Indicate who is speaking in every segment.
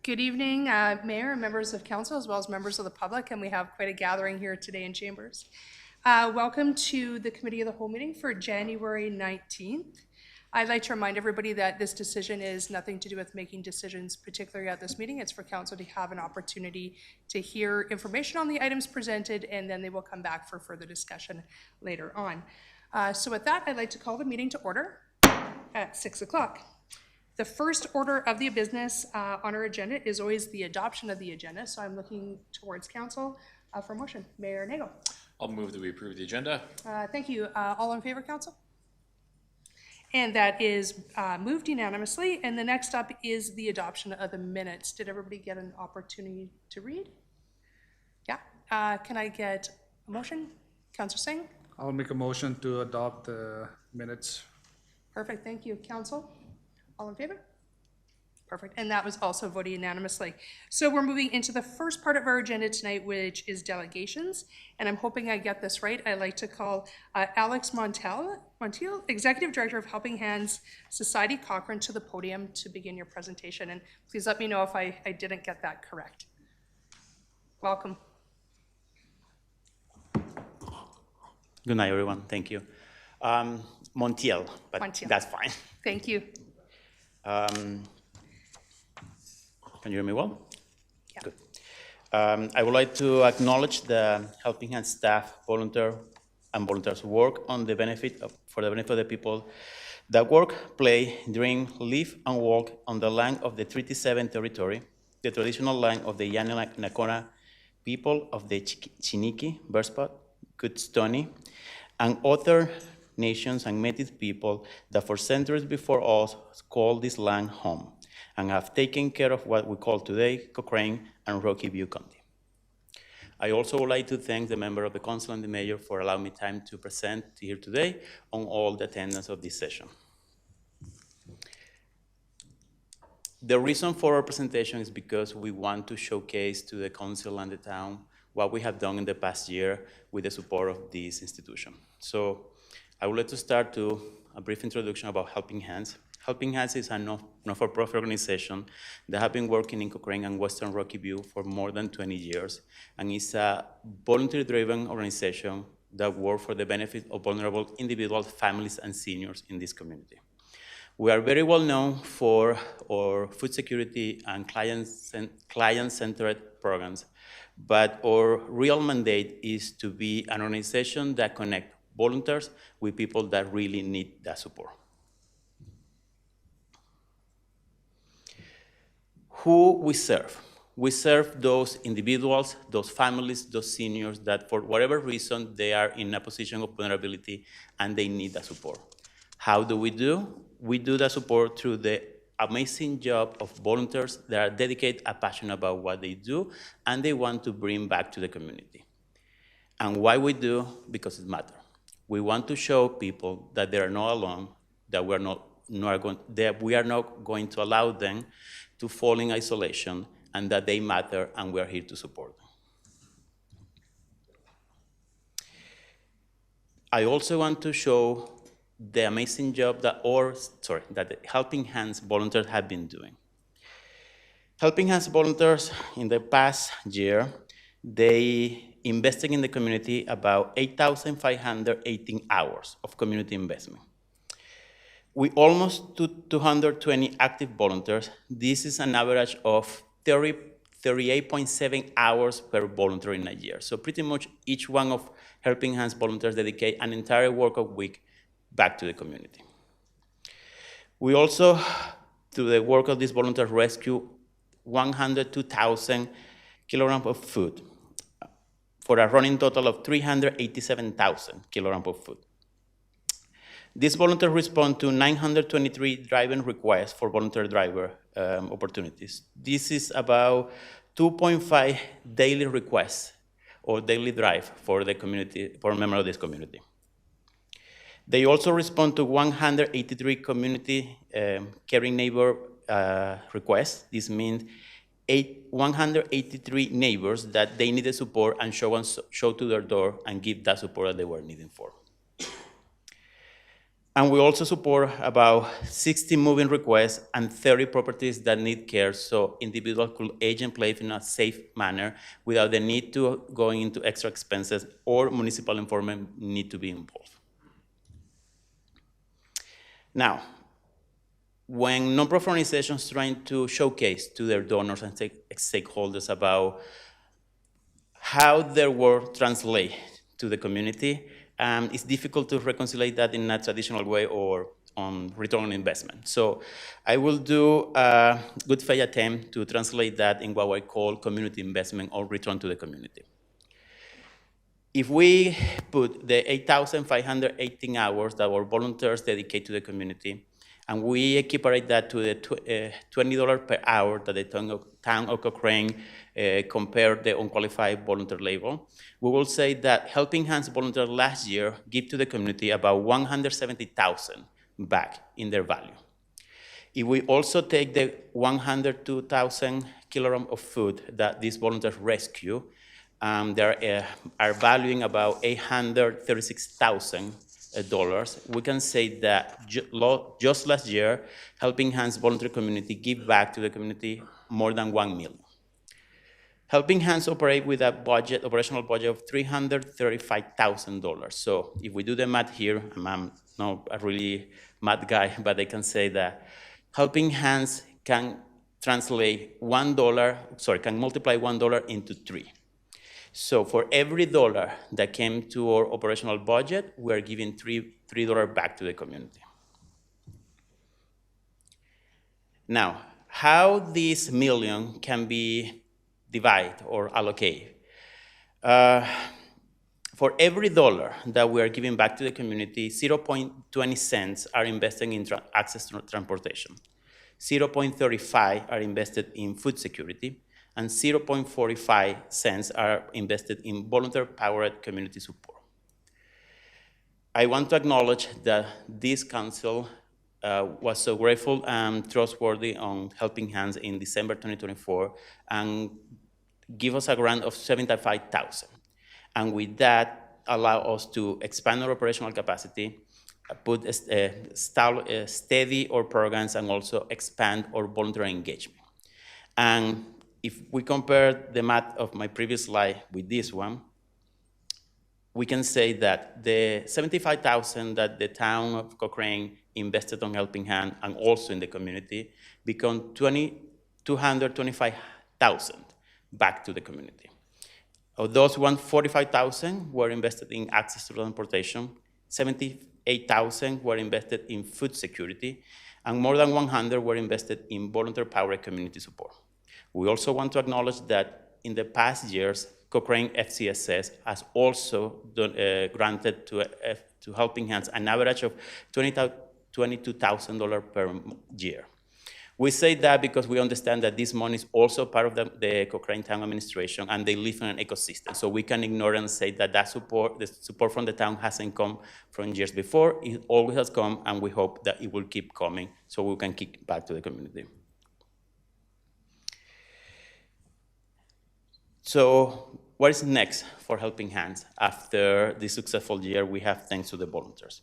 Speaker 1: Good evening, Mayor and members of Council, as well as members of the public, and we have quite a gathering here today in Chambers. Welcome to the Committee of the Whole meeting for January 19th. I'd like to remind everybody that this decision is nothing to do with making decisions, particularly at this meeting. It's for Council to have an opportunity to hear information on the items presented, and then they will come back for further discussion later on. So with that, I'd like to call the meeting to order at 6 o'clock. The first order of the business on our agenda is always the adoption of the agenda, so I'm looking towards Council for motion. Mayor Nagle.
Speaker 2: I'll move that we approve the agenda.
Speaker 1: Thank you. All in favor, Council? And that is moved unanimously. And the next up is the adoption of the minutes. Did everybody get an opportunity to read? Yeah. Can I get a motion? Councillor Singh?
Speaker 3: I'll make a motion to adopt the minutes.
Speaker 1: Perfect. Thank you. Council? All in favor? Perfect. And that was also voted unanimously. So we're moving into the first part of our agenda tonight, which is delegations. And I'm hoping I get this right. I'd like to call Alex Montiel, Executive Director of Helping Hands Society Cochrane, to the podium to begin your presentation. And please let me know if I didn't get that correct. Welcome.
Speaker 4: Good night, everyone. Thank you. Montiel, but
Speaker 1: Montiel.
Speaker 4: That's fine.
Speaker 1: Thank you.
Speaker 4: Can you hear me well?
Speaker 1: Yeah.
Speaker 4: Good. I would like to acknowledge the Helping Hands staff, volunteers work on the for the benefit of the people that work, play, drink, live, and work on the land of the Treaty 7 territory, the traditional land of the Yanomami Nakona people of the Chiniki, Bearspot, Goodstoney, and other nations and Métis people that for centuries before us called this land home and have taken care of what we call today Cochrane and Rocky View County. I also would like to thank the member of the council and the mayor for allowing me time to present here today on all the attendance of this session. The reason for our presentation is because we want to showcase to the council and the town what we have done in the past year with the support of this institution. So I would like to start to a brief introduction about Helping Hands. Helping Hands is a not-for-profit organization that have been working in Cochrane and Western Rocky View for more than 20 years, and is a volunteer-driven organization that works for the benefit of vulnerable individuals, families, and seniors in this community. We are very well known for our food security and client-centered programs, but our real mandate is to be an organization that connects volunteers with people that really need that support. Who we serve? We serve those individuals, those families, those seniors that for whatever reason they are in a position of vulnerability and they need that support. How do? We do that support through the amazing job of volunteers that are dedicated and passionate about what they do and they want to bring back to the community. And why we do? Because it matters. We want to show people that they are not alone, that we are not going to allow them to fall in isolation, and that they matter, and we are here to support them. I also want to show the amazing job that the Helping Hands volunteers have been doing. Helping Hands volunteers in the past year, they invested in the community about 8,518 hours of community investment. We almost 220 active volunteers. This is an average of 38.7 hours per volunteer in a year. So pretty much each one of Helping Hands volunteers dedicate an entire work week back to the community. We also, through the work of these volunteers, rescue 102,000 kilograms of food for a running total of 387,000 kilograms of food. These volunteers respond to 923 driving requests for volunteer driver opportunities. This is about 2.5 daily requests or daily drive for the community, for a member of this community. They also respond to 183 community caring neighbor requests. This means 183 neighbors that they needed support and show to their door and give that support that they were needing for. And we also support about 60 moving requests and 30 properties that need care, so individuals could age in place in a safe manner without the need to go into extra expenses or municipal enforcement need to be involved. Now, when nonprofit organizations trying to showcase to their donors and stakeholders about how their work translates to the community, it's difficult to reconcile that in a traditional way or on return on investment. So I will do a good faith attempt to translate that in what I call community investment or return to the community. If we put the 8,518 hours that our volunteers dedicate to the community, and we equiparate that to the $20 per hour that the town of Cochrane compared the unqualified volunteer label, we will say that Helping Hands volunteers last year give to the community about $170,000 back in their value. If we also take the 102,000 kilograms of food that these volunteers rescue, they are valuing about $836,000. We can say that just last year, Helping Hands volunteer community give back to the community more than $1 million. Helping Hands operate with a operational budget of $335,000. So if we do the math here, I'm not a really math guy, but I can say that Helping Hands can multiply $1 into 3. So for every dollar that came to our operational budget, we are giving $3 back to the community. Now, how this million can be divided or allocated? For every dollar that we are giving back to the community, 0.20 cents are invested in access to transportation, 0.35 are invested in food security, and 0.45 cents are invested in volunteer-powered community support. I want to acknowledge that this council was so grateful and trustworthy on Helping Hands in December 2024 and give us a grant of $75,000. And with that, allow us to expand our operational capacity, put steady our programs, and also expand our voluntary engagement. And if we compare the math of my previous slide with this one, we can say that the $75,000 that the town of Cochrane invested on Helping Hand and also in the community become $225,000 back to the community. Of those, $145,000 were invested in access to transportation, $78,000 were invested in food security, and more than $100,000 were invested in volunteer-powered community support. We also want to acknowledge that in the past years, Cochrane FCSS has also granted to Helping Hands an average of $22,000 per year. We say that because we understand that this money is also part of the Cochrane Town Administration, and they live in an ecosystem. So we can ignore and say that the support from the town hasn't come from years before. It always has come, and we hope that it will keep coming so we can kick back to the community. So what is next for Helping Hands after this successful year we have thanks to the volunteers?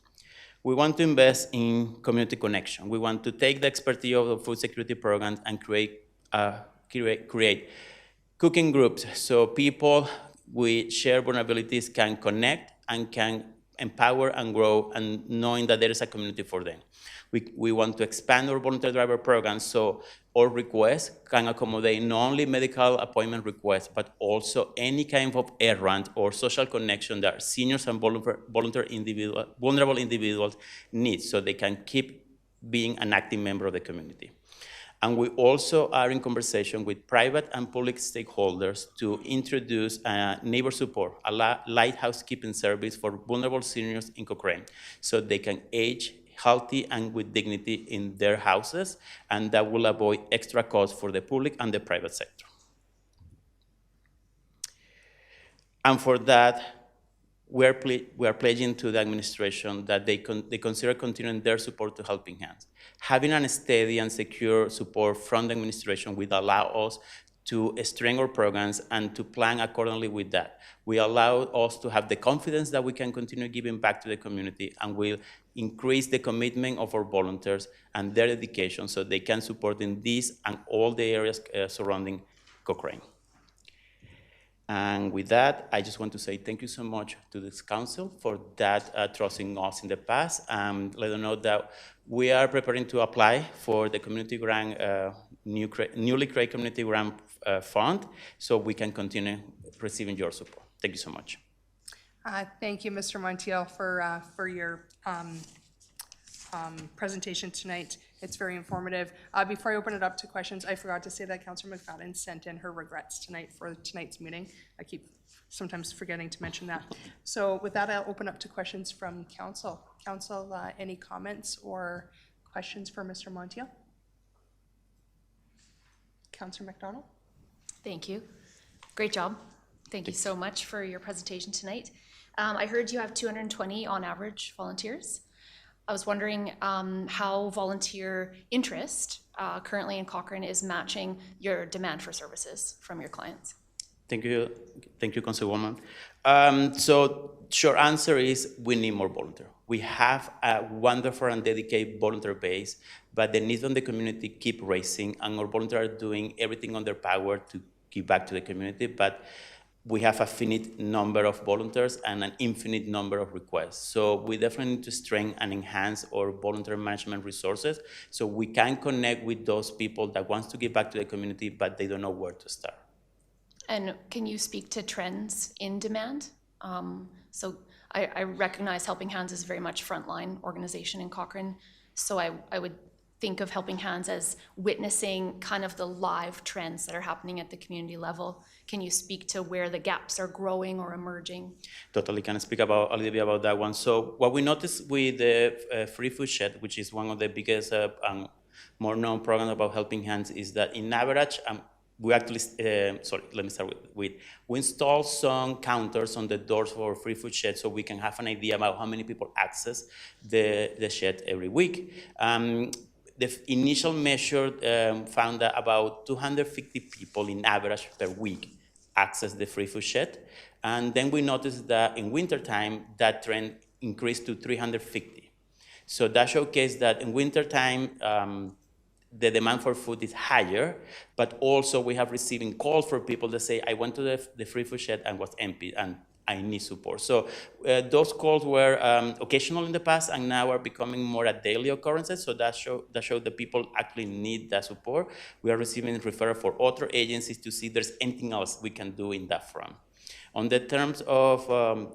Speaker 4: We want to invest in community connection. We want to take the expertise of the food security programs and create cooking groups so people with shared vulnerabilities can connect and can empower and grow, and knowing that there is a community for them. We want to expand our volunteer driver program so our requests can accommodate not only medical appointment requests, but also any kind of errand or social connection that seniors and vulnerable individuals need so they can keep being an active member of the community. And we also are in conversation with private and public stakeholders to introduce neighbor support, a light housekeeping service for vulnerable seniors in Cochrane, so they can age healthy and with dignity in their houses, and that will avoid extra costs for the public and the private sector. And for that, we are pledging to the administration that they consider continuing their support to Helping Hands. Having a steady and secure support from the administration will allow us to strengthen our programs and to plan accordingly with that. We allow us to have the confidence that we can continue giving back to the community, and will increase the commitment of our volunteers and their dedication so they can support in this and all the areas surrounding Cochrane. And with that, I just want to say thank you so much to this council for that trusting us in the past, and let them know that we are preparing to apply for the community grant, newly created community grant fund, so we can continue receiving your support. Thank you so much.
Speaker 1: Thank you, Mr. Montiel, for your presentation tonight. It's very informative. Before I open it up to questions, I forgot to say that Councillor McFadden sent in her regrets tonight for tonight's meeting. I keep sometimes forgetting to mention that. So with that, I'll open up to questions from council. Council, any comments or questions for Mr. Montiel? Councillor McDonald?
Speaker 5: Thank you. Great job. Thank you so much for your presentation tonight. I heard you have 220 on average volunteers. I was wondering how volunteer interest currently in Cochrane is matching your demand for services from your clients.
Speaker 4: Thank you, Councilwoman. So short answer is we need more volunteers. We have a wonderful and dedicated volunteer base, but the needs on the community keep rising, and our volunteers are doing everything on their power to give back to the community, but we have a finite number of volunteers and an infinite number of requests. So we definitely need to strengthen and enhance our volunteer management resources so we can connect with those people that want to give back to the community, but they don't know where to start.
Speaker 5: And can you speak to trends in demand? So I recognize Helping Hands is very much frontline organization in Cochrane. So I would think of Helping Hands as witnessing kind of the live trends that are happening at the community level. Can you speak to where the gaps are growing or emerging?
Speaker 4: Totally can speak about a little bit about that one. So what we noticed with the Free Food Shed, which is one of the biggest and more known programs about Helping Hands, is that in average, we actually, let me start with we install some counters on the doors for Free Food Shed so we can have an idea about how many people access the shed every week. The initial measure found that about 250 people in average per week access the Free Food Shed. And then we noticed that in wintertime, that trend increased to 350. So that showcased that in wintertime, the demand for food is higher, but also we have receiving calls for people that say, I went to the Free Food Shed and was empty, and I need support. So those calls were occasional in the past, and now are becoming more a daily occurrences. So that showed that people actually need that support. We are receiving referral for other agencies to see if there's anything else we can do in that front. On the terms of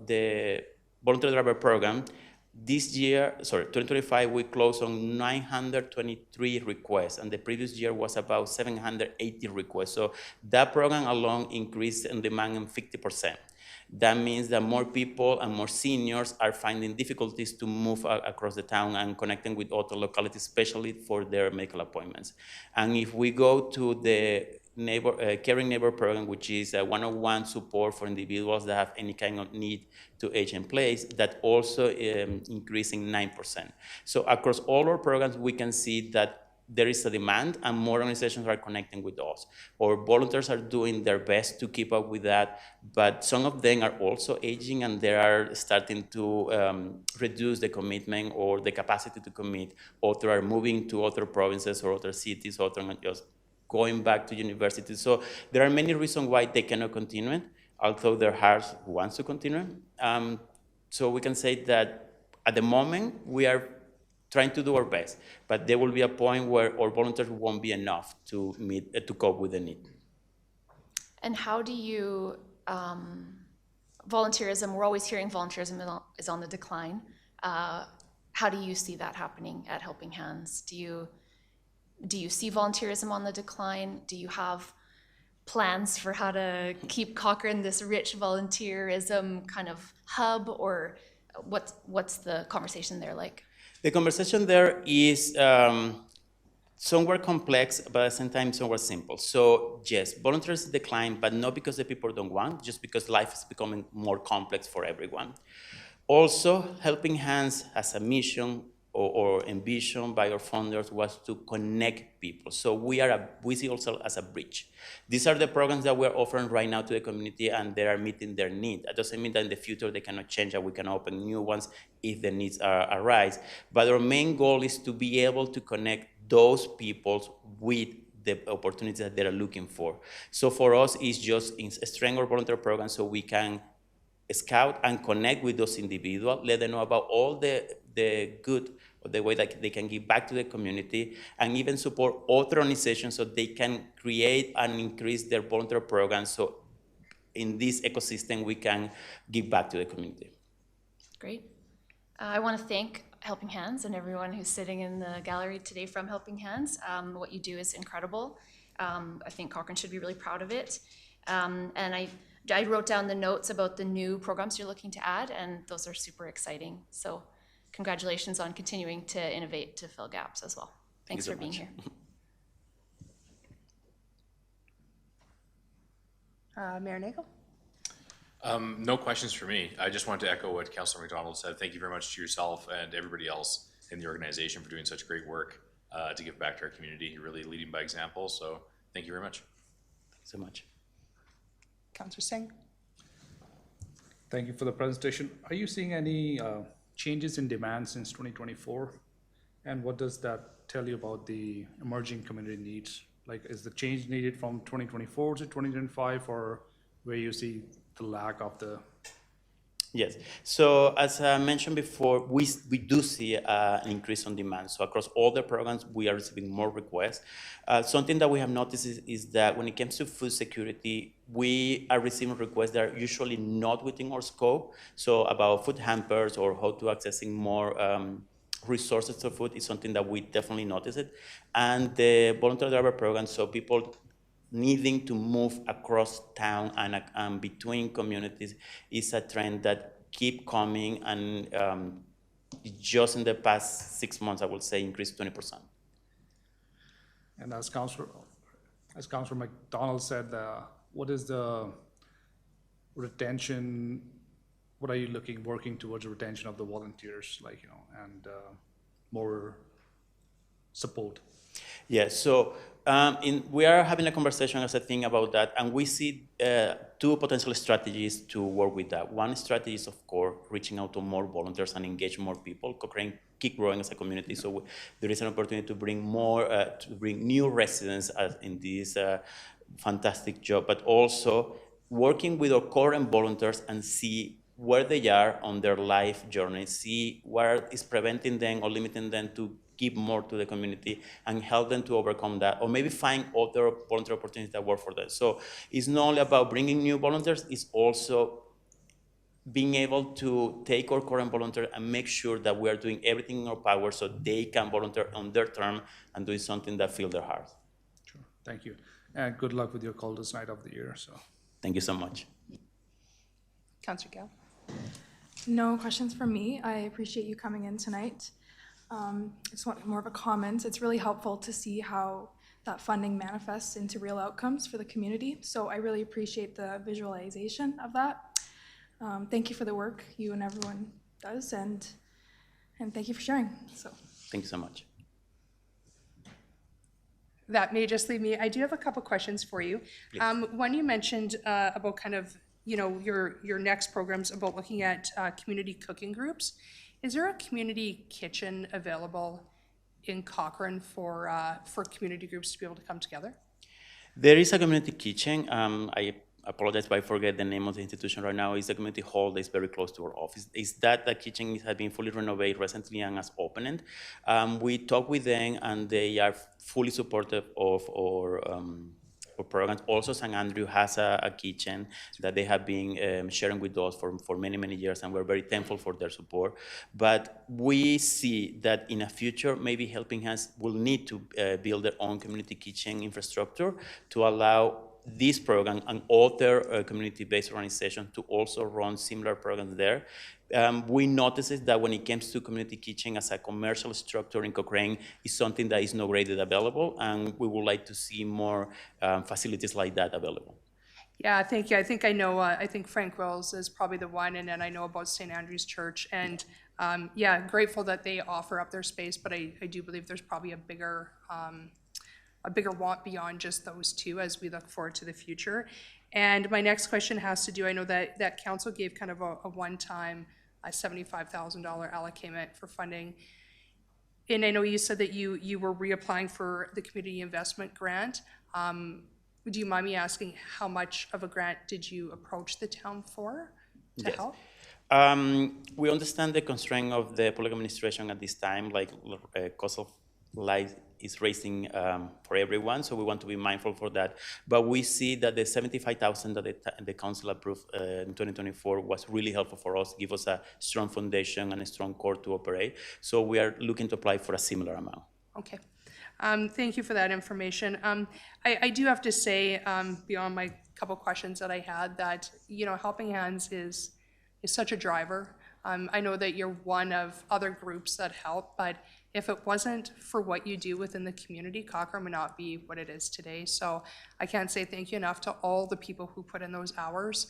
Speaker 4: the volunteer driver program, this year, 2025, we closed on 923 requests, and the previous year was about 780 requests. So that program alone increased in demand in 50%. That means that more people and more seniors are finding difficulties to move across the town and connecting with other localities, especially for their medical appointments. And if we go to the caring neighbor program, which is a one-on-one support for individuals that have any kind of need to age in place, that also increasing 9%. So across all our programs, we can see that there is a demand and more organizations are connecting with us. Our volunteers are doing their best to keep up with that, but some of them are also aging and they are starting to reduce the commitment or the capacity to commit, or they are moving to other provinces or other cities, or they're just going back to university. So there are many reasons why they cannot continue, although their hearts wants to continue. So we can say that at the moment, we are trying to do our best, but there will be a point where our volunteers won't be enough to cope with the need.
Speaker 5: And how do you, volunteerism, we're always hearing volunteerism is on the decline. How do you see that happening at Helping Hands? Do you see volunteerism on the decline? Do you have plans for how to keep Cochrane this rich volunteerism kind of hub, or what's the conversation there like?
Speaker 4: The conversation there is somewhere complex, but at the same time somewhere simple. So yes, volunteers decline, but not because the people don't want, just because life is becoming more complex for everyone. Also, Helping Hands as a mission or envisioned by our founders was to connect people. So we see ourselves as a bridge. These are the programs that we're offering right now to the community, and they are meeting their need. That doesn't mean that in the future they cannot change and we can open new ones if the needs arise. But our main goal is to be able to connect those people with the opportunities that they're looking for. So for us, it's just a strength volunteer program so we can scout and connect with those individuals, let them know about all the good, or the way that they can give back to the community, and even support other organizations so they can create and increase their volunteer programs. So in this ecosystem, we can give back to the community.
Speaker 5: Great. I want to thank Helping Hands and everyone who's sitting in the gallery today from Helping Hands. What you do is incredible. I think Cochrane should be really proud of it. And I wrote down the notes about the new programs you're looking to add, and those are super exciting. So congratulations on continuing to innovate to fill gaps as well. Thanks for being here.
Speaker 1: Mayor Nagel?
Speaker 2: No questions for me. I just wanted to echo what Councilor McDonald said. Thank you very much to yourself and everybody else in the organization for doing such great work to give back to our community. You're really leading by example, so thank you very much.
Speaker 4: Thanks so much.
Speaker 1: Councillor Singh?
Speaker 3: Thank you for the presentation. Are you seeing any changes in demand since 2024? And what does that tell you about the emerging community needs? Like, is the change needed from 2024 to 2025, or where you see the lack of the?
Speaker 4: Yes. So as I mentioned before, we do see an increase on demand. So across all the programs, we are receiving more requests. Something that we have noticed is that when it comes to food security, we are receiving requests that are usually not within our scope. So about food hampers or how to accessing more resources to food is something that we definitely notice it. And the volunteer driver program, so people needing to move across town and between communities is a trend that keep coming, and just in the past 6 months, I would say increased 20%.
Speaker 3: And as Councillor McDonald said, what is the retention? What are you working towards the retention of the volunteers, and more support?
Speaker 4: Yeah, so we are having a conversation as a thing about that, and we see two potential strategies to work with that. One strategy is, of course, reaching out to more volunteers and engage more people. Cochrane keep growing as a community, so there is an opportunity to bring bring new residents in this fantastic job, but also working with our current volunteers and see where they are on their life journey, see where is preventing them or limiting them to give more to the community and help them to overcome that, or maybe find other volunteer opportunities that work for them. So it's not only about bringing new volunteers, it's also being able to take our current volunteers and make sure that we are doing everything in our power so they can volunteer on their term and do something that fills their heart.
Speaker 3: Sure, thank you. And good luck with your coldest night of the year. So
Speaker 4: thank you so much.
Speaker 1: Councillor Gale?
Speaker 6: No questions from me. I appreciate you coming in tonight. I just want more of a comment. It's really helpful to see how that funding manifests into real outcomes for the community. So I really appreciate the visualization of that. Thank you for the work you and everyone does, and thank you for sharing. So
Speaker 4: thank you so much.
Speaker 1: That may just leave me. I do have a couple questions for you. One, you mentioned about kind of, your next programs about looking at community cooking groups. Is there a community kitchen available in Cochrane for community groups to be able to come together?
Speaker 4: There is a community kitchen. I apologize if I forget the name of the institution right now. It's a community hall that is very close to our office. Is that the kitchen has been fully renovated recently and has opened. We talked with them, and they are fully supportive of our programs. Also, St. Andrew has a kitchen that they have been sharing with us for many, many years, and we're very thankful for their support. But we see that in the future, maybe Helping Hands will need to build their own community kitchen infrastructure to allow this program and other community-based organizations to also run similar programs there. We noticed that when it comes to community kitchen as a commercial structure in Cochrane, is something that is not readily available, and we would like to see more facilities like that available.
Speaker 1: Yeah, thank you. I think I know, I think Frank Wells is probably the one, and then I know about St. Andrew's Church, and yeah, grateful that they offer up their space, but I do believe there's probably a bigger want beyond just those two as we look forward to the future. And my next question has to do, I know that council gave kind of a one-time $75,000 allocament for funding. And I know you said that you were reapplying for the community investment grant. Do you mind me asking how much of a grant did you approach the town for to
Speaker 4: Yes.
Speaker 1: help?
Speaker 4: We understand the constraint of the public administration at this time, like cost of life is raising for everyone, so we want to be mindful for that. But we see that the 75,000 that the council approved in 2024 was really helpful for us, give us a strong foundation and a strong core to operate. So we are looking to apply for a similar amount.
Speaker 1: Okay. Thank you for that information. I do have to say, beyond my couple questions that I had, that, you know, Helping Hands is such a driver. I know that you're one of other groups that help, but if it wasn't for what you do within the community, Cochrane would not be what it is today. So I can't say thank you enough to all the people who put in those hours,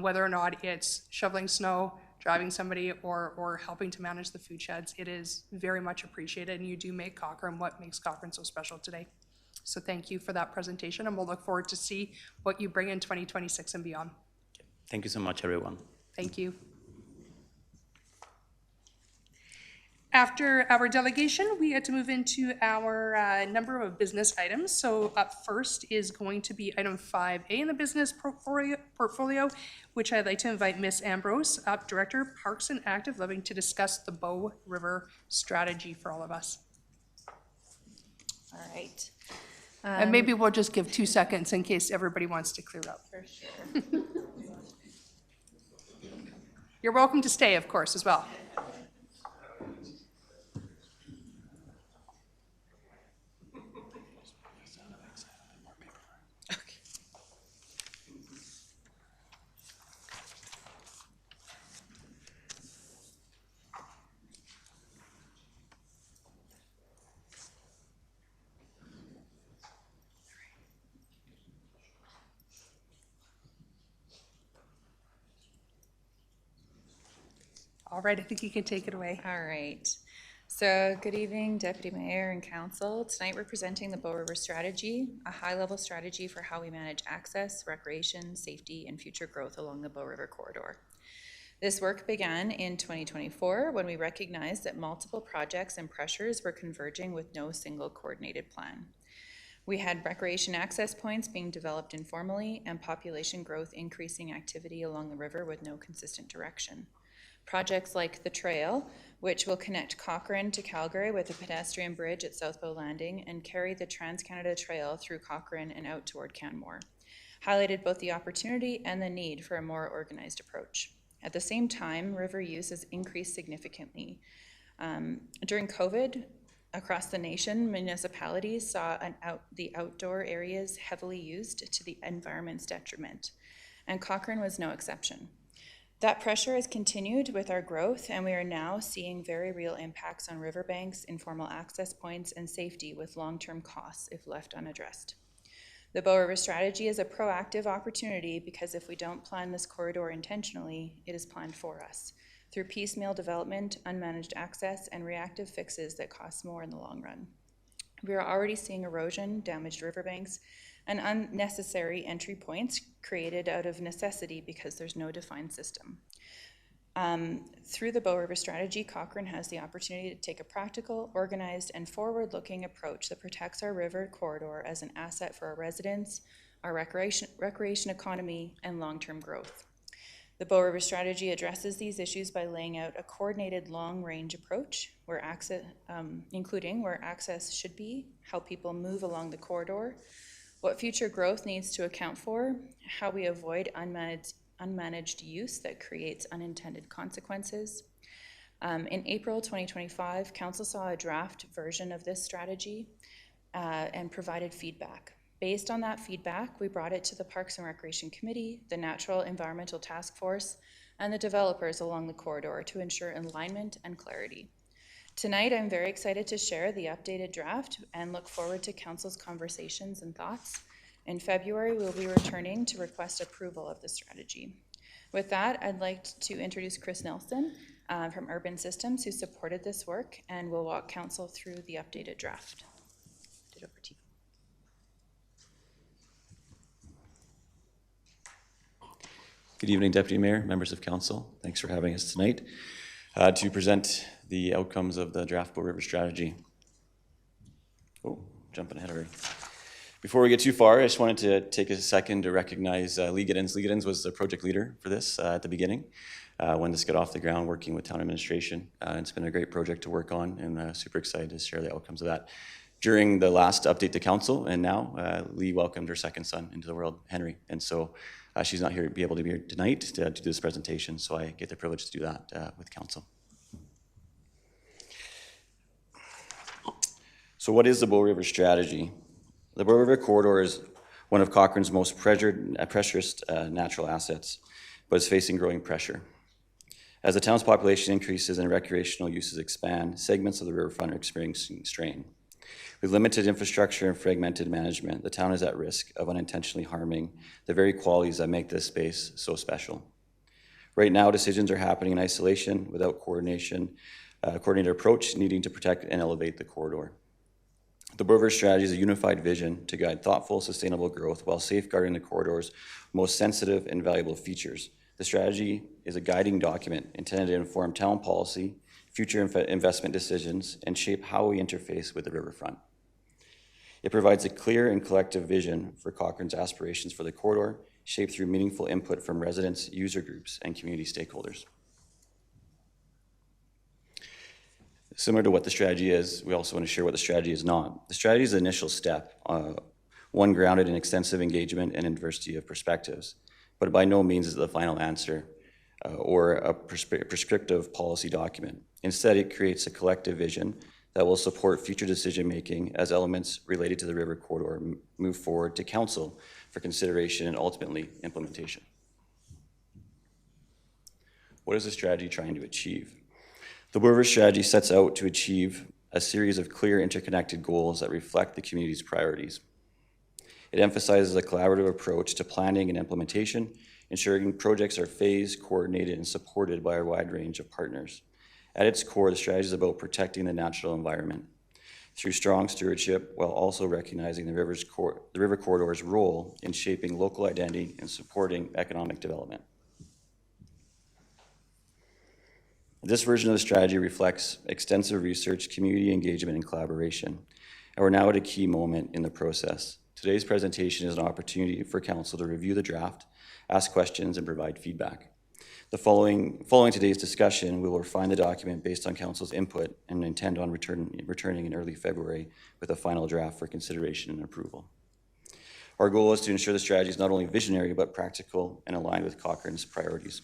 Speaker 1: whether or not it's shoveling snow, driving somebody, or helping to manage the food sheds. It is very much appreciated, and you do make Cochrane what makes Cochrane so special today. So thank you for that presentation, and we'll look forward to see what you bring in 2026 and beyond.
Speaker 4: Thank you so much, everyone.
Speaker 1: Thank you. After our delegation, we get to move into our number of business items. So up first is going to be item 5A in the business portfolio, which I'd like to invite Ms. Ambrose, up Director, Parks and Active Living, to discuss the Bow River strategy for all of us.
Speaker 7: All right.
Speaker 1: And maybe we'll just give 2 seconds in case everybody wants to clear up.
Speaker 7: For sure.
Speaker 1: You're welcome to stay, of course, as well. All right, I think you can take it away.
Speaker 7: All right. So good evening, Deputy Mayor and Council. Tonight we're presenting the Bow River Strategy, a high-level strategy for how we manage access, recreation, safety, and future growth along the Bow River corridor. This work began in 2024 when we recognized that multiple projects and pressures were converging with no single coordinated plan. We had recreation access points being developed informally and population growth increasing activity along the river with no consistent direction. Projects like the trail, which will connect Cochrane to Calgary with a pedestrian bridge at South Bow Landing and carry the Trans-Canada Trail through Cochrane and out toward Canmore, highlighted both the opportunity and the need for a more organized approach. At the same time, river use has increased significantly. During COVID, across the nation, municipalities saw the outdoor areas heavily used to the environment's detriment, and Cochrane was no exception. That pressure has continued with our growth, and we are now seeing very real impacts on riverbanks, informal access points, and safety with long-term costs if left unaddressed. The Bow River Strategy is a proactive opportunity because if we don't plan this corridor intentionally, it is planned for us through piecemeal development, unmanaged access, and reactive fixes that cost more in the long run. We are already seeing erosion, damaged riverbanks, and unnecessary entry points created out of necessity because there's no defined system. Through the Bow River Strategy, Cochrane has the opportunity to take a practical, organized, and forward-looking approach that protects our river corridor as an asset for our residents, our recreation economy, and long-term growth. The Bow River Strategy addresses these issues by laying out a coordinated long-range approach where including where access should be, how people move along the corridor, what future growth needs to account for, how we avoid unmanaged use that creates unintended consequences. In April 2025, Council saw a draft version of this strategy and provided feedback. Based on that feedback, we brought it to the Parks and Recreation Committee, the Natural Environmental Task Force, and the developers along the corridor to ensure alignment and clarity. Tonight, I'm very excited to share the updated draft and look forward to Council's conversations and thoughts. In February, we'll be returning to request approval of the strategy. With that, I'd like to introduce Chris Nelson, from Urban Systems who supported this work and will walk council through the updated draft. Over to you.
Speaker 8: Good evening, Deputy Mayor, members of council. Thanks for having us tonight to present the outcomes of the draft Bow River strategy. Oh, jumping ahead already. Before we get too far, I just wanted to take a second to recognize Lee Giddens. Lee Giddens was the project leader for this at the beginning when this got off the ground, working with town administration. It's been a great project to work on, and super excited to share the outcomes of that. During the last update to council, and now Lee welcomed her second son into the world, Henry, and so she's not here to be able to be here tonight to do this presentation, so I get the privilege to do that with council. So what is the Bow River strategy? The Bow River corridor is one of Cochrane's most pressured natural assets, but is facing growing pressure. As the town's population increases and recreational uses expand, segments of the riverfront are experiencing strain. With limited infrastructure and fragmented management, the town is at risk of unintentionally harming the very qualities that make this space so special. Right now, decisions are happening in isolation without coordinated approach needing to protect and elevate the corridor. The Bow River strategy is a unified vision to guide thoughtful, sustainable growth while safeguarding the corridor's most sensitive and valuable features. The strategy is a guiding document intended to inform town policy, future investment decisions, and shape how we interface with the riverfront. It provides a clear and collective vision for Cochrane's aspirations for the corridor, shaped through meaningful input from residents, user groups, and community stakeholders. Similar to what the strategy is, we also want to share what the strategy is not. The strategy is the initial step, one grounded in extensive engagement and diversity of perspectives, but by no means is it the final answer or a prescriptive policy document. Instead, it creates a collective vision that will support future decision-making as elements related to the river corridor move forward to council for consideration and ultimately implementation. What is the strategy trying to achieve? The Bow River strategy sets out to achieve a series of clear interconnected goals that reflect the community's priorities. It emphasizes a collaborative approach to planning and implementation, ensuring projects are phased, coordinated, and supported by a wide range of partners. At its core, the strategy is about protecting the natural environment through strong stewardship while also recognizing the river corridor's role in shaping local identity and supporting economic development. This version of the strategy reflects extensive research, community engagement, and collaboration. And we're now at a key moment in the process. Today's presentation is an opportunity for council to review the draft, ask questions, and provide feedback. Following today's discussion, we will refine the document based on council's input and intend on returning in early February with a final draft for consideration and approval. Our goal is to ensure the strategy is not only visionary, but practical and aligned with Cochrane's priorities.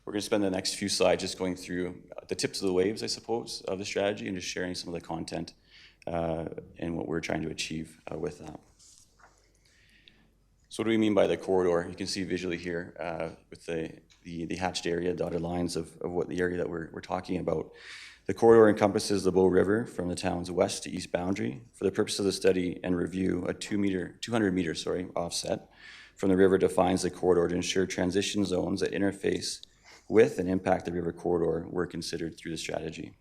Speaker 8: We're going to spend the next few slides just going through the tips of the waves, I suppose, of the strategy and just sharing some of the content and what we're trying to achieve with that. So what do we mean by the corridor? You can see visually here with the hatched area, dotted lines of what the area that we're talking about. The corridor encompasses the Bow River from the town's west to east boundary. For the purpose of the study and review, a 200 meter offset from the river defines the corridor to ensure transition zones that interface with and impact the river corridor were considered through the strategy.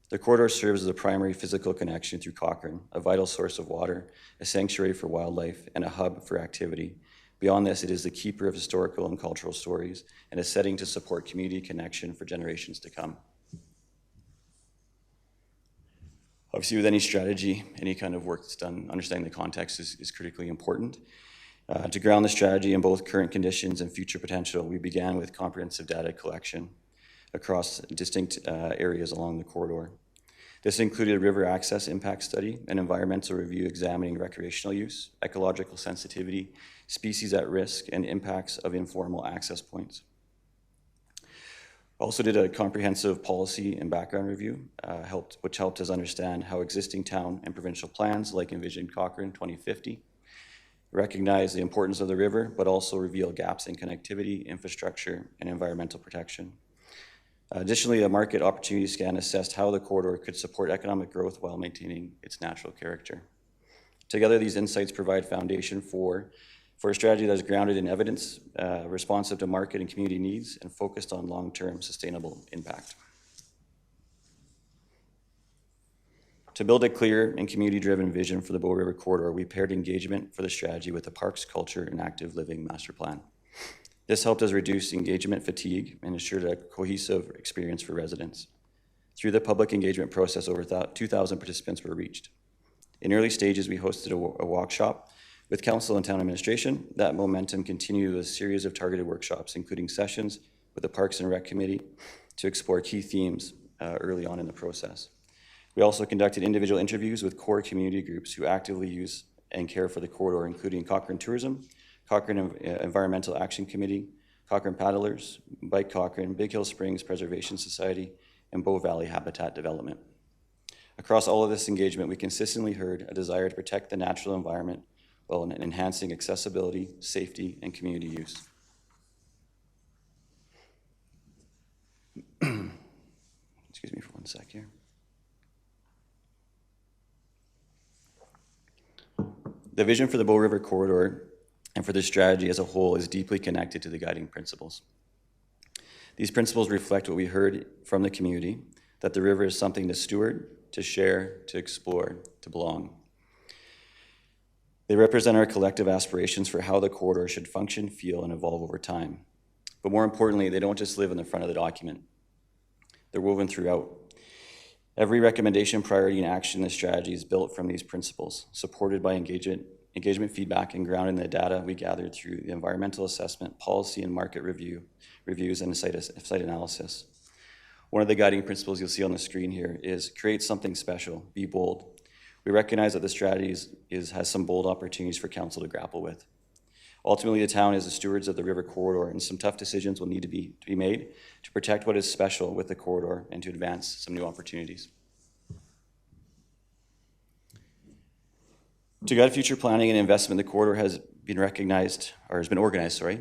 Speaker 8: The corridor serves as a primary physical connection through Cochrane, a vital source of water, a sanctuary for wildlife, and a hub for activity. Beyond this, it is the keeper of historical and cultural stories and a setting to support community connection for generations to come. Obviously, with any strategy, any kind of work that's done, understanding the context is critically important. To ground the strategy in both current conditions and future potential, we began with comprehensive data collection across distinct areas along the corridor. This included a river access impact study, an environmental review examining recreational use, ecological sensitivity, species at risk, and impacts of informal access points. Also did a comprehensive policy and background review, which helped us understand how existing town and provincial plans like Envision Cochrane 2050 recognize the importance of the river, but also reveal gaps in connectivity, infrastructure, and environmental protection. Additionally, a market opportunity scan assessed how the corridor could support economic growth while maintaining its natural character. Together, these insights provide foundation for for a strategy that is grounded in evidence, responsive to market and community needs, and focused on long-term sustainable impact. To build a clear and community-driven vision for the Bow River Corridor, we paired engagement for the strategy with the Parks, Culture, and Active Living Master Plan. This helped us reduce engagement fatigue and ensured a cohesive experience for residents. Through the public engagement process, over 2,000 participants were reached. In early stages, we hosted a workshop with council and town administration. That momentum continued with a series of targeted workshops, including sessions with the Parks and Rec Committee to explore key themes early on in the process. We also conducted individual interviews with core community groups who actively use and care for the corridor, including Cochrane Tourism, Cochrane Environmental Action Committee, Cochrane Paddlers, Bike Cochrane, Big Hill Springs Preservation Society, and Bow Valley Habitat Development. Across all of this engagement, we consistently heard a desire to protect the natural environment while enhancing accessibility, safety, and community use. Excuse me for one sec here. The vision for the Bow River Corridor and for this strategy as a whole is deeply connected to the guiding principles. These principles reflect what we heard from the community, that the river is something to steward, to share, to explore, to belong. They represent our collective aspirations for how the corridor should function, feel, and evolve over time. But more importantly, they don't just live in the front of the document. They're woven throughout. Every recommendation, priority, and action in this strategy is built from these principles, supported by engagement feedback and grounded in the data we gathered through the environmental assessment, policy and market reviews, and site analysis. One of the guiding principles you'll see on the screen here is create something special, be bold. We recognize that the strategy has some bold opportunities for council to grapple with. Ultimately, the town is the stewards of the river corridor, and some tough decisions will need to be made to protect what is special with the corridor and to advance some new opportunities. To guide future planning and investment, the corridor has been organized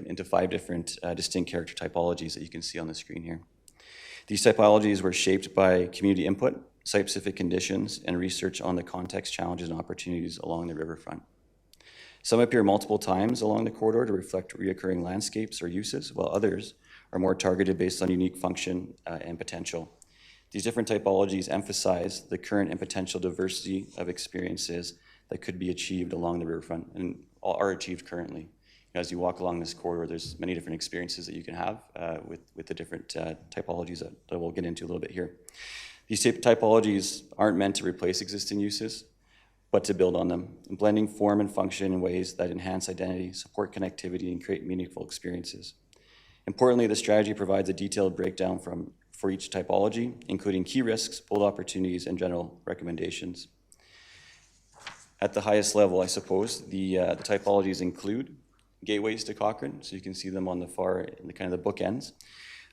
Speaker 8: into 5 different distinct character typologies that you can see on the screen here. These typologies were shaped by community input, site-specific conditions, and research on the context, challenges, and opportunities along the riverfront. Some appear multiple times along the corridor to reflect reoccurring landscapes or uses, while others are more targeted based on unique function and potential. These different typologies emphasize the current and potential diversity of experiences that could be achieved along the riverfront and are achieved currently. As you walk along this corridor, there's many different experiences that you can have with the different typologies that we'll get into a little bit here. These typologies aren't meant to replace existing uses, but to build on them, and blending form and function in ways that enhance identity, support connectivity, and create meaningful experiences. Importantly, the strategy provides a detailed breakdown for each typology, including key risks, bold opportunities, and general recommendations. At the highest level, I suppose, the typologies include gateways to Cochrane, so you can see them on the far, in the kind of the bookends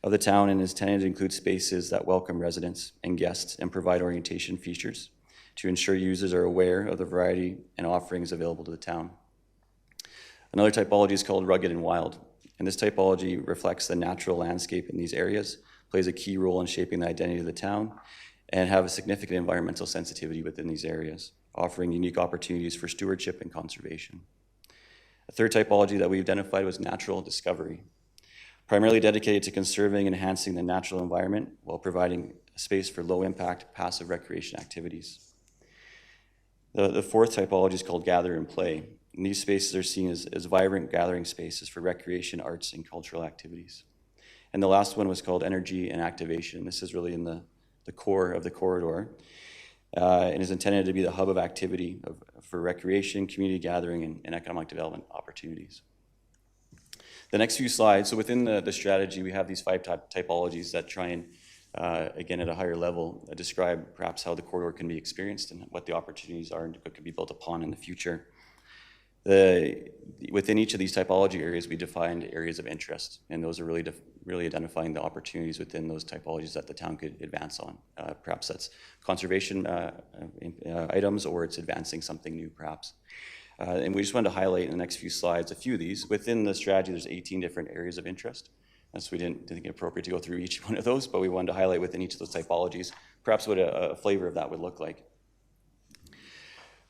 Speaker 8: of the town, and is intended to include spaces that welcome residents and guests and provide orientation features to ensure users are aware of the variety and offerings available to the town. Another typology is called rugged and wild, and this typology reflects the natural landscape in these areas, plays a key role in shaping the identity of the town, and have a significant environmental sensitivity within these areas, offering unique opportunities for stewardship and conservation. A third typology that we identified was natural discovery, primarily dedicated to conserving and enhancing the natural environment while providing a space for low-impact, passive recreation activities. The fourth typology is called gather and play, and these spaces are seen as vibrant gathering spaces for recreation, arts, and cultural activities. And the last one was called energy and activation. This is really in the core of the corridor, and is intended to be the hub of activity for recreation, community gathering, and economic development opportunities. The next few slides, so within the strategy, we have these 5 typologies that try and, again, at a higher level, describe perhaps how the corridor can be experienced and what the opportunities are and what could be built upon in the future. Within each of these typology areas, we defined areas of interest, and those are really identifying the opportunities within those typologies that the town could advance on. Perhaps that's conservation items, or it's advancing something new, perhaps. And we just wanted to highlight in the next few slides a few of these. Within the strategy, there's 18 different areas of interest. And so we didn't think it appropriate to go through each one of those, but we wanted to highlight within each of those typologies perhaps what a flavor of that would look like.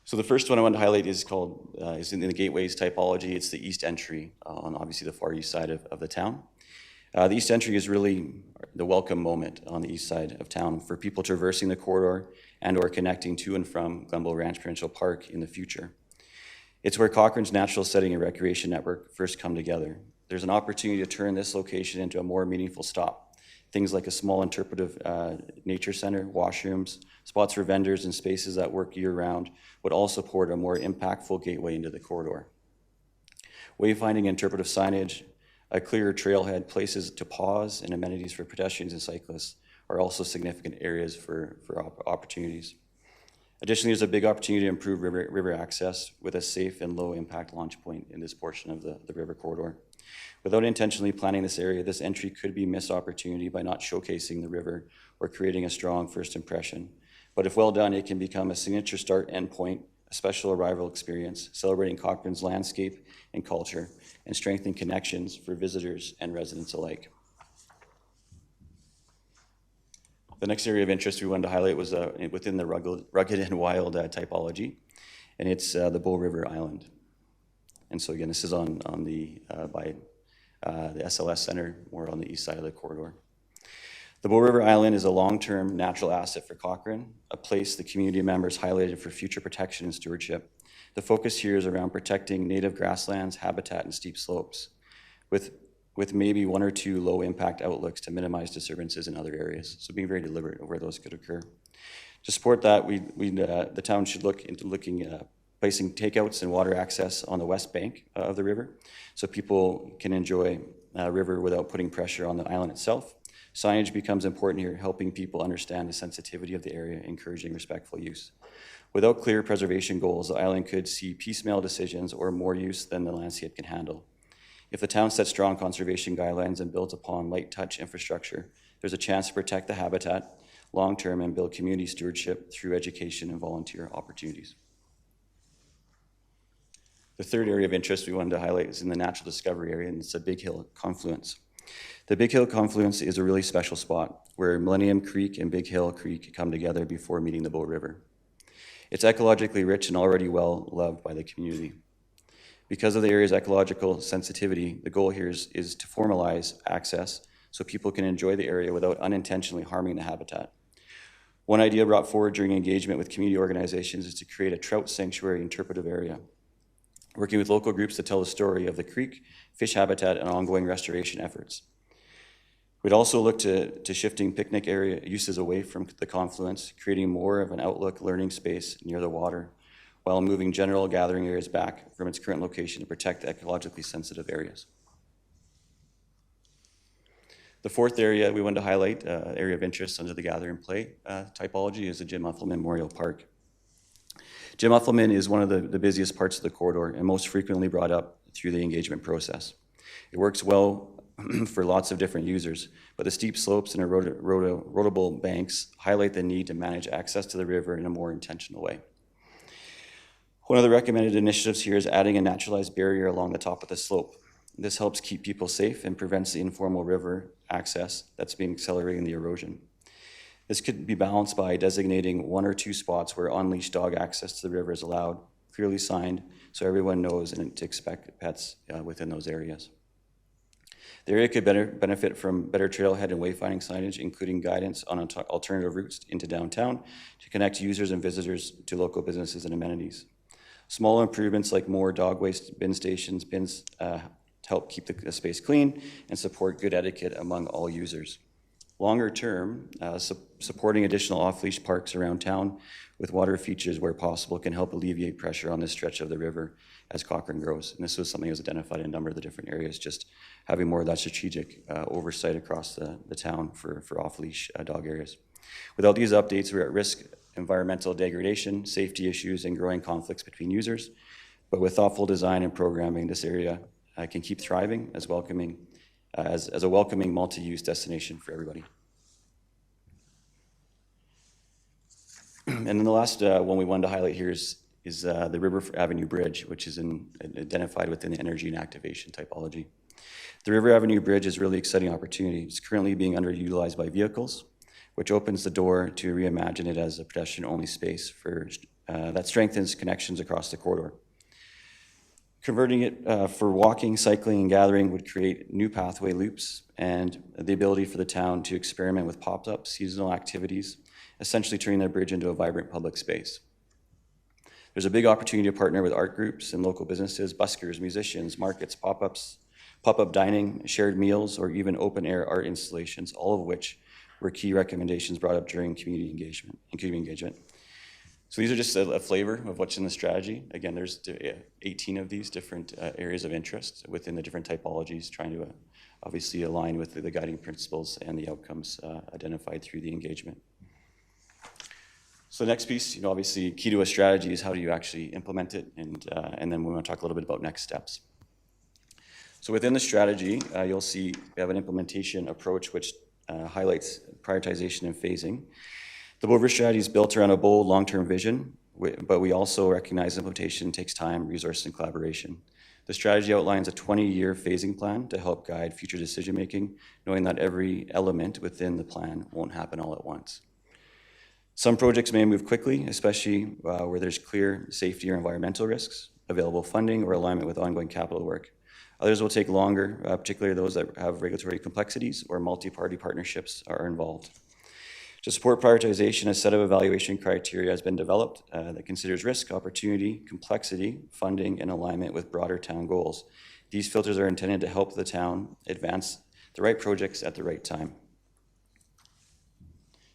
Speaker 8: So the first one I want to highlight is called, is in the gateways typology. It's the east entry on obviously the far east side of the town. The east entry is really the welcome moment on the east side of town for people traversing the corridor and or connecting to and from Glenbow Ranch Provincial Park in the future. It's where Cochrane's natural setting and recreation network first come together. There's an opportunity to turn this location into a more meaningful stop. Things like a small interpretive nature center, washrooms, spots for vendors and spaces that work year-round would all support a more impactful gateway into the corridor. Wayfinding, interpretive signage, a clearer trailhead, places to pause, and amenities for pedestrians and cyclists are also significant areas for opportunities. Additionally, there's a big opportunity to improve river access with a safe and low-impact launch point in this portion of the river corridor. Without intentionally planning this area, this entry could be a missed opportunity by not showcasing the river or creating a strong first impression. But if well done, it can become a signature start-end point, a special arrival experience, celebrating Cochrane's landscape and culture, and strengthening connections for visitors and residents alike. The next area of interest we wanted to highlight was within the rugged and wild typology, and it's the Bow River Island. And so again, this is on the SLS Center, more on the east side of the corridor. The Bow River Island is a long-term natural asset for Cochrane, a place the community members highlighted for future protection and stewardship. The focus here is around protecting native grasslands, habitat, and steep slopes, with maybe one or two low-impact outlooks to minimize disturbances in other areas. So being very deliberate of where those could occur. To support that, the town should look into placing takeouts and water access on the west bank of the river, so people can enjoy river without putting pressure on the island itself. Signage becomes important here, helping people understand the sensitivity of the area, encouraging respectful use. Without clear preservation goals, the island could see piecemeal decisions or more use than the landscape can handle. If the town sets strong conservation guidelines and builds upon light touch infrastructure, there's a chance to protect the habitat long-term and build community stewardship through education and volunteer opportunities. The third area of interest we wanted to highlight is in the natural discovery area, and it's the Big Hill Confluence. The Big Hill Confluence is a really special spot where Millennium Creek and Big Hill Creek come together before meeting the Bow River. It's ecologically rich and already well loved by the community. Because of the area's ecological sensitivity, the goal here is to formalize access so people can enjoy the area without unintentionally harming the habitat. One idea brought forward during engagement with community organizations is to create a trout sanctuary interpretive area, working with local groups to tell the story of the creek, fish habitat, and ongoing restoration efforts. We'd also look to shifting picnic area uses away from the confluence, creating more of an outlook learning space near the water, while moving general gathering areas back from its current location to protect the ecologically sensitive areas. The fourth area we wanted to highlight, area of interest under the gather and play typology, is the Jim Uffelman Memorial Park. Jim Uffelman is one of the busiest parts of the corridor and most frequently brought up through the engagement process. It works well for lots of different users, but the steep slopes and erodible banks highlight the need to manage access to the river in a more intentional way. One of the recommended initiatives here is adding a naturalized barrier along the top of the slope. This helps keep people safe and prevents the informal river access that's been accelerating the erosion. This could be balanced by designating one or two spots where unleashed dog access to the river is allowed, clearly signed, so everyone knows and to expect pets within those areas. The area could benefit from better trailhead and wayfinding signage, including guidance on alternative routes into downtown to connect users and visitors to local businesses and amenities. Small improvements like more dog waste bin stations, bins to help keep the space clean and support good etiquette among all users. Longer term, supporting additional off-leash parks around town with water features where possible can help alleviate pressure on this stretch of the river as Cochrane grows. And this was something that was identified in a number of the different areas, just having more of that strategic oversight across the town for off-leash dog areas. Without these updates, we're at risk environmental degradation, safety issues, and growing conflicts between users. But with thoughtful design and programming, this area can keep thriving as a welcoming multi-use destination for everybody. And then the last one we wanted to highlight here is the River Avenue Bridge, which is identified within the energy and activation typology. The River Avenue Bridge is a really exciting opportunity. It's currently being underutilized by vehicles, which opens the door to reimagine it as a pedestrian-only space for that strengthens connections across the corridor. Converting it for walking, cycling, and gathering would create new pathway loops and the ability for the town to experiment with popped-up seasonal activities, essentially turning the bridge into a vibrant public space. There's a big opportunity to partner with art groups and local businesses, buskers, musicians, markets, pop-ups, pop-up dining, shared meals, or even open-air art installations, all of which were key recommendations brought up during community engagement. So these are just a flavor of what's in the strategy. Again, there's 18 of these different areas of interest within the different typologies, trying to obviously align with the guiding principles and the outcomes identified through the engagement. So the next piece, obviously key to a strategy is how do you actually implement it, and then we want to talk a little bit about next steps. So within the strategy, you'll see we have an implementation approach which highlights prioritization and phasing. The Bow River strategy is built around a bold long-term vision, but we also recognize implementation takes time, resources, and collaboration. The strategy outlines a 20-year phasing plan to help guide future decision-making, knowing that every element within the plan won't happen all at once. Some projects may move quickly, especially where there's clear safety or environmental risks, available funding, or alignment with ongoing capital work. Others will take longer, particularly those that have regulatory complexities or multi-party partnerships are involved. To support prioritization, a set of evaluation criteria has been developed that considers risk, opportunity, complexity, funding, and alignment with broader town goals. These filters are intended to help the town advance the right projects at the right time.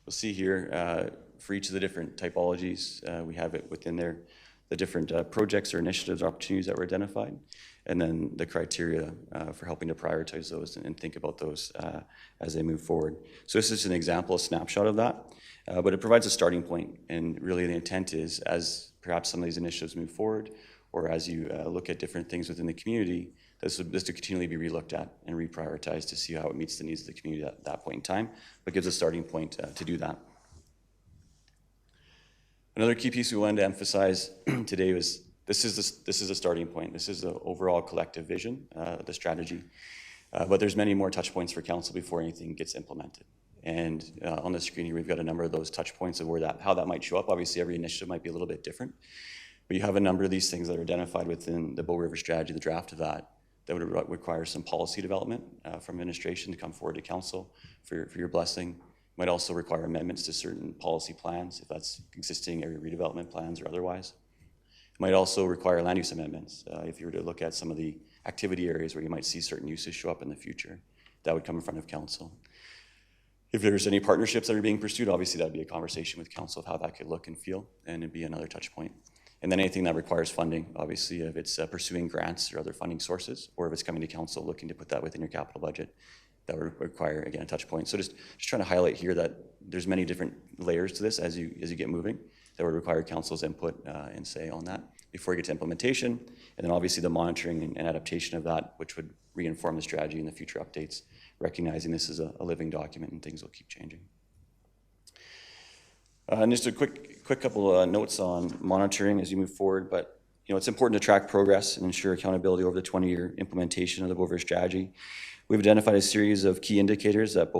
Speaker 8: We'll see here for each of the different typologies, we have it within there, the different projects or initiatives or opportunities that were identified, and then the criteria for helping to prioritize those and think about those as they move forward. So this is an example, a snapshot of that, but it provides a starting point, and really the intent is as perhaps some of these initiatives move forward, or as you look at different things within the community, this to continually be relooked at and reprioritized to see how it meets the needs of the community at that point in time, but gives a starting point to do that. Another key piece we wanted to emphasize today was this is a starting point. This is the overall collective vision, the strategy. But there's many more touch points for council before anything gets implemented. And on the screen here, we've got a number of those touch points of how that might show up. Obviously, every initiative might be a little bit different. But you have a number of these things that are identified within the Bow River strategy, the draft of that would require some policy development from administration to come forward to council for your blessing. Might also require amendments to certain policy plans, if that's existing area redevelopment plans or otherwise. It might also require land use amendments. If you were to look at some of the activity areas where you might see certain uses show up in the future, that would come in front of council. If there's any partnerships that are being pursued, obviously that would be a conversation with council of how that could look and feel, and it'd be another touch point. And then anything that requires funding, obviously if it's pursuing grants or other funding sources, or if it's coming to council looking to put that within your capital budget, that would require, again, a touch point. So just trying to highlight here that there's many different layers to this as you get moving that would require council's input and say on that before you get to implementation. And then obviously the monitoring and adaptation of that, which would reinform the strategy in the future updates, recognizing this is a living document and things will keep changing. And just a quick couple notes on monitoring as you move forward, but it's important to track progress and ensure accountability over the 20-year implementation of the Bow River strategy. We've identified a series of key indicators that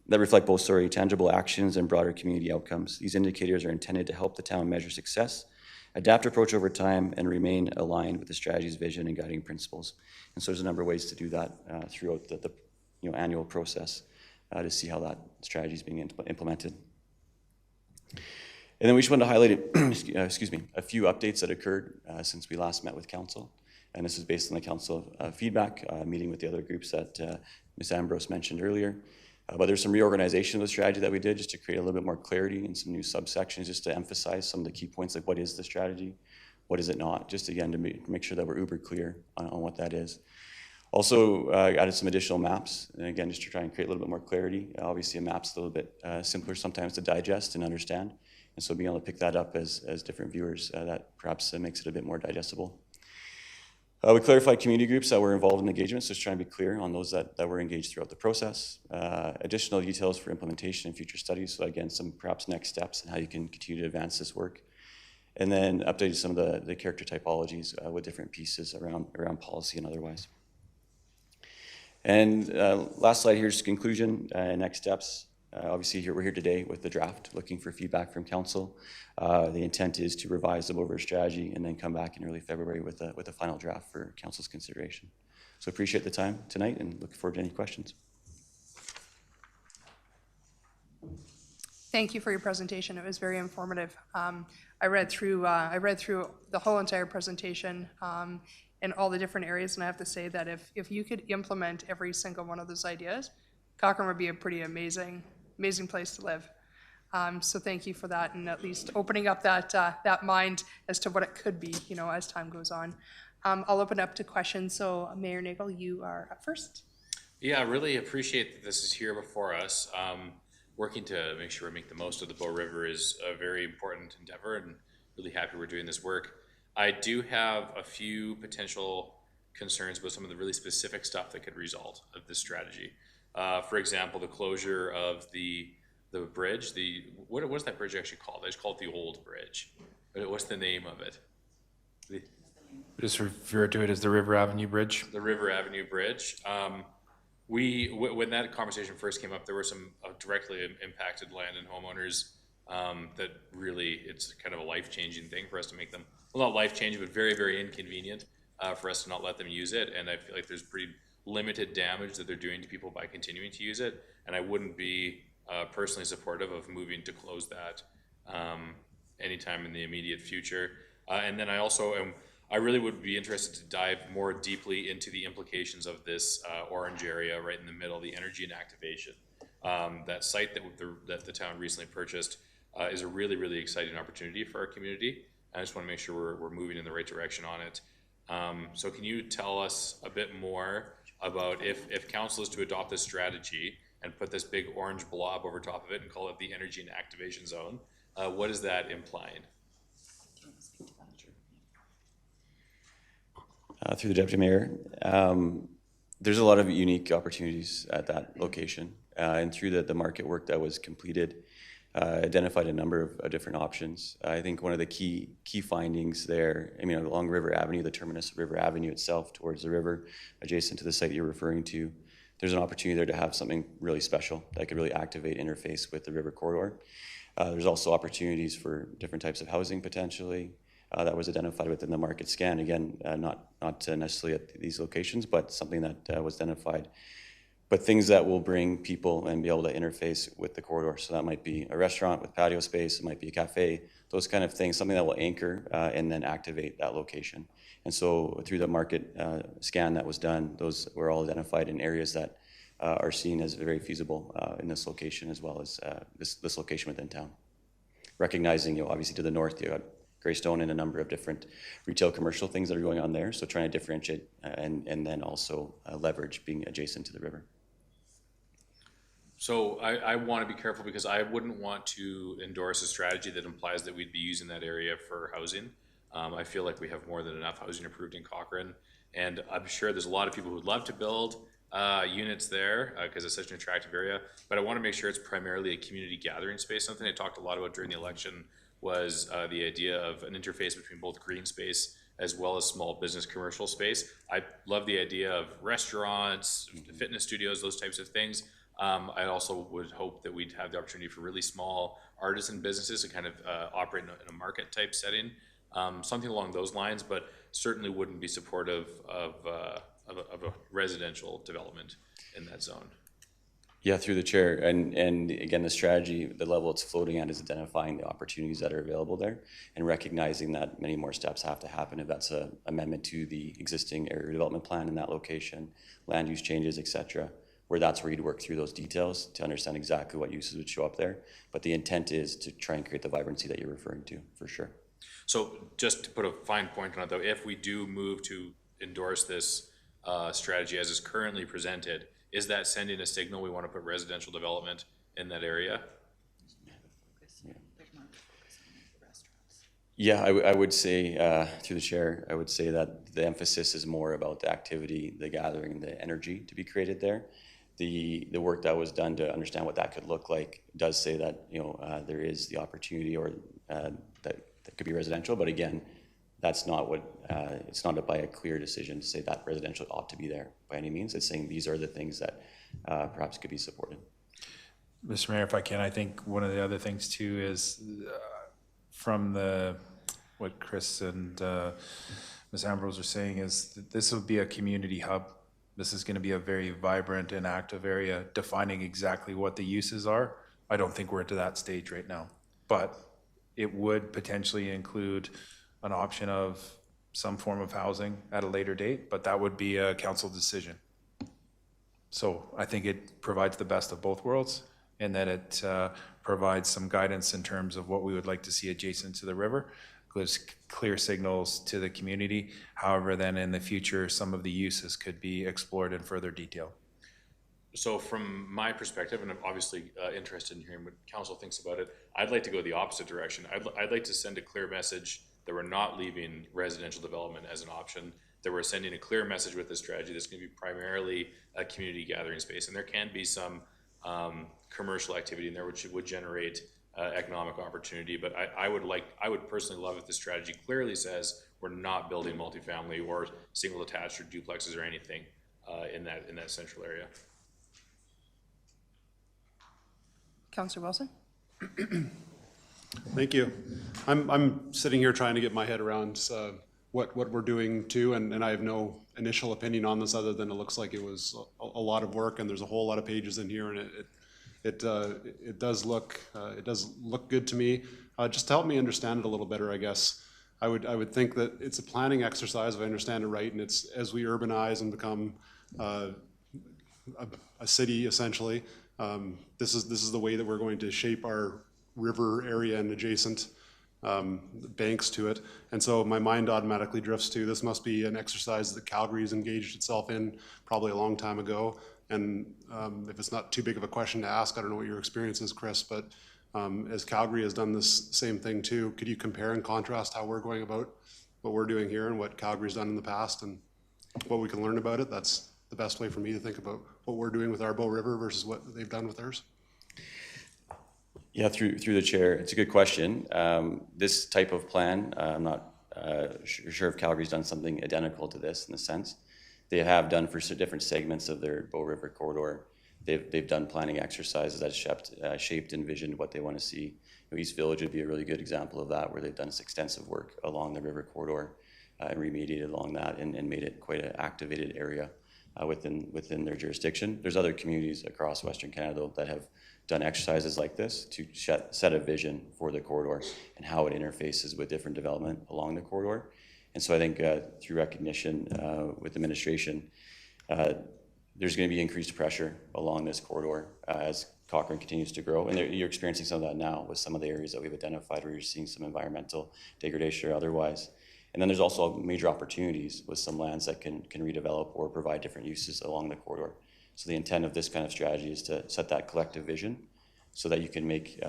Speaker 8: reflect both tangible actions and broader community outcomes. These indicators are intended to help the town measure success, adapt approach over time, and remain aligned with the strategy's vision and guiding principles. And so there's a number of ways to do that throughout the annual process to see how that strategy is being implemented. And then we just wanted to highlight a few updates that occurred since we last met with council. And this is based on the council feedback, meeting with the other groups that Ms. Ambrose mentioned earlier. But there's some reorganization of the strategy that we did just to create a little bit more clarity and some new subsections just to emphasize some of the key points, like what is the strategy, what is it not, just again to make sure that we're uber clear on what that is. Also added some additional maps, and again, just to try and create a little bit more clarity. Obviously a map's a little bit simpler sometimes to digest and understand, and so being able to pick that up as different viewers, that perhaps makes it a bit more digestible. We clarified community groups that were involved in engagements, just trying to be clear on those that were engaged throughout the process. Additional details for implementation and future studies, so again, some perhaps next steps and how you can continue to advance this work. And then updated some of the character typologies with different pieces around policy and otherwise. And last slide here is conclusion and next steps. Obviously, we're here today with the draft, looking for feedback from council. The intent is to revise the Bow River strategy and then come back in early February with a final draft for council's consideration. So appreciate the time tonight and look forward to any questions.
Speaker 1: Thank you for your presentation. It was very informative. I read through the whole entire presentation and all the different areas, and I have to say that if you could implement every single one of those ideas, Cochrane would be a pretty amazing place to live. So thank you for that, and at least opening up that mind as to what it could be, as time goes on. I'll open up to questions. So Mayor Nagel, you are up first.
Speaker 2: Yeah, I really appreciate that this is here before us. Working to make sure we make the most of the Bow River is a very important endeavor, and really happy we're doing this work. I do have a few potential concerns about some of the really specific stuff that could result of this strategy. For example, the closure of the bridge. What's that bridge actually called? They just call it the Old Bridge. But what's the name of it?
Speaker 9: Just refer to it as the River Avenue Bridge.
Speaker 2: The River Avenue Bridge. When that conversation first came up, there were some directly impacted land and homeowners that really, it's kind of a life-changing thing for us to make them, well, not life-changing, but very, very inconvenient for us to not let them use it. And I feel like there's pretty limited damage that they're doing to people by continuing to use it. And I wouldn't be personally supportive of moving to close that anytime in the immediate future. And then I really would be interested to dive more deeply into the implications of this orange area right in the middle, the energy and activation. That site that the town recently purchased is a really, really exciting opportunity for our community. I just want to make sure we're moving in the right direction on it. So can you tell us a bit more about if council is to adopt this strategy and put this big orange blob over top of it and call it the energy and activation zone, what is that implying?
Speaker 8: Through the Deputy Mayor, there's a lot of unique opportunities at that location. And through the market work that was completed, identified a number of different options. I think one of the key findings there, along River Avenue, the terminus of River Avenue itself towards the river, adjacent to the site you're referring to, there's an opportunity there to have something really special that could really activate interface with the river corridor. There's also opportunities for different types of housing potentially. That was identified within the market scan. Again, not necessarily at these locations, but something that was identified. But things that will bring people and be able to interface with the corridor. So that might be a restaurant with patio space, it might be a cafe, those kind of things, something that will anchor and then activate that location. And so through the market scan that was done, those were all identified in areas that are seen as very feasible in this location as well as this location within town. Recognizing, obviously to the north, you got Greystone and a number of different retail commercial things that are going on there. So trying to differentiate and then also leverage being adjacent to the river.
Speaker 2: So I want to be careful because I wouldn't want to endorse a strategy that implies that we'd be using that area for housing. I feel like we have more than enough housing approved in Cochrane, and I'm sure there's a lot of people who'd love to build units there because it's such an attractive area, but I want to make sure it's primarily a community gathering space. Something I talked a lot about during the election was the idea of an interface between both green space as well as small business commercial space. I love the idea of restaurants, fitness studios, those types of things. I also would hope that we'd have the opportunity for really small artisan businesses to kind of operate in a market type setting, something along those lines, but certainly wouldn't be supportive of a residential development in that zone.
Speaker 8: Yeah, through the chair, and again, the strategy, the level it's floating at is identifying the opportunities that are available there and recognizing that many more steps have to happen if that's an amendment to the existing area development plan in that location, land use changes, et cetera, where that's where you'd work through those details to understand exactly what uses would show up there. But the intent is to try and create the vibrancy that you're referring to, for sure.
Speaker 2: So just to put a fine point on it though, if we do move to endorse this strategy as is currently presented, is that sending a signal we want to put residential development in that area?
Speaker 8: Yeah, I would say, through the chair, I would say that the emphasis is more about the activity, the gathering, the energy to be created there. The work that was done to understand what that could look like does say that, there is the opportunity or that could be residential, but again, that's not what, it's not by a clear decision to say that residential ought to be there by any means. It's saying these are the things that perhaps could be supported.
Speaker 9: Mr. Mayor, if I can, I think one of the other things too is from what Chris and Ms. Ambrose are saying is that this will be a community hub. This is going to be a very vibrant and active area. Defining exactly what the uses are, I don't think we're to that stage right now. But it would potentially include an option of some form of housing at a later date, but that would be a council decision. So I think it provides the best of both worlds, in that it provides some guidance in terms of what we would like to see adjacent to the river, gives clear signals to the community. However, then in the future, some of the uses could be explored in further detail.
Speaker 2: So from my perspective, and I'm obviously interested in hearing what council thinks about it, I'd like to go the opposite direction. I'd like to send a clear message that we're not leaving residential development as an option, that we're sending a clear message with this strategy that's going to be primarily a community gathering space. And there can be some commercial activity in there which would generate economic opportunity, but I would personally love if the strategy clearly says we're not building multifamily or single attached or duplexes or anything in that central area.
Speaker 1: Councillor Wilson?
Speaker 10: Thank you. I'm sitting here trying to get my head around what we're doing too, and I have no initial opinion on this other than it looks like it was a lot of work, and there's a whole lot of pages in here, and it does look good to me. Just to help me understand it a little better, I guess I would think that it's a planning exercise, if I understand it right, and it's as we urbanize and become a city essentially. This is the way that we're going to shape our river area and adjacent banks to it. And so my mind automatically drifts to this must be an exercise that Calgary's engaged itself in probably a long time ago. And if it's not too big of a question to ask, I don't know what your experience is, Chris, but as Calgary has done this same thing too, could you compare and contrast how we're going about what we're doing here and what Calgary's done in the past and what we can learn about it? That's the best way for me to think about what we're doing with our Bow River versus what they've done with theirs.
Speaker 8: Yeah, through the chair, it's a good question. This type of plan, I'm not sure if Calgary's done something identical to this in a sense. They have done for different segments of their Bow River corridor. They've done planning exercises that shaped and envisioned what they want to see. East Village would be a really good example of that, where they've done extensive work along the river corridor and remediated along that and made it quite an activated area within their jurisdiction. There's other communities across Western Canada that have done exercises like this to set a vision for the corridor and how it interfaces with different development along the corridor. And so I think through recognition with administration, there's going to be increased pressure along this corridor as Cochrane continues to grow. And you're experiencing some of that now with some of the areas that we've identified where you're seeing some environmental degradation or otherwise. And then there's also major opportunities with some lands that can redevelop or provide different uses along the corridor. So the intent of this kind of strategy is to set that collective vision so that you can make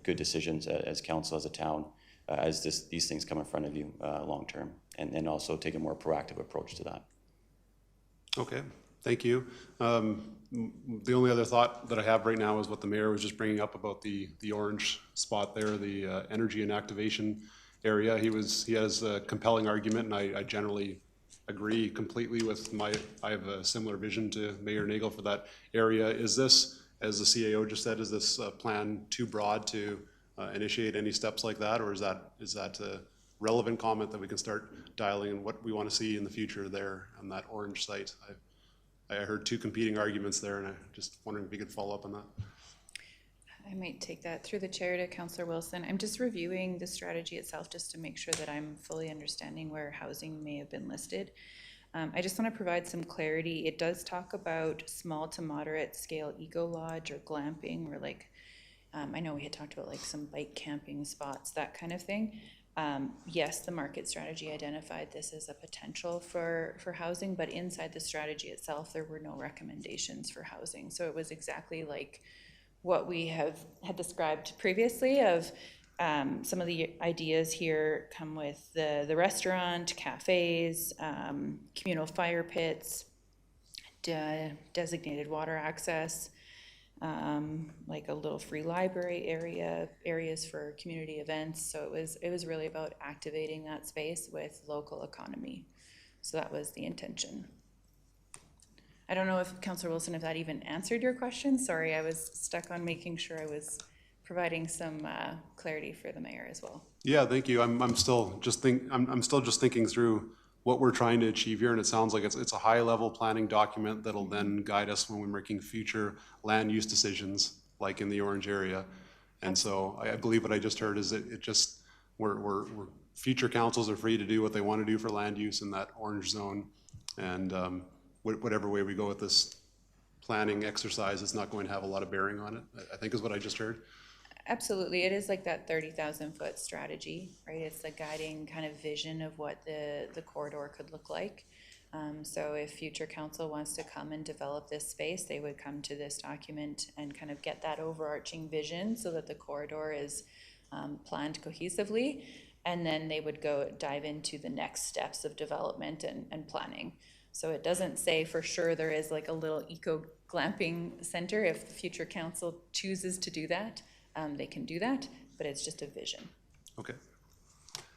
Speaker 8: good decisions as council, as a town, as these things come in front of you long term, and also take a more proactive approach to that.
Speaker 10: Okay, thank you. The only other thought that I have right now is what the mayor was just bringing up about the orange spot there, the energy and activation area. He has a compelling argument, and I generally agree completely with I have a similar vision to Mayor Nagel for that area. Is this, as the CAO just said, is this plan too broad to initiate any steps like that, or is that a relevant comment that we can start dialing in what we want to see in the future there on that orange site? I heard two competing arguments there, and I just wondering if you could follow up on that.
Speaker 7: I might take that through the chair to Councillor Wilson. I'm just reviewing the strategy itself just to make sure that I'm fully understanding where housing may have been listed. I just want to provide some clarity. It does talk about small to moderate scale eco lodge or glamping, or like, I know we had talked about like some bike camping spots, that kind of thing. Yes, the market strategy identified this as a potential for housing, but inside the strategy itself, there were no recommendations for housing. So it was exactly like what we had described previously of some of the ideas here come with the restaurant, cafes, communal fire pits, designated water access, like a little free library areas for community events. So it was really about activating that space with local economy. So that was the intention. I don't know if, Councillor Wilson, if that even answered your question. Sorry, I was stuck on making sure I was providing some clarity for the mayor as well.
Speaker 10: Yeah, thank you. I'm still just thinking through what we're trying to achieve here, and it sounds like it's a high-level planning document that'll then guide us when we're making future land use decisions, like in the Orange area. And so I believe what I just heard is that we're future councils are free to do what they want to do for land use in that orange zone. And whatever way we go with this planning exercise, it's not going to have a lot of bearing on it, I think is what I just heard.
Speaker 7: Absolutely, it is like that 30,000 foot strategy, right? It's the guiding kind of vision of what the corridor could look like. So if future council wants to come and develop this space, they would come to this document and kind of get that overarching vision so that the corridor is planned cohesively. And then they would go dive into the next steps of development and planning. So it doesn't say for sure there is like a little eco glamping center. If the future council chooses to do that, they can do that, but it's just a vision.
Speaker 10: Okay.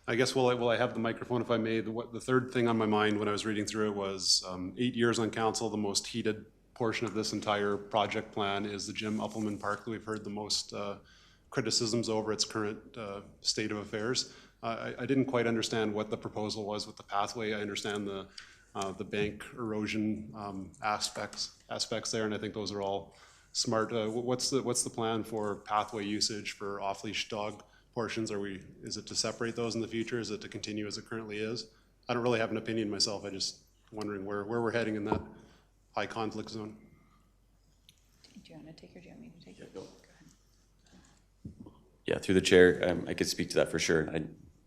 Speaker 10: I guess while I have the microphone, if I may, the third thing on my mind when I was reading through it was 8 years on council, the most heated portion of this entire project plan is the Jim Uppelman Park that we've heard the most criticisms over its current state of affairs. I didn't quite understand what the proposal was with the pathway. I understand the bank erosion aspects there, and I think those are all smart. What's the plan for pathway usage for off-leash dog portions? Is it to separate those in the future? Is it to continue as it currently is? I don't really have an opinion myself. I just wondering where we're heading in that high conflict zone.
Speaker 7: Do you want to take or do you want me to take it? Go ahead.
Speaker 8: Yeah, through the chair, I could speak to that for sure.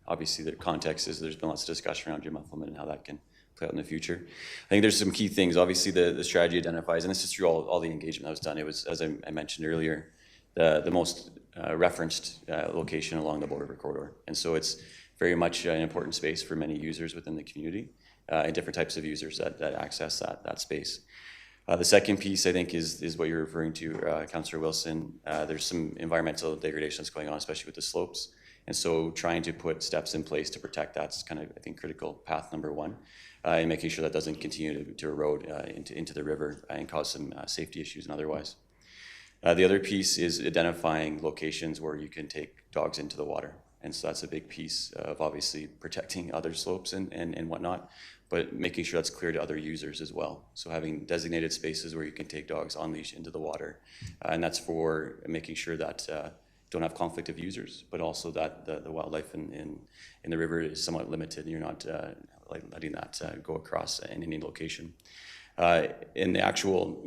Speaker 8: Obviously, the context is there's been lots of discussion around Jim Uppelman and how that can play out in the future. I think there's some key things. Obviously, the strategy identifies, and this is through all the engagement that was done. It was, as I mentioned earlier, the most referenced location along the Bow River corridor. And so it's very much an important space for many users within the community and different types of users that access that space. The second piece, I think, is what you're referring to, Councillor Wilson. There's some environmental degradation that's going on, especially with the slopes. And so trying to put steps in place to protect that's kind of, I think, critical path number one, and making sure that doesn't continue to erode into the river and cause some safety issues and otherwise. The other piece is identifying locations where you can take dogs into the water. And so that's a big piece of obviously protecting other slopes and whatnot, but making sure that's clear to other users as well. So having designated spaces where you can take dogs on leash into the water. And that's for making sure that don't have conflict of users, but also that the wildlife in the river is somewhat limited. You're not letting that go across in any location. In the actual,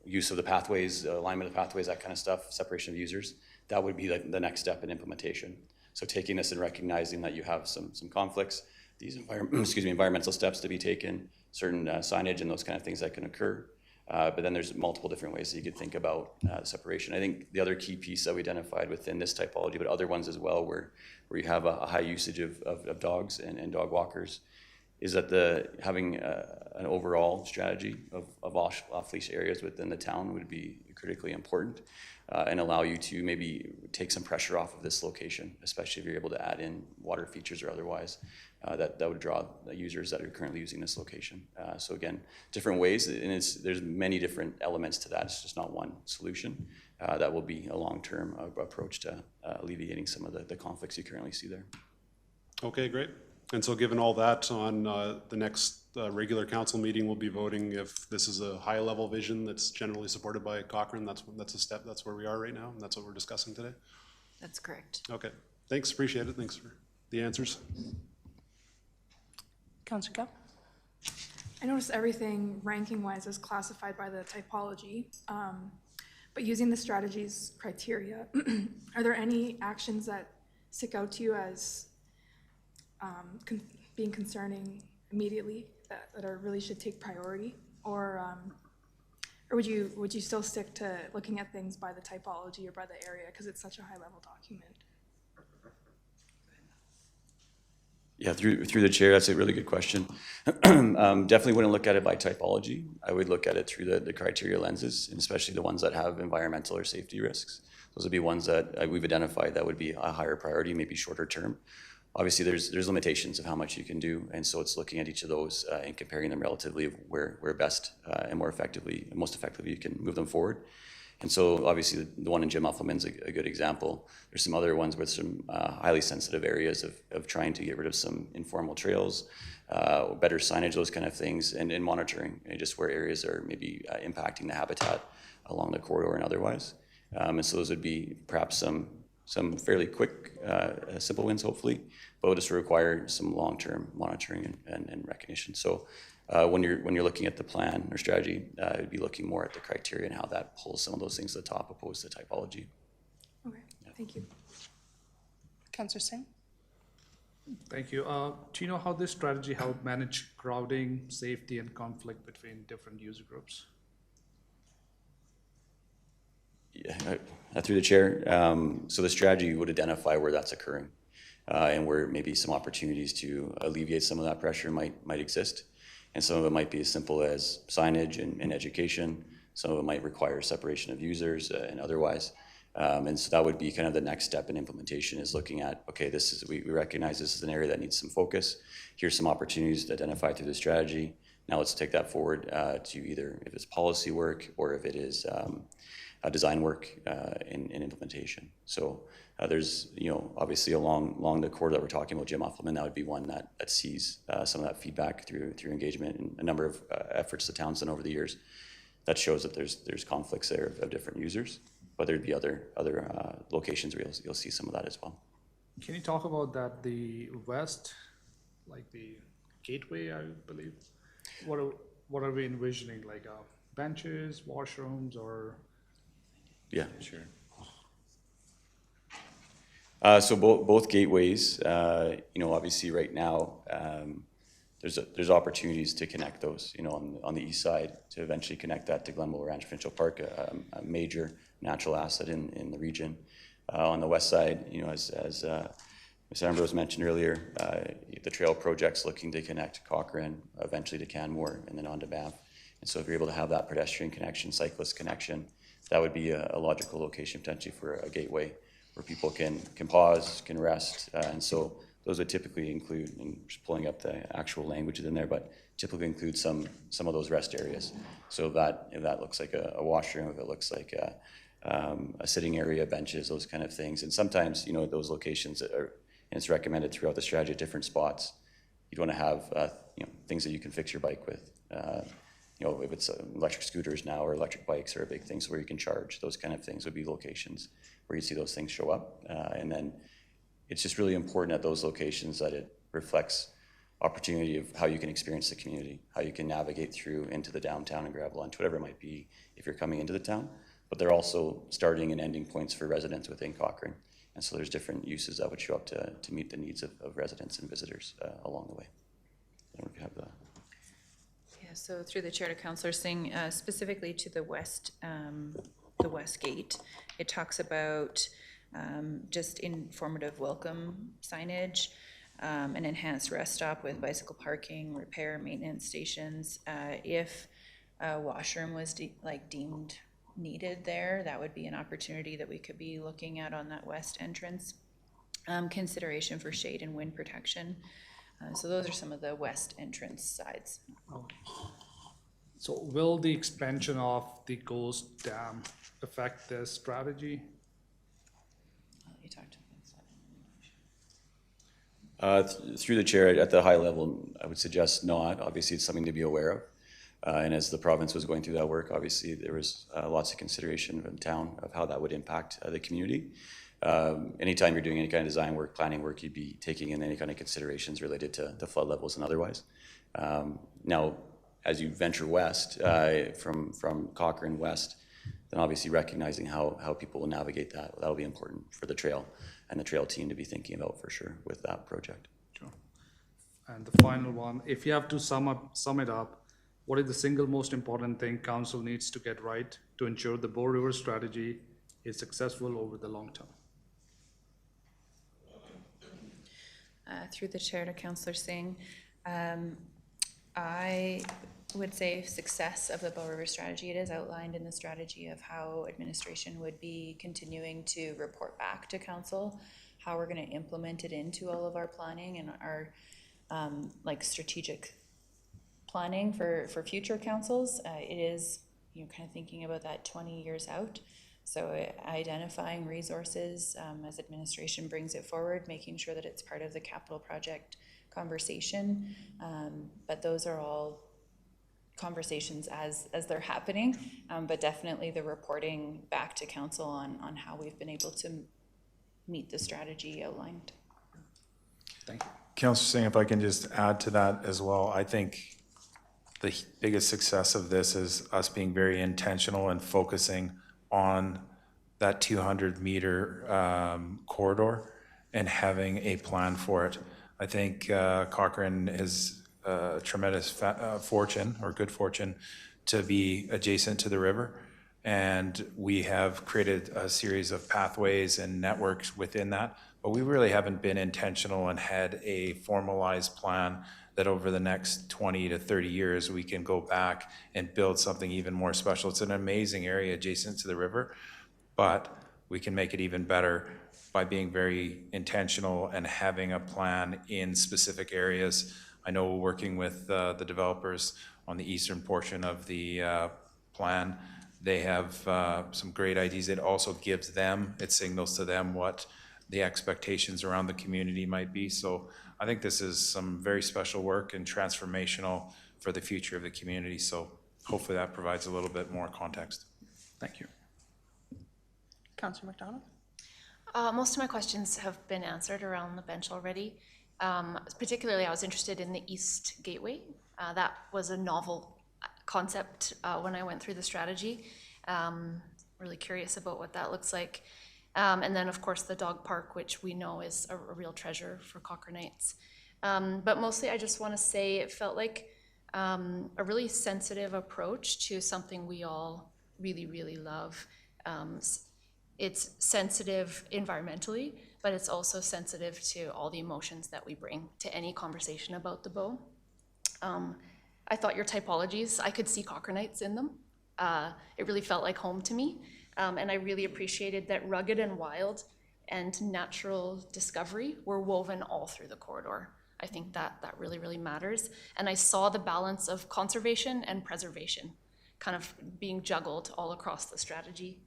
Speaker 8: use of the pathways, alignment of the pathways, that kind of stuff, separation of users, that would be the next step in implementation. So taking this and recognizing that you have some conflicts, these environmental steps to be taken, certain signage and those kind of things that can occur. But then there's multiple different ways that you could think about separation. I think the other key piece that we identified within this typology, but other ones as well, where you have a high usage of dogs and dog walkers, is that having an overall strategy of off-leash areas within the town would be critically important and allow you to maybe take some pressure off of this location, especially if you're able to add in water features or otherwise that would draw the users that are currently using this location. So again, different ways, and there's many different elements to that. It's just not one solution. That will be a long-term approach to alleviating some of the conflicts you currently see there. Okay, great. And so given all that, on the next regular council meeting, we'll be voting if this is a high-level vision that's generally supported by Cochrane. That's a step. That's where we are right now, and that's what we're discussing today.
Speaker 5: That's correct.
Speaker 10: Okay. Thanks. Appreciate it. Thanks for the answers.
Speaker 1: Councillor Kell?
Speaker 6: I noticed everything ranking-wise is classified by the typology, but using the strategy's criteria, are there any actions that stick out to you as being concerning immediately that really should take priority, or would you still stick to looking at things by the typology or by the area because it's such a high-level document?
Speaker 8: Yeah, through the chair, that's a really good question. Definitely wouldn't look at it by typology. I would look at it through the criteria lenses, and especially the ones that have environmental or safety risks. Those would be ones that we've identified that would be a higher priority, maybe shorter term. obviously there's limitations of how much you can do, and so it's looking at each of those and comparing them relatively of where best and most effectively you can move them forward. And so obviously the one in Jim Uffelman's a good example. There's some other ones with some highly sensitive areas of trying to get rid of some informal trails, better signage, those kind of things, and monitoring just where areas are maybe impacting the habitat along the corridor and otherwise. And so those would be perhaps some fairly quick, simple wins, hopefully, but will just require some long-term monitoring and recognition. So when you're looking at the plan or strategy, you'd be looking more at the criteria and how that pulls some of those things to the top opposed to typology.
Speaker 6: Okay, thank you.
Speaker 1: Councillor Singh?
Speaker 3: Thank you. Do you know how this strategy helped manage crowding, safety, and conflict between different user groups?
Speaker 8: Yeah, through the chair. So the strategy would identify where that's occurring and where maybe some opportunities to alleviate some of that pressure might exist. And some of it might be as simple as signage and education. Some of it might require separation of users and otherwise. And so that would be kind of the next step in implementation, is looking at, okay, we recognize this is an area that needs some focus. Here's some opportunities to identify through the strategy. Now let's take that forward to either if it's policy work or if it is design work in implementation. So there's, obviously along the corridor that we're talking about, Jim Uffelman, that would be one that sees some of that feedback through engagement and a number of efforts the town's done over the years that shows that there's conflicts there of different users, but there'd be other locations where you'll see some of that as well.
Speaker 3: Can you talk about that, the west, like the gateway, I believe? What are we envisioning, like benches, washrooms, or?
Speaker 8: Yeah, sure. So both gateways, obviously right now, there's opportunities to connect those, on the east side to eventually connect that to Glenbowl Ranch Provincial Park, a major natural asset in the region. On the west side, as Ms. Ambrose mentioned earlier, the trail project's looking to connect Cochrane, eventually to Canmore, and then on to Banff. And so if you're able to have that pedestrian connection, cyclist connection, that would be a logical location potentially for a gateway where people can pause, can rest. And so those would typically include, and just pulling up the actual language in there, but typically include some of those rest areas. So if that looks like a washroom, if it looks like a sitting area, benches, those kind of things. And sometimes, those locations and it's recommended throughout the strategy at different spots. You'd want to have, things that you can fix your bike with. If it's electric scooters now or electric bikes are a big thing, so where you can charge, those kind of things would be locations where you see those things show up. And then it's just really important at those locations that it reflects opportunity of how you can experience the community, how you can navigate through into the downtown and grab lunch, whatever it might be if you're coming into the town. But they're also starting and ending points for residents within Cochrane. And so there's different uses that would show up to meet the needs of residents and visitors along the way. I don't know if you have that.
Speaker 7: Yeah, so through the chair to Councillor Singh, specifically to the west gate, it talks about just informative welcome signage, an enhanced rest stop with bicycle parking, repair, maintenance stations. If a washroom was deemed needed there, that would be an opportunity that we could be looking at on that west entrance. Consideration for shade and wind protection. So those are some of the west entrance sides.
Speaker 3: So will the expansion of the Ghost Dam affect this strategy?
Speaker 7: You talked to
Speaker 8: Through the chair, at the high level, I would suggest not. Obviously, it's something to be aware of. And as the province was going through that work, obviously, there was lots of consideration in town of how that would impact the community. Anytime you're doing any kind of design work, planning work, you'd be taking in any kind of considerations related to the flood levels and otherwise. Now, as you venture west from Cochrane west, then obviously recognizing how people will navigate that'll be important for the trail and the trail team to be thinking about for sure with that project.
Speaker 3: Sure. And the final one, if you have to sum it up, what is the single most important thing council needs to get right to ensure the Bow River strategy is successful over the long term?
Speaker 7: through the chair to Councillor Singh. I would say success of the Bow River strategy. It is outlined in the strategy of how administration would be continuing to report back to council how we're gonna implement it into all of our planning and our, like, strategic planning for future councils. It is, you know, kind of thinking about that 20 years out. So identifying resources as administration brings it forward, making sure that it's part of the capital project conversation. But those are all conversations as they're happening, but definitely the reporting back to council on how we've been able to meet the strategy outlined.
Speaker 3: Thank you.
Speaker 9: Councillor Singh, if I can just add to that as well, I think the biggest success of this is us being very intentional and focusing on that 200-meter corridor and having a plan for it. I think Cochrane is a tremendous fortune, or good fortune, to be adjacent to the river. And we have created a series of pathways and networks within that, but we really haven't been intentional and had a formalized plan that over the next 20 to 30 years, we can go back and build something even more special. It's an amazing area adjacent to the river, but we can make it even better by being very intentional and having a plan in specific areas. I know we're working with the developers on the eastern portion of the plan. They have some great ideas. It also gives them, it signals to them what the expectations around the community might be. So I think this is some very special work and transformational for the future of the community. So hopefully that provides a little bit more context.
Speaker 3: Thank you.
Speaker 1: Councillor McDonald?
Speaker 5: Most of my questions have been answered around the bench already. Particularly, I was interested in the East Gateway. That was a novel concept when I went through the strategy. Really curious about what that looks like. And then, of course, the dog park, which we know is a real treasure for Cochranites. But mostly, I just want to say it felt like a really sensitive approach to something we all really, really love. It's sensitive environmentally, but it's also sensitive to all the emotions that we bring to any conversation about the bow. I thought your typologies, I could see Cochranites in them. It really felt like home to me. And I really appreciated that rugged and wild and natural discovery were woven all through the corridor. I think that really, really matters. And I saw the balance of conservation and preservation kind of being juggled all across the strategy.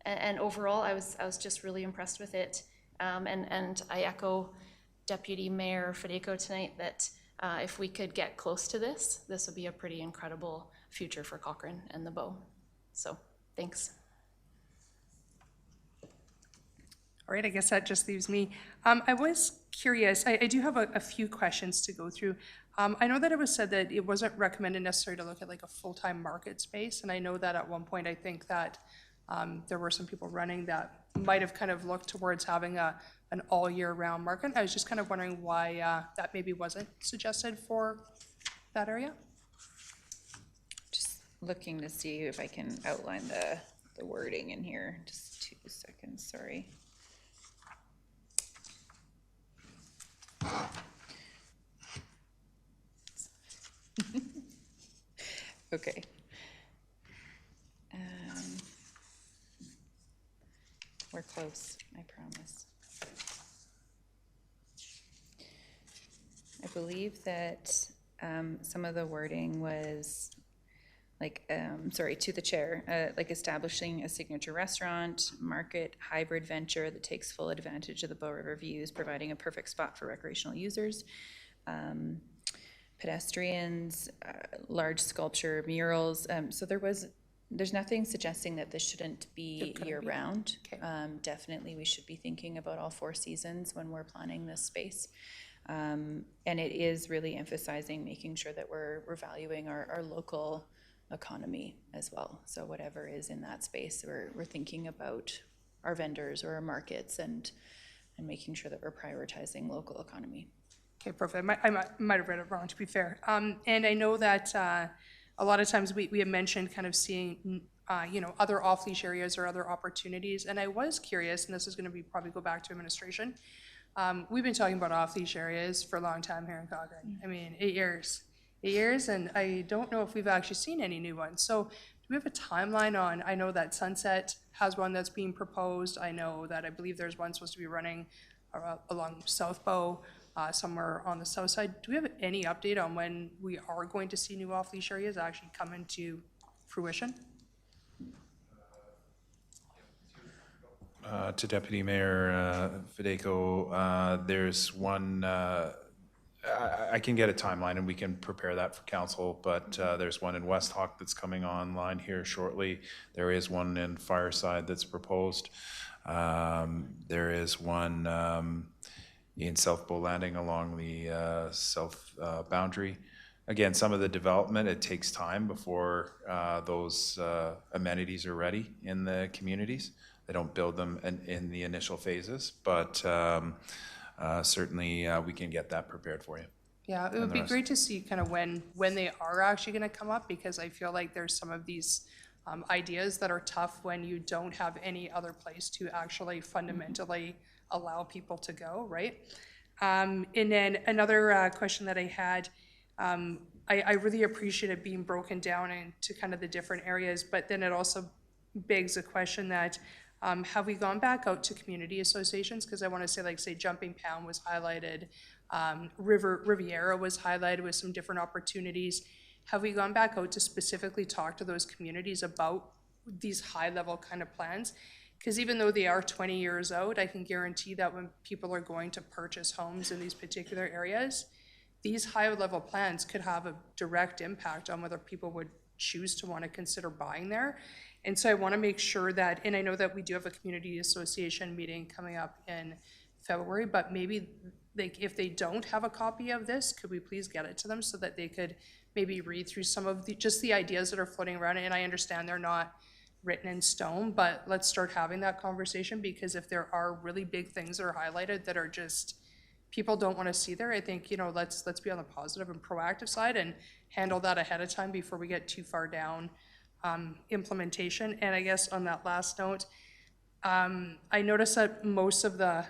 Speaker 5: And overall, I was just really impressed with it. And I echo Deputy Mayor Federico tonight that if we could get close to this would be a pretty incredible future for Cochrane and the bow. So, thanks.
Speaker 1: All right, I guess that just leaves me. I was curious, I do have a few questions to go through. I know that it was said that it wasn't recommended necessarily to look at like a full-time market space, and I know that at one point I think that there were some people running that might have kind of looked towards having an all year round market. I was just kind of wondering why that maybe wasn't suggested for that area.
Speaker 7: Just looking to see if I can outline the wording in here. Just 2 seconds, sorry. Okay. We're close, I promise. I believe that some of the wording was like, sorry, to the chair, like establishing a signature restaurant, market, hybrid venture that takes full advantage of the Bow River views, providing a perfect spot for recreational users. Pedestrians, large sculpture, murals. So there's nothing suggesting that this shouldn't be year-round.
Speaker 1: Okay.
Speaker 7: Definitely, we should be thinking about all 4 seasons when we're planning this space. And it is really emphasizing making sure that we're valuing our local economy as well. So whatever is in that space, we're thinking about our vendors or our markets and making sure that we're prioritizing local economy.
Speaker 1: Okay, perfect. I might have read it wrong, to be fair. And I know that a lot of times we have mentioned kind of seeing, other off-leash areas or other opportunities. And I was curious, and this is going to be probably go back to administration. We've been talking about off-leash areas for a long time here in Cochrane. I mean, 8 years, and I don't know if we've actually seen any new ones. So do we have a timeline on, I know that Sunset has one that's being proposed. I know that I believe there's one supposed to be running along South Bow, somewhere on the south side. Do we have any update on when we are going to see new off-leash areas actually come into fruition?
Speaker 9: To Deputy Mayor Fedeko, there's one, I can get a timeline and we can prepare that for council, but there's one in West Hawk that's coming online here shortly. There is one in Fireside that's proposed. There is one in South Bow Landing along the south boundary. Again, some of the development, it takes time before those amenities are ready in the communities. They don't build them in the initial phases, but certainly we can get that prepared for you.
Speaker 1: Yeah, it would be great to see kind of when they are actually going to come up, because I feel like there's some of these ideas that are tough when you don't have any other place to actually fundamentally allow people to go, right? And then another question that I had, I really appreciate it being broken down into kind of the different areas, but then it also begs a question that, have we gone back out to community associations? Because I want to say, like, say Jumping Pound was highlighted, Riviera was highlighted with some different opportunities. Have we gone back out to specifically talk to those communities about these high-level kind of plans? Because even though they are 20 years out, I can guarantee that when people are going to purchase homes in these particular areas, these high-level plans could have a direct impact on whether people would choose to want to consider buying there. And so I want to make sure that, and I know that we do have a community association meeting coming up in February, but maybe if they don't have a copy of this, could we please get it to them so that they could maybe read through some of just the ideas that are floating around? And I understand they're not written in stone, but let's start having that conversation, because if there are really big things that are highlighted that are just people don't want to see there, I think, let's be on the positive and proactive side and handle that ahead of time before we get too far down implementation. And I guess on that last note, I noticed that most of the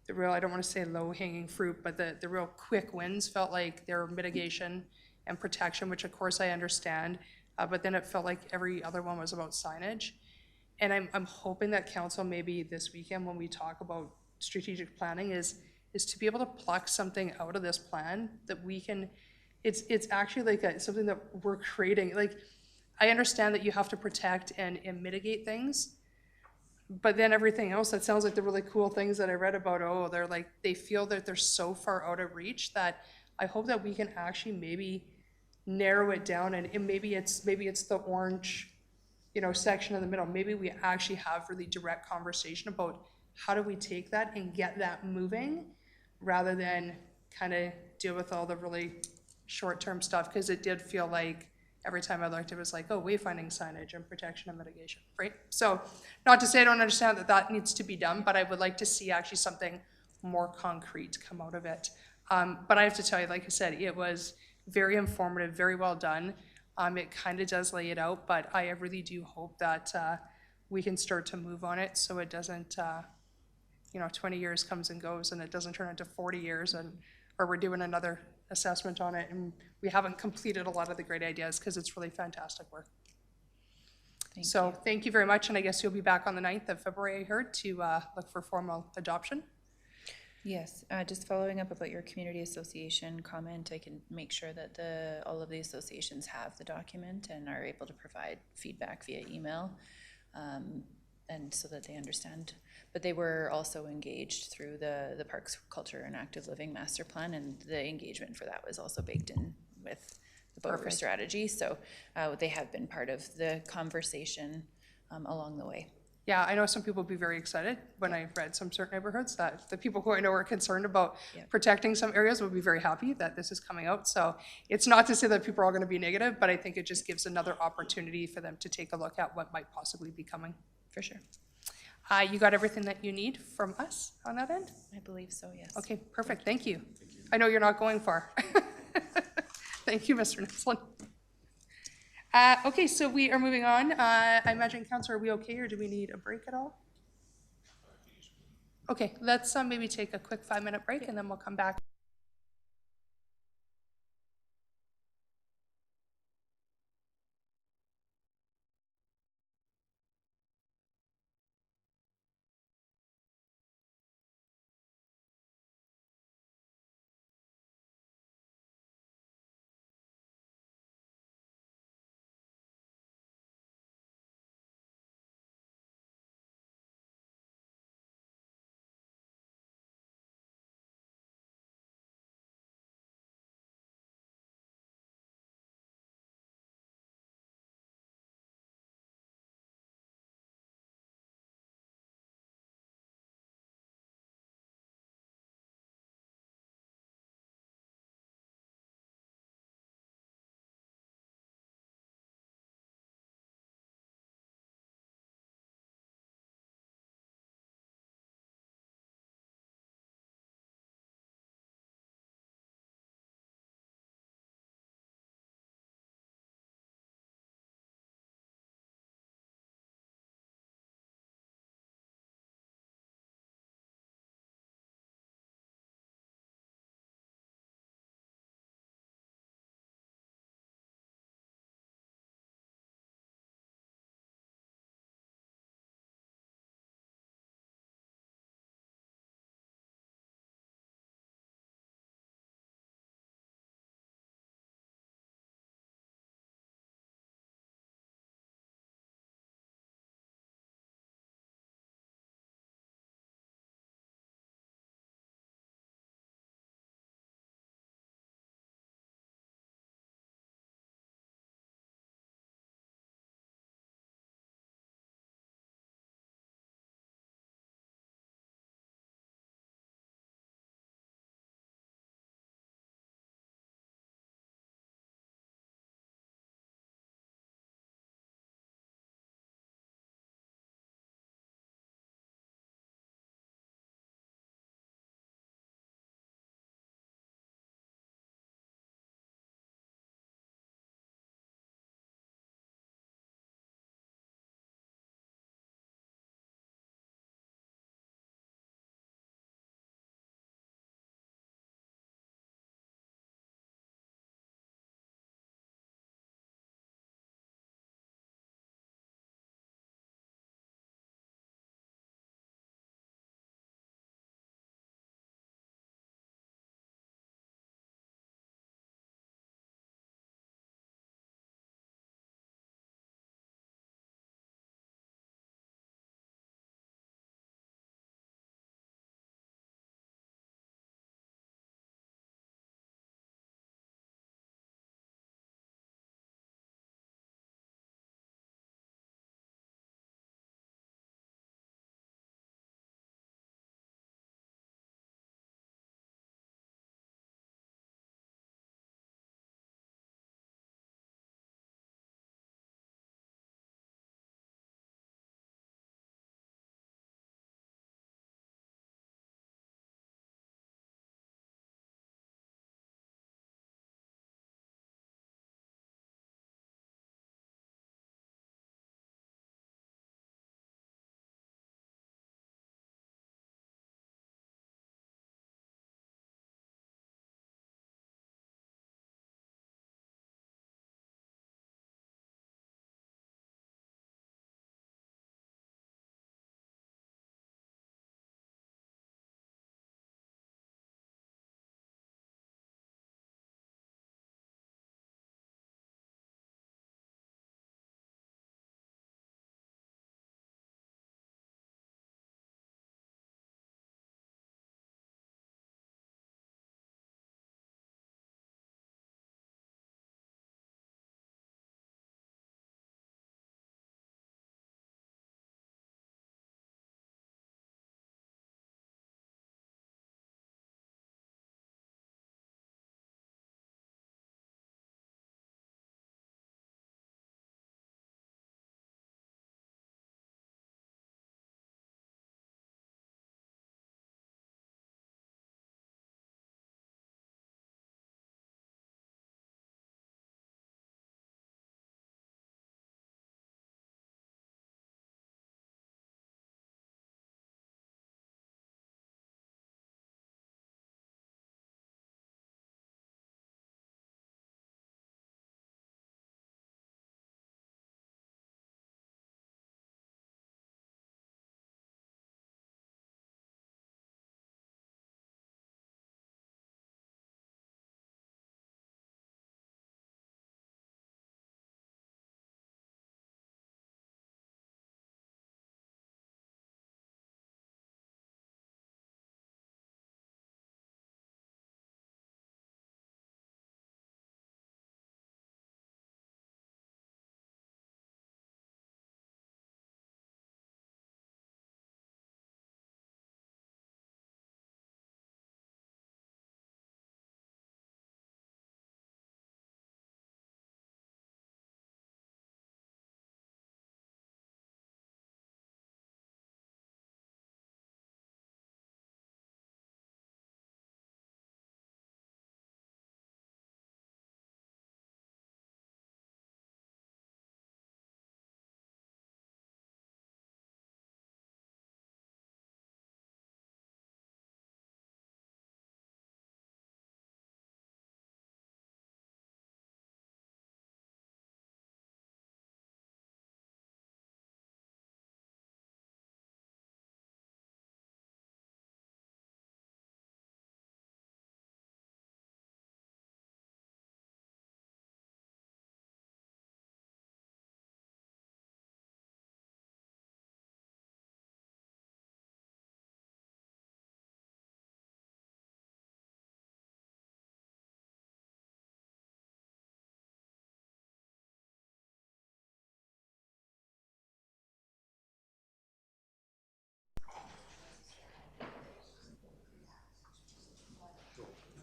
Speaker 1: real, I don't want to say low-hanging fruit, but the real quick wins felt like their mitigation and protection, which of course I understand, but then it felt like every other one was about signage. And I'm hoping that council maybe this weekend, when we talk about strategic planning, is to be able to pluck something out of this plan that we can, it's actually like something that we're creating. Like, I understand that you have to protect and mitigate things, but then everything else, that sounds like the really cool things that I read about, they're like, they feel that they're so far out of reach that I hope that we can actually maybe narrow it down, and maybe it's the orange, section in the middle. Maybe we actually have really direct conversation about how do we take that and get that moving, rather than kind of deal with all the really short-term stuff, because it did feel like every time I looked, it was like, wayfinding signage and protection and mitigation, right? So not to say I don't understand that needs to be done, but I would like to see actually something more concrete come out of it. But I have to tell you, like I said, it was very informative, very well done. It kind of does lay it out, but I really do hope that we can start to move on it so it doesn't, 20 years comes and goes and it doesn't turn into 40 years or we're doing another assessment on it and we haven't completed a lot of the great ideas, because it's really fantastic work. Thank you very much, and I guess you'll be back on the 9th of February, I heard, to look for formal adoption.
Speaker 7: Yes, just following up about your community association comment, I can make sure that all of the associations have the document and are able to provide feedback via email, and so that they understand. But they were also engaged through the Parks, Culture, and Active Living Master Plan, and the engagement for that was also baked in with the Bow River strategy. So they have been part of the conversation along the way.
Speaker 1: Yeah, I know some people will be very excited when I read some certain neighborhoods that the people who I know are concerned about protecting some areas will be very happy that this is coming out. So it's not to say that people are all going to be negative, but I think it just gives another opportunity for them to take a look at what might possibly be coming.
Speaker 7: For sure.
Speaker 1: You got everything that you need from us on that end?
Speaker 7: I believe so, yes.
Speaker 1: Okay, perfect. Thank you. I know you're not going far. Thank you, Mr. Nixon. Okay, so we are moving on. I imagine, Councilor, are we okay, or do we need a break at all? Okay, let's maybe take a quick 5-minute break and then we'll come back.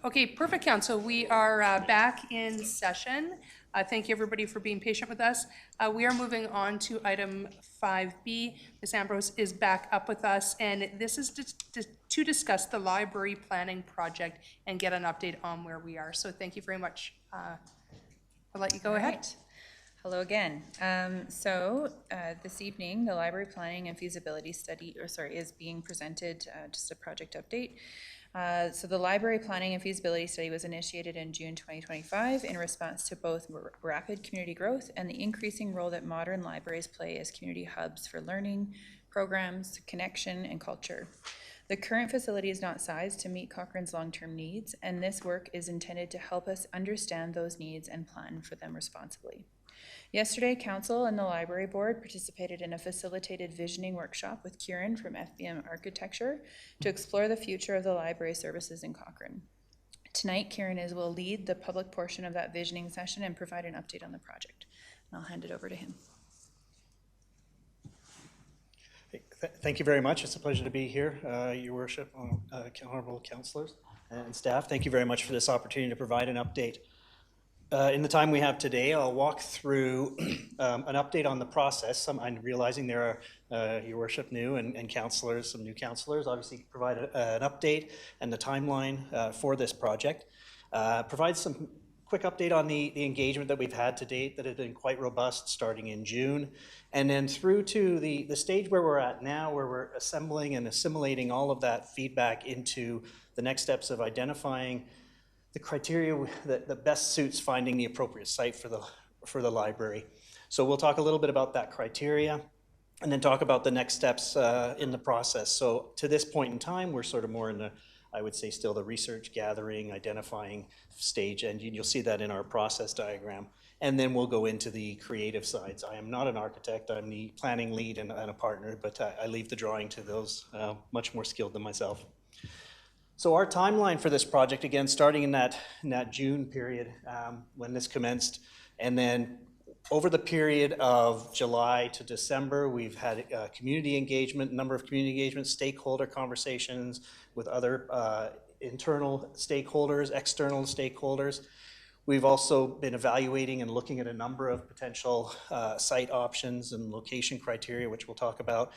Speaker 1: Okay, perfect, council. We are back in session. Thank you, everybody, for being patient with us. We are moving on to item 5B. Ms. Ambrose is back up with us, and this is to discuss the library planning project and get an update on where we are. So thank you very much. I'll let you go ahead.
Speaker 7: Right. Hello again. This evening, the library planning and feasibility study, is being presented, just a project update. So the library planning and feasibility study was initiated in June 2025 in response to both rapid community growth and the increasing role that modern libraries play as community hubs for learning, programs, connection, and culture. The current facility is not sized to meet Cochrane's long-term needs, and this work is intended to help us understand those needs and plan for them responsibly. Yesterday, Council and the Library Board participated in a facilitated visioning workshop with Kieran from FBM Architecture to explore the future of the library services in Cochrane. Tonight, Kieran will lead the public portion of that visioning session and provide an update on the project. And I'll hand it over to him.
Speaker 11: Thank you very much. It's a pleasure to be here, Your Worship, honorable councillors and staff. Thank you very much for this opportunity to provide an update. In the time we have today, I'll walk through an update on the process. I'm realizing there are, Your Worship, new and councillors, some new councillors. Obviously, provide an update and the timeline for this project. Provide some quick update on the engagement that we've had to date that has been quite robust starting in June. And then through to the stage where we're at now, where we're assembling and assimilating all of that feedback into the next steps of identifying the criteria that best suits finding the appropriate site for the library. So we'll talk a little bit about that criteria and then talk about the next steps in the process. So to this point in time, we're sort of more in the, I would say, still the research, gathering, identifying stage, and you'll see that in our process diagram. And then we'll go into the creative sides. I am not an architect, I'm the planning lead and a partner, but I leave the drawing to those much more skilled than myself. So our timeline for this project, again, starting in that June period when this commenced, and then over the period of July to December, we've had community engagement, a number of community engagement, stakeholder conversations with other internal stakeholders, external stakeholders. We've also been evaluating and looking at a number of potential site options and location criteria, which we'll talk about.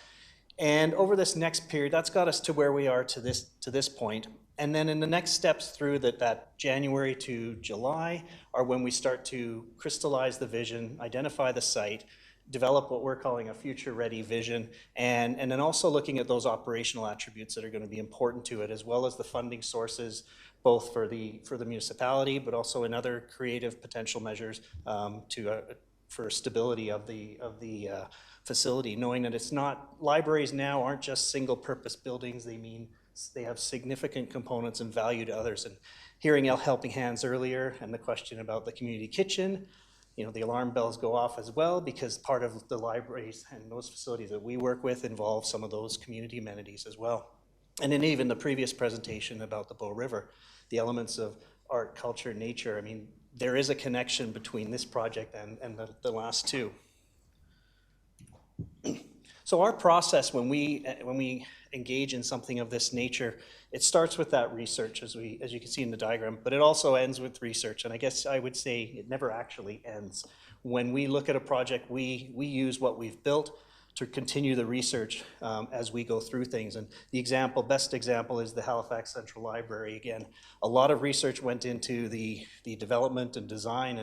Speaker 11: And over this next period, that's got us to where we are to this point. And then in the next steps through that January to July are when we start to crystallize the vision, identify the site, develop what we're calling a future-ready vision, and then also looking at those operational attributes that are going to be important to it, as well as the funding sources, both for the municipality, but also in other creative potential measures for stability of the facility, knowing that it's not, libraries now aren't just single-purpose buildings. They have significant components and value to others. And hearing Helping Hands earlier and the question about the community kitchen, the alarm bells go off as well, because part of the libraries and those facilities that we work with involve some of those community amenities as well. And then even the previous presentation about the Bow River, the elements of art, culture, nature, there is a connection between this project and the last two. So our process when we engage in something of this nature, it starts with that research, as you can see in the diagram, but it also ends with research. And I guess I would say it never actually ends. When we look at a project, we use what we've built to continue the research as we go through things. And the best example is the Halifax Central Library. Again, a lot of research went into the development and design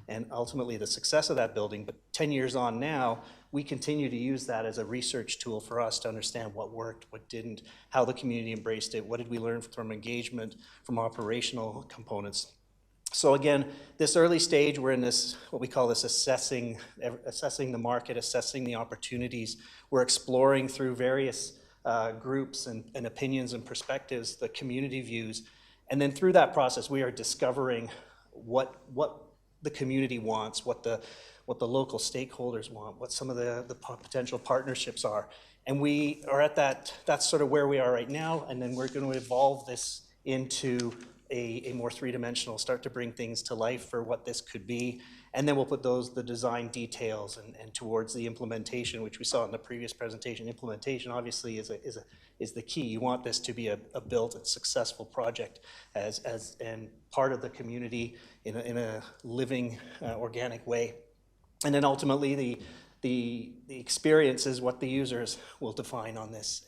Speaker 11: and ultimately the success of that building. But 10 years on now, we continue to use that as a research tool for us to understand what worked, what didn't, how the community embraced it, what did we learn from engagement, from operational components. So again, this early stage, we're in this, what we call this assessing the market, assessing the opportunities. We're exploring through various groups and opinions and perspectives, the community views. And then through that process, we are discovering what the community wants, what the local stakeholders want, what some of the potential partnerships are. And we are at that's sort of where we are right now. And then we're going to evolve this into a more three-dimensional, start to bring things to life for what this could be. And then we'll put the design details and towards the implementation, which we saw in the previous presentation. Implementation obviously is the key. You want this to be a built and successful project and part of the community in a living, organic way. And then ultimately, the experience is what the users will define on this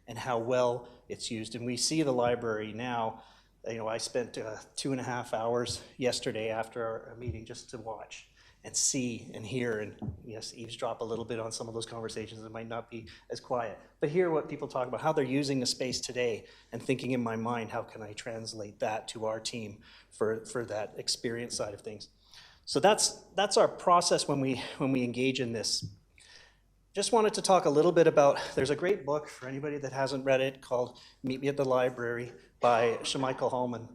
Speaker 11: and how well it's used. And we see the library now. I spent 2.5 hours yesterday after our meeting just to watch and see and hear and, yes, eavesdrop a little bit on some of those conversations that might not be as quiet. But hear what people talk about, how they're using the space today, and thinking in my mind, how can I translate that to our team for that experience side of things. So that's our process when we engage in this. Just wanted to talk a little bit about, there's a great book for anybody that hasn't read it called Meet Me at the Library by Shamichael Holman.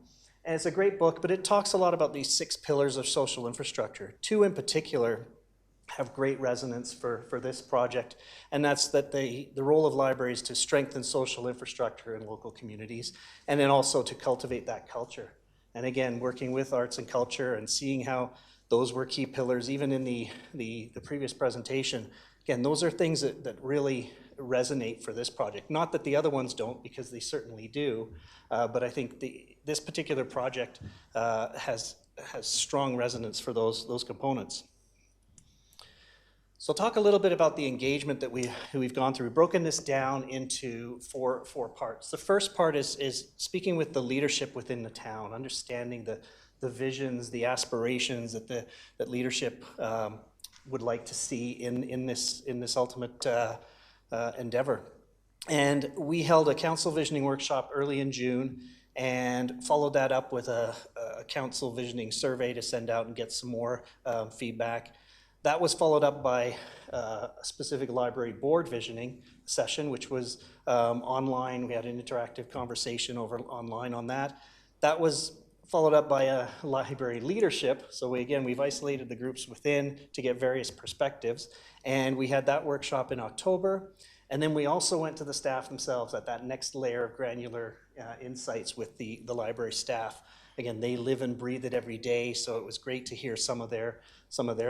Speaker 11: And it's a great book, but it talks a lot about these 6 pillars of social infrastructure. 2 in particular have great resonance for this project, and that's that the role of libraries to strengthen social infrastructure in local communities, and then also to cultivate that culture. And again, working with arts and culture and seeing how those were key pillars, even in the previous presentation. Again, those are things that really resonate for this project. Not that the other ones don't, because they certainly do, but I think this particular project has strong resonance for those components. So I'll talk a little bit about the engagement that we've gone through. We've broken this down into four parts. The first part is speaking with the leadership within the town, understanding the visions, the aspirations that leadership would like to see in this ultimate endeavor. And we held a council visioning workshop early in June and followed that up with a council visioning survey to send out and get some more feedback. That was followed up by a specific library board visioning session, which was online. We had an interactive conversation over online on that. That was followed up by a library leadership. So we've isolated the groups within to get various perspectives. And we had that workshop in October. And then we also went to the staff themselves at that next layer of granular insights with the library staff. Again, they live and breathe it every day, so it was great to hear some of their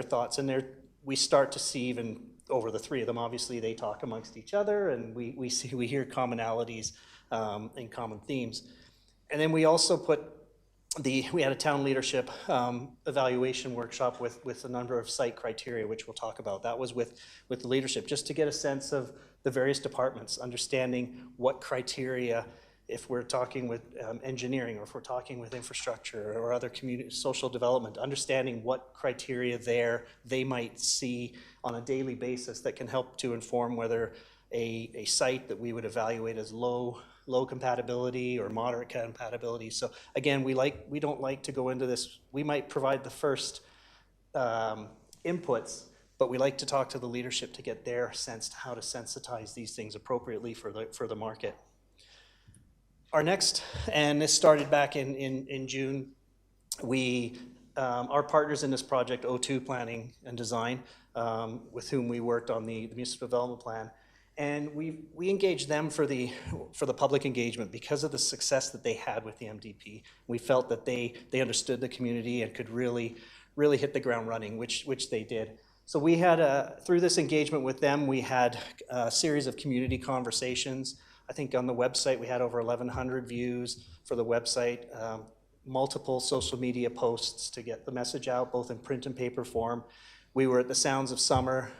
Speaker 11: thoughts. And we start to see, even over the 3 of them, obviously they talk amongst each other, and we hear commonalities and common themes. And then we also we had a town leadership evaluation workshop with a number of site criteria, which we'll talk about. That was with the leadership, just to get a sense of the various departments, understanding what criteria, if we're talking with engineering, or if we're talking with infrastructure or other community social development, understanding what criteria they might see on a daily basis that can help to inform whether a site that we would evaluate as low compatibility or moderate compatibility. So again, we don't like to go into this. We might provide the first inputs, but we like to talk to the leadership to get their sense to how to sensitize these things appropriately for the market. Our next, and this started back in June, our partners in this project, O2 Planning and Design, with whom we worked on the municipal development plan, and we engaged them for the public engagement because of the success that they had with the MDP. We felt that they understood the community and could really hit the ground running, which they did. So we had, through this engagement with them, we had a series of community conversations. I think on the website we had over 1,100 views for the website, multiple social media posts to get the message out, both in print and paper form. We were at the Sounds of Summer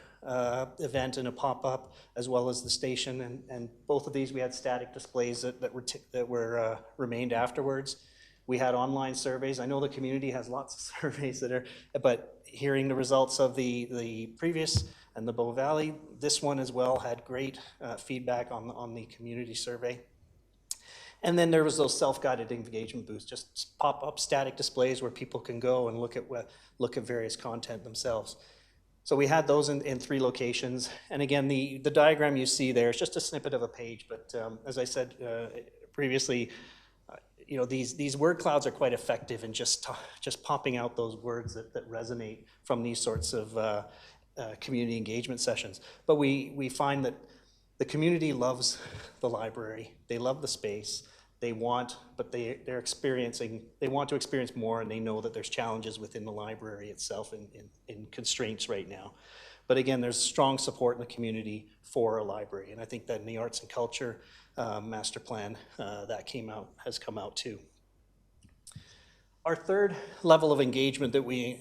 Speaker 11: event and a pop-up, as well as the station, and both of these we had static displays that were remained afterwards. We had online surveys. I know the community has lots of surveys but hearing the results of the previous and the Bow Valley, this one as well had great feedback on the community survey. And then there was those self-guided engagement booths, just pop-up static displays where people can go and look at various content themselves. So we had those in 3 locations. And again, the diagram you see there is just a snippet of a page, but as I said previously, these word clouds are quite effective in just popping out those words that resonate from these sorts of community engagement sessions. But we find that the community loves the library. They love the space. They want, but they want to experience more, and they know that there's challenges within the library itself in constraints right now. But again, there's strong support in the community for a library, and I think that in the arts and culture master plan that has come out too. Our third level of engagement that we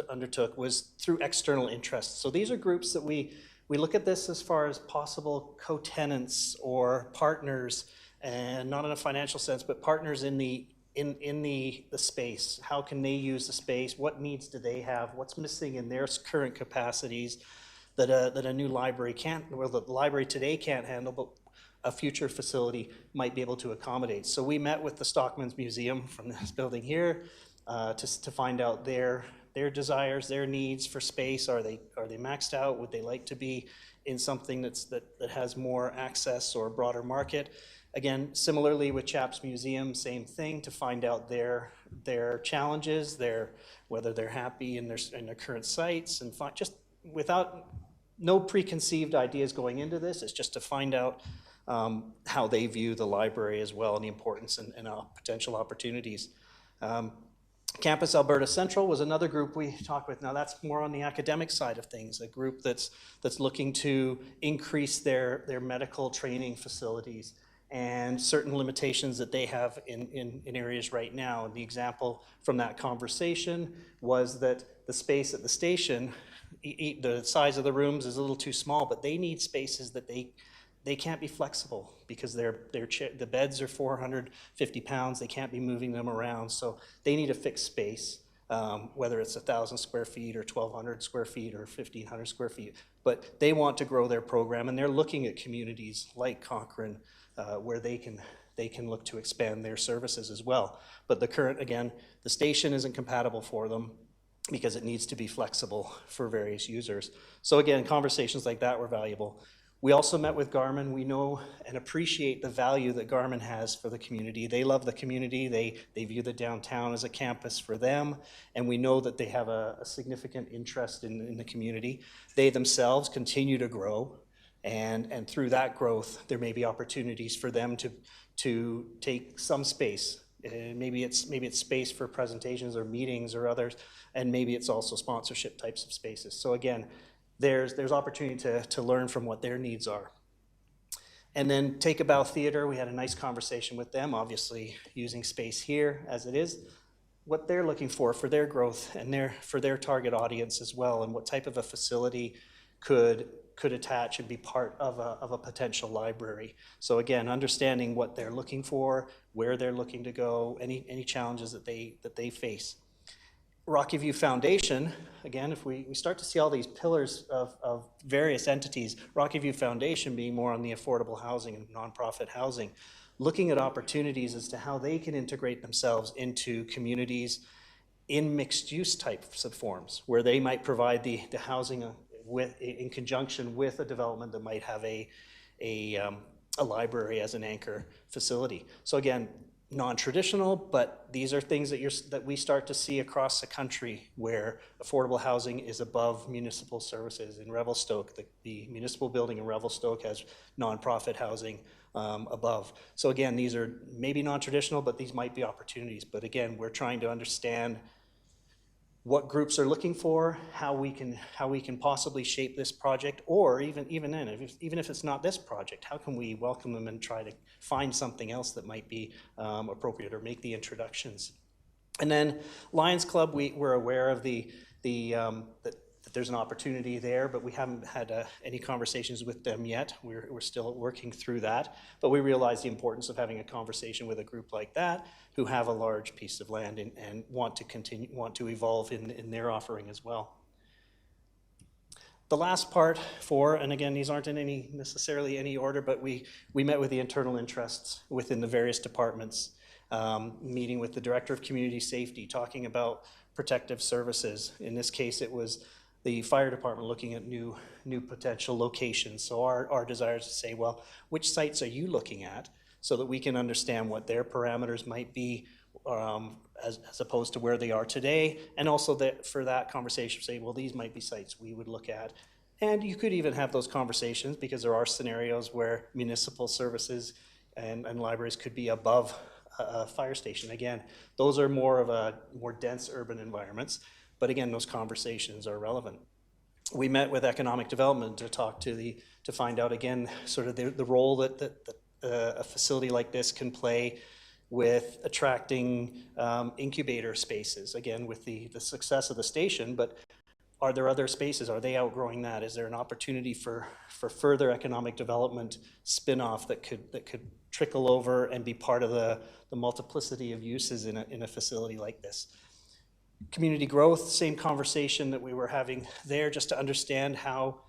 Speaker 11: undertook was through external interests. So these are groups that we look at this as far as possible co-tenants or partners, and not in a financial sense, but partners in the space. How can they use the space? What needs do they have? What's missing in their current capacities that a new library can't, well, the library today can't handle, but a future facility might be able to accommodate. So we met with the Stockman's Museum from this building here to find out their desires, their needs for space. Are they maxed out? Would they like to be in something that has more access or a broader market? Again, similarly with Chaps Museum, same thing, to find out their challenges, whether they're happy in their current sites, and just without no preconceived ideas going into this. It's just to find out how they view the library as well, and the importance and potential opportunities. Campus Alberta Central was another group we talked with. Now that's more on the academic side of things, a group that's looking to increase their medical training facilities and certain limitations that they have in areas right now. And the example from that conversation was that the space at the station, the size of the rooms is a little too small, but they need spaces that they can't be flexible because the beds are 450 pounds. They can't be moving them around. So they need a fixed space, whether it's 1,000 square feet or 1,200 square feet or 1,500 square feet. But they want to grow their program, and they're looking at communities like Cochrane where they can look to expand their services as well. But the station isn't compatible for them because it needs to be flexible for various users. So again, conversations like that were valuable. We also met with Garmin. We know and appreciate the value that Garmin has for the community. They love the community. They view the downtown as a campus for them, and we know that they have a significant interest in the community. They themselves continue to grow, and through that growth, there may be opportunities for them to take some space. Maybe it's space for presentations or meetings or others, and maybe it's also sponsorship types of spaces. So again, there's opportunity to learn from what their needs are. And then Take a Bow Theater, we had a nice conversation with them, obviously using space here as it is, what they're looking for their growth and for their target audience as well, and what type of a facility could attach and be part of a potential library. So again, understanding what they're looking for, where they're looking to go, any challenges that they face. Rocky View Foundation, again, if we start to see all these pillars of various entities, Rocky View Foundation being more on the affordable housing and nonprofit housing, looking at opportunities as to how they can integrate themselves into communities in mixed use types of forms, where they might provide the housing in conjunction with a development that might have a library as an anchor facility. So again, non-traditional, but these are things that we start to see across the country where affordable housing is above municipal services. In Revelstoke, the municipal building in Revelstoke has nonprofit housing above. So again, these are maybe non-traditional, but these might be opportunities. But again, we're trying to understand what groups are looking for, how we can possibly shape this project, or even if it's not this project, how can we welcome them and try to find something else that might be appropriate, or make the introductions. And then Lions Club, we're aware of that there's an opportunity there, but we haven't had any conversations with them yet. We're still working through that, but we realize the importance of having a conversation with a group like that who have a large piece of land and want to evolve in their offering as well. The last part and again, these aren't in necessarily any order, but we met with the internal interests within the various departments, meeting with the Director of Community Safety, talking about protective services. In this case, it was the fire department looking at new potential locations. So our desire is to say, well, which sites are you looking at, so that we can understand what their parameters might be, as opposed to where they are today, and also for that conversation, say, well, these might be sites we would look at. And you could even have those conversations, because there are scenarios where municipal services and libraries could be above a fire station. Again, those are more dense urban environments, but again, those conversations are relevant. We met with economic development to to find out again, sort of the role that a facility like this can play with attracting incubator spaces, again, with the success of the station, but are there other spaces? Are they outgrowing that? Is there an opportunity for further economic development spin-off that could trickle over and be part of the multiplicity of uses in a facility like this? Community growth, same conversation that we were having there, just to understand how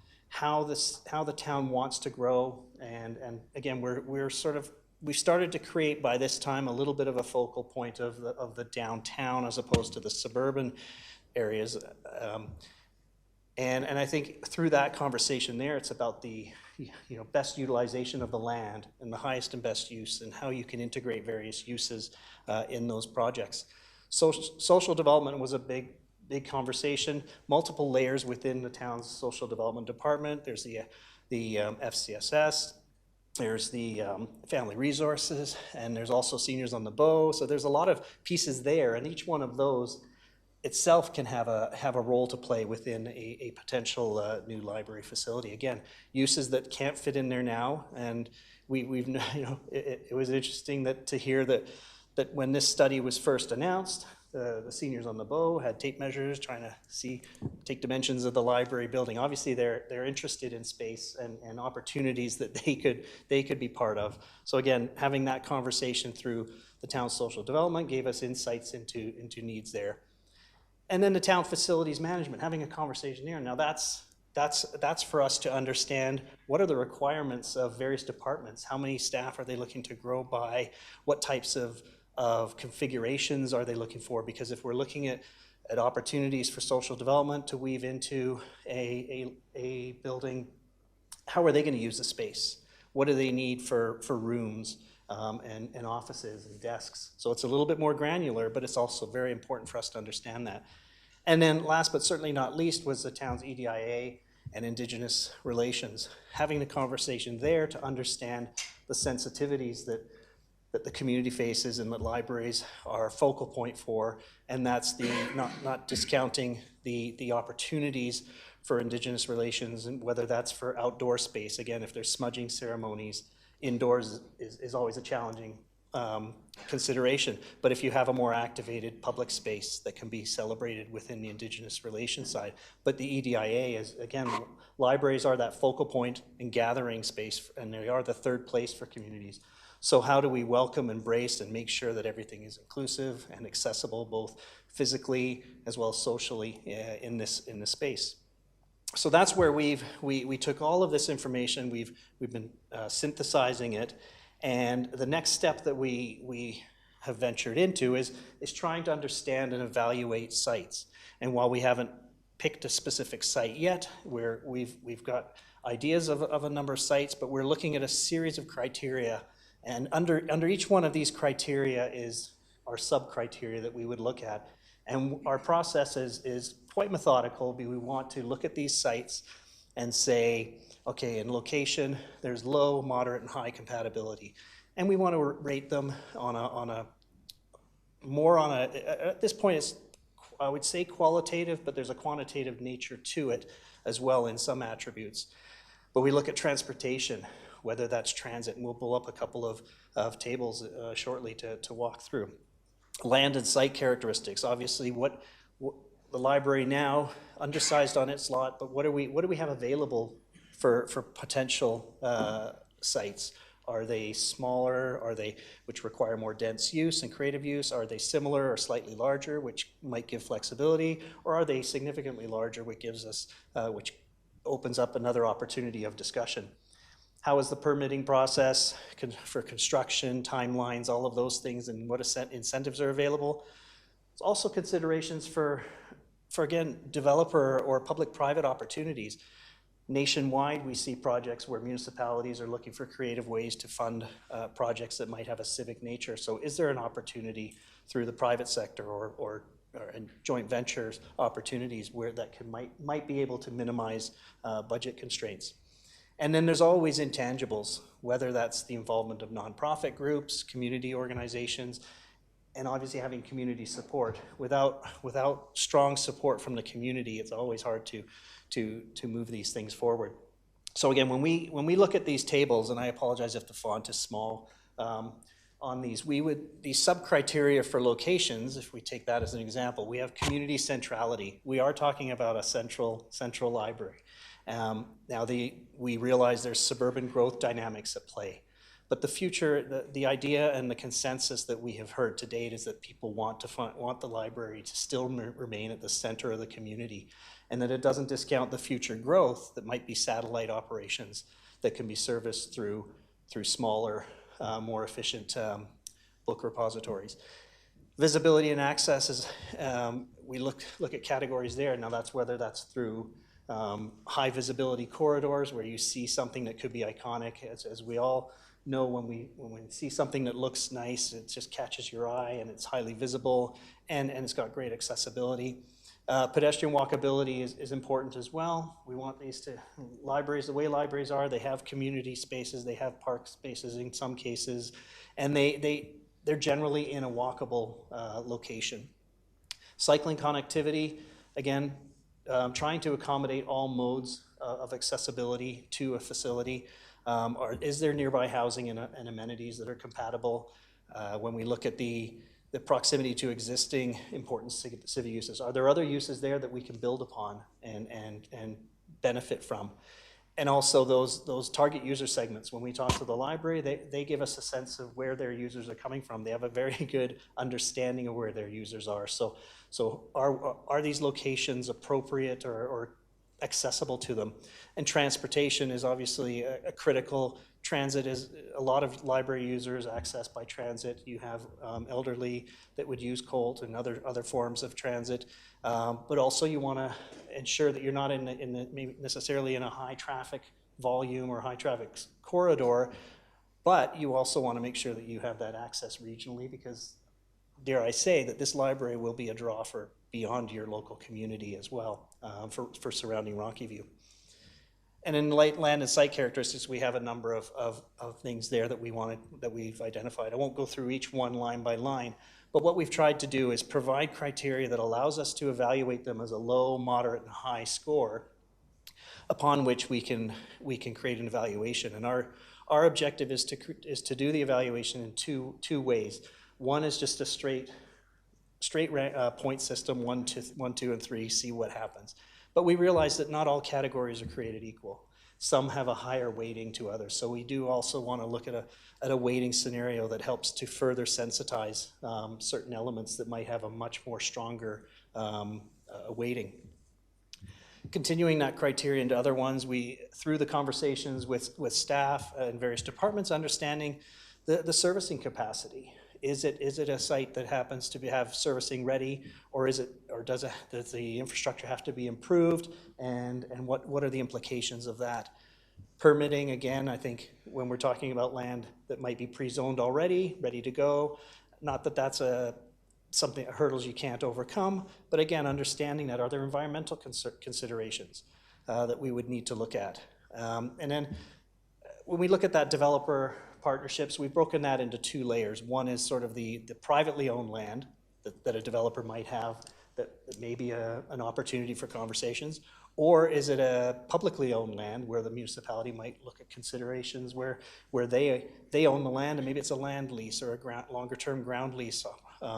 Speaker 11: the town wants to grow. And again, we've started to create by this time a little bit of a focal point of the downtown as opposed to the suburban areas. And I think through that conversation there, it's about the best utilization of the land and the highest and best use and how you can integrate various uses in those projects. Social development was a big conversation, multiple layers within the town's social development department. There's the FCSS, there's the family resources, and there's also seniors on the bow. So there's a lot of pieces there, and each one of those itself can have a role to play within a potential new library facility. Again, uses that can't fit in there now, and it was interesting to hear that when this study was first announced, the seniors on the bow had tape measures trying to take dimensions of the library building. Obviously, they're interested in space and opportunities that they could be part of. So again, having that conversation through the town's social development gave us insights into needs there. And then the town facilities management, having a conversation there. Now that's for us to understand what are the requirements of various departments. How many staff are they looking to grow by? What types of configurations are they looking for? Because if we're looking at opportunities for social development to weave into a building, how are they going to use the space? What do they need for rooms and offices and desks? So it's a little bit more granular, but it's also very important for us to understand that. And then last but certainly not least was the town's EDIA and Indigenous relations. Having a conversation there to understand the sensitivities that the community faces and that libraries are a focal point for, and that's not discounting the opportunities for Indigenous relations, and whether that's for outdoor space. Again, if there's smudging ceremonies, indoors is always a challenging consideration. But if you have a more activated public space that can be celebrated within the Indigenous relations side. But the EDIA is, again, libraries are that focal point and gathering space, and they are the third place for communities. So how do we welcome, embrace, and make sure that everything is inclusive and accessible, both physically as well as socially in this space? So that's where we took all of this information, we've been synthesizing it, and the next step that we have ventured into is trying to understand and evaluate sites. And while we haven't picked a specific site yet, we've got ideas of a number of sites, but we're looking at a series of criteria. And under each one of these criteria is our sub-criteria that we would look at. And our process is quite methodical. We want to look at these sites and say, okay, in location, there's low, moderate, and high compatibility. And we want to rate them at this point, it's, I would say qualitative, but there's a quantitative nature to it as well in some attributes. But we look at transportation, whether that's transit, and we'll pull up a couple of tables shortly to walk through. Land and site characteristics, obviously what the library now, undersized on its lot, but what do we have available for potential sites? Are they smaller? Which require more dense use and creative use? Are they similar or slightly larger, which might give flexibility? Or are they significantly larger, which opens up another opportunity of discussion? How is the permitting process for construction, timelines, all of those things, and what incentives are available? There's also considerations for again, developer or public-private opportunities. Nationwide, we see projects where municipalities are looking for creative ways to fund projects that might have a civic nature. So is there an opportunity through the private sector or joint ventures opportunities where that might be able to minimize budget constraints? And then there's always intangibles, whether that's the involvement of nonprofit groups, community organizations, and obviously having community support. Without strong support from the community, it's always hard to move these things forward. So again, when we look at these tables, and I apologize if the font is small on these, these sub-criteria for locations, if we take that as an example, we have community centrality. We are talking about a central library. Now we realize there's suburban growth dynamics at play. But the future, the idea and the consensus that we have heard to date is that people want the library to still remain at the center of the community, and that it doesn't discount the future growth that might be satellite operations that can be serviced through smaller, more efficient book repositories. Visibility and access is, we look at categories there. Now that's whether that's through high visibility corridors where you see something that could be iconic. As we all know, when we see something that looks nice, it just catches your eye and it's highly visible and it's got great accessibility. Pedestrian walkability is important as well. We want these to, libraries, the way libraries are, they have community spaces, they have park spaces in some cases, and they're generally in a walkable location. Cycling connectivity, again, trying to accommodate all modes of accessibility to a facility. Or is there nearby housing and amenities that are compatible? When we look at the proximity to existing important civic uses, are there other uses there that we can build upon and benefit from? And also those target user segments. When we talk to the library, they give us a sense of where their users are coming from. They have a very good understanding of where their users are. So are these locations appropriate or accessible to them? And transportation is obviously a critical. Transit is, a lot of library users access by transit. You have elderly that would use Colt and other forms of transit. But also you want to ensure that you're not maybe necessarily in a high traffic volume or high traffic corridor, but you also want to make sure that you have that access regionally, because dare I say that this library will be a draw for beyond your local community as well, for surrounding Rocky View. And in land and site characteristics, we have a number of things there that we've identified. I won't go through each one line by line, but what we've tried to do is provide criteria that allows us to evaluate them as a low, moderate, and high score, upon which we can create an evaluation. And our objective is to do the evaluation in two ways. One is just a straight point system, 1, 2, and 3, see what happens. But we realize that not all categories are created equal. Some have a higher weighting to others. So we do also want to look at a weighting scenario that helps to further sensitize certain elements that might have a much more stronger weighting. Continuing that criteria into other ones, through the conversations with staff and various departments, understanding the servicing capacity. Is it a site that happens to have servicing ready, or does the infrastructure have to be improved, and what are the implications of that? Permitting, again, I think when we're talking about land that might be pre-zoned already, ready to go, not that that's hurdles you can't overcome, but again, understanding that, are there environmental considerations that we would need to look at? And then when we look at that developer partnerships, we've broken that into two layers. One is sort of the privately owned land that a developer might have that may be an opportunity for conversations, or is it a publicly owned land where the municipality might look at considerations where they own the land, and maybe it's a land lease or a longer term ground lease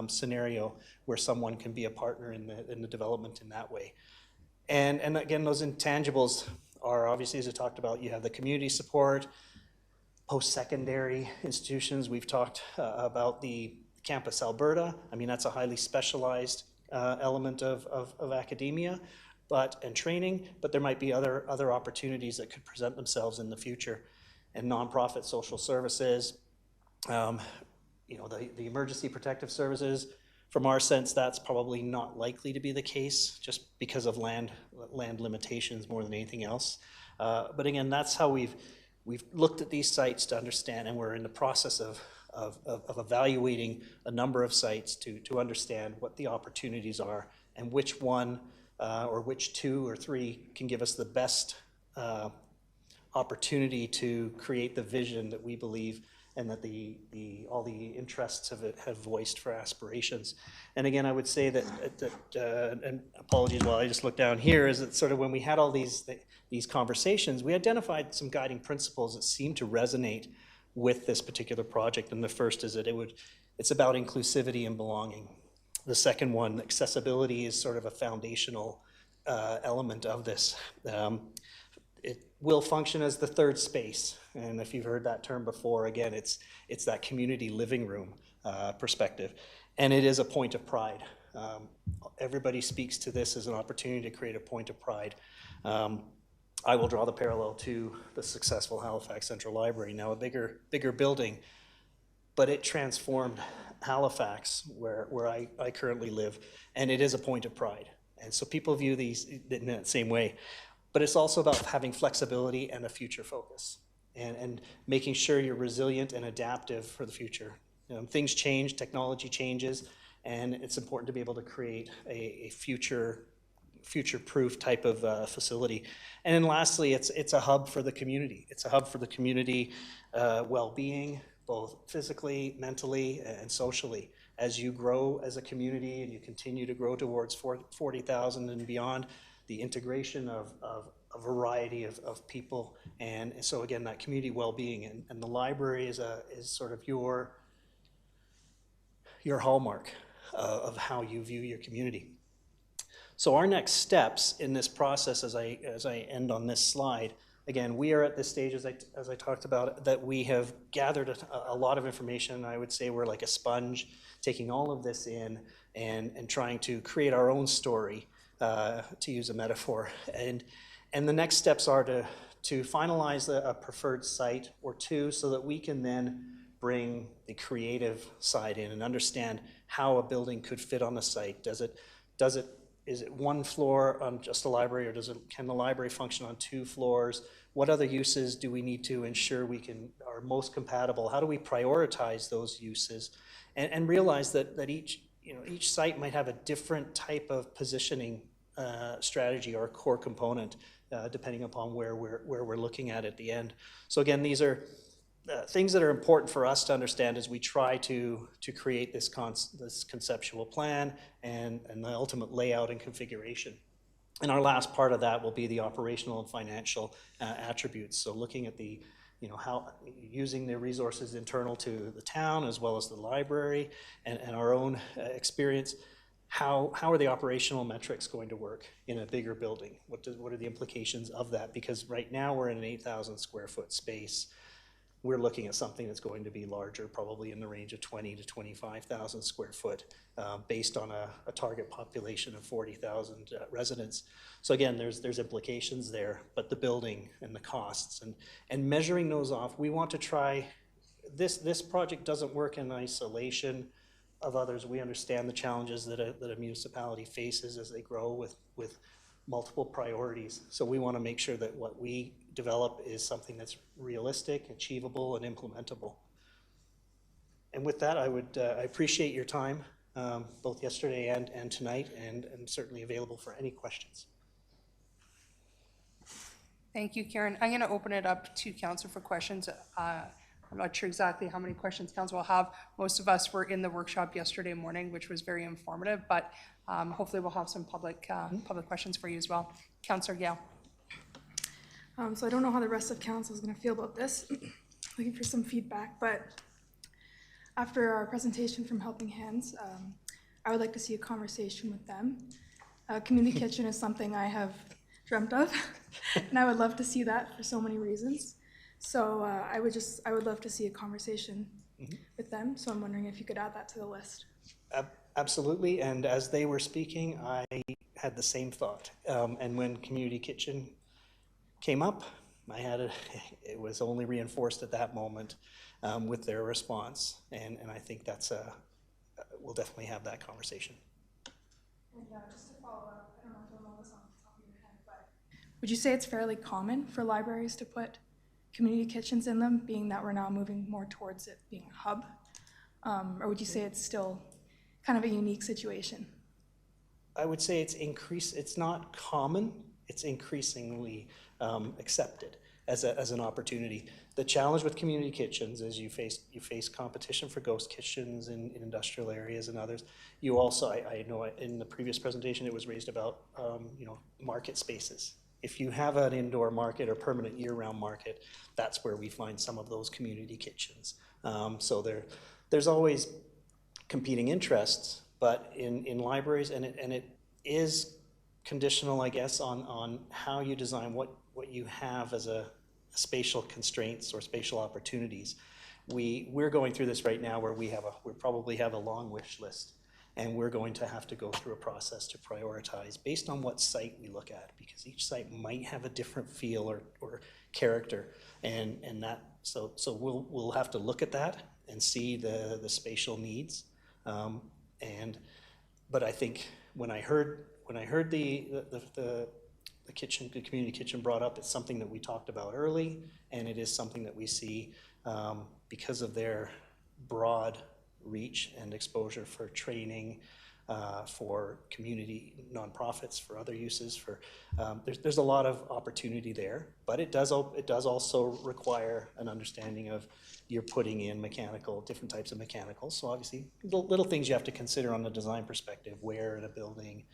Speaker 11: scenario where someone can be a partner in the development in that way. And again, those intangibles are obviously, as I talked about, you have the community support, post-secondary institutions. We've talked about the Campus Alberta. I mean, that's a highly specialized element of academia and training, but there might be other opportunities that could present themselves in the future. And nonprofit social services, the emergency protective services, from our sense, that's probably not likely to be the case, just because of land limitations more than anything else. But again, that's how we've looked at these sites to understand, and we're in the process of evaluating a number of sites to understand what the opportunities are and which one or which 2 or 3 can give us the best opportunity to create the vision that we believe and that all the interests of it have voiced for aspirations. And again, I would say that and apologies while I just look down here, is that sort of when we had all these conversations, we identified some guiding principles that seemed to resonate with this particular project. And the first is that it's about inclusivity and belonging. The second one, accessibility, is sort of a foundational element of this. It will function as the third space. And if you've heard that term before, again, it's that community living room perspective. And it is a point of pride. Everybody speaks to this as an opportunity to create a point of pride. I will draw the parallel to the successful Halifax Central Library, now a bigger building, but it transformed Halifax, where I currently live, and it is a point of pride. And so people view these in that same way. But it's also about having flexibility and a future focus, and making sure you're resilient and adaptive for the future. Things change, technology changes, and it's important to be able to create a future-proof type of facility. And then lastly, it's a hub for the community. It's a hub for the community well-being, both physically, mentally, and socially. As you grow as a community and you continue to grow towards 40,000 and beyond, the integration of a variety of people. And so again, that community well-being, and the library is sort of your hallmark of how you view your community. So our next steps in this process, as I end on this slide, again, we are at this stage, as I talked about, that we have gathered a lot of information. I would say we're like a sponge, taking all of this in and trying to create our own story, to use a metaphor. And the next steps are to finalize a preferred site or two, so that we can then bring the creative side in and understand how a building could fit on the site. Is it one floor on just a library, or can the library function on 2 floors? What other uses do we need to ensure are most compatible? How do we prioritize those uses? And realize that each site might have a different type of positioning strategy or core component, depending upon where we're looking at the end. So again, these are things that are important for us to understand as we try to create this conceptual plan and the ultimate layout and configuration. And our last part of that will be the operational and financial attributes. So looking at how using the resources internal to the town as well as the library and our own experience. How are the operational metrics going to work in a bigger building? What are the implications of that? Because right now we're in an 8,000 square foot space. We're looking at something that's going to be larger, probably in the range of 20 to 25,000 square foot, based on a target population of 40,000 residents. So again, there's implications there, but the building and the costs and measuring those off, we want to try. This project doesn't work in isolation of others. We understand the challenges that a municipality faces as they grow with multiple priorities. So we want to make sure that what we develop is something that's realistic, achievable, and implementable. And with that, I appreciate your time, both yesterday and tonight, and certainly available for any questions.
Speaker 1: Thank you, Karen. I'm going to open it up to council for questions. I'm not sure exactly how many questions council will have. Most of us were in the workshop yesterday morning, which was very informative, but hopefully we'll have some public questions for you as well. Councillor Gale.
Speaker 6: So I don't know how the rest of council is going to feel about this. Looking for some feedback, but after our presentation from Helping Hands, I would like to see a conversation with them. Community kitchen is something I have dreamt of, and I would love to see that for so many reasons. So I would love to see a conversation with them. So I'm wondering if you could add that to the list.
Speaker 11: Absolutely, and as they were speaking, I had the same thought. And when community kitchen came up, it was only reinforced at that moment with their response, and I think we'll definitely have that conversation.
Speaker 6: And just to follow up, I don't know if you'll know this on the top of your head, but would you say it's fairly common for libraries to put community kitchens in them, being that we're now moving more towards it being a hub? Or would you say it's still kind of a unique situation?
Speaker 11: I would say it's not common, it's increasingly accepted. as an opportunity. The challenge with community kitchens is you face competition for ghost kitchens in industrial areas and others. You also, I know in the previous presentation, it was raised about, market spaces. If you have an indoor market or permanent year-round market, that's where we find some of those community kitchens. So there's always competing interests, but in libraries, and it is conditional, I guess, on how you design what you have as a spatial constraints or spatial opportunities. We're going through this right now where we probably have a long wish list, and we're going to have to go through a process to prioritize based on what site we look at, because each site might have a different feel or character, and that so we'll have to look at that and see the spatial needs. But I think when I heard the community kitchen brought up, it's something that we talked about early, and it is something that we see because of their broad reach and exposure for training, for community nonprofits, for other uses. There's a lot of opportunity there, but it does also require an understanding of you're putting in different types of mechanicals. So obviously, little things you have to consider on the design perspective, where in a building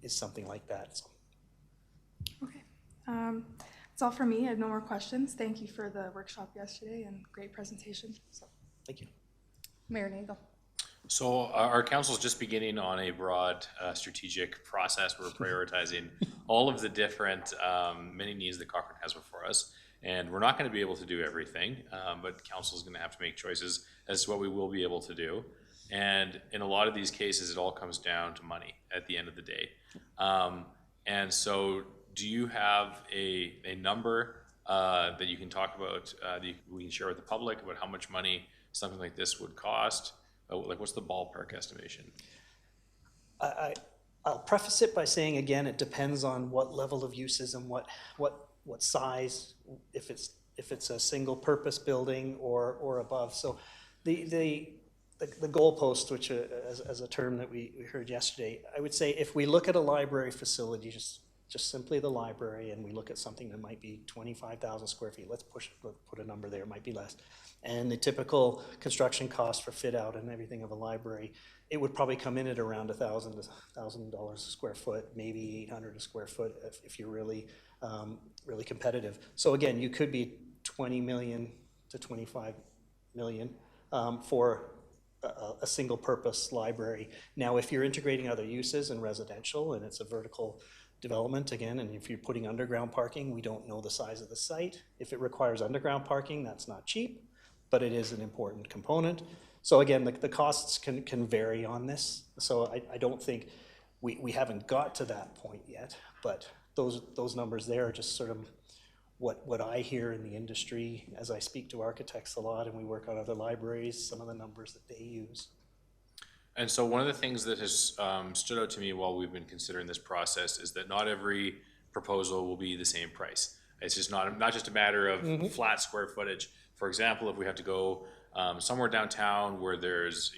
Speaker 11: is something like that. So.
Speaker 6: Okay. That's all for me. I have no more questions. Thank you for the workshop yesterday and great presentation. So.
Speaker 11: Thank you.
Speaker 1: Mayor Nagel.
Speaker 2: So our council is just beginning on a broad strategic process. We're prioritizing all of the different many needs that Cochrane has before us. And we're not going to be able to do everything, but council is going to have to make choices as to what we will be able to do. And in a lot of these cases, it all comes down to money at the end of the day. And so do you have a number that you can talk about, that we can share with the public about how much money something like this would cost? Like, what's the ballpark estimation?
Speaker 11: I'll preface it by saying, again, it depends on what level of uses and what size, if it's a single purpose building or above. So the goalpost, which as a term that we heard yesterday, I would say if we look at a library facility, just simply the library, and we look at something that might be 25,000 square feet, let's put a number there, it might be less. And the typical construction cost for fit out and everything of a library, it would probably come in at around $1,000 a square foot, maybe $800 a square foot if you're really competitive. So again, you could be 20 million to 25 million for a single purpose library. Now, if you're integrating other uses in residential and it's a vertical development again, and if you're putting underground parking, we don't know the size of the site. If it requires underground parking, that's not cheap, but it is an important component. So again, the costs can vary on this. So I don't think we haven't got to that point yet, but those numbers there are just sort of what I hear in the industry as I speak to architects a lot and we work on other libraries, some of the numbers that they use.
Speaker 2: And so one of the things that has stood out to me while we've been considering this process is that not every proposal will be the same price. It's just not just a matter of flat square footage. For example, if we have to go somewhere downtown where there's,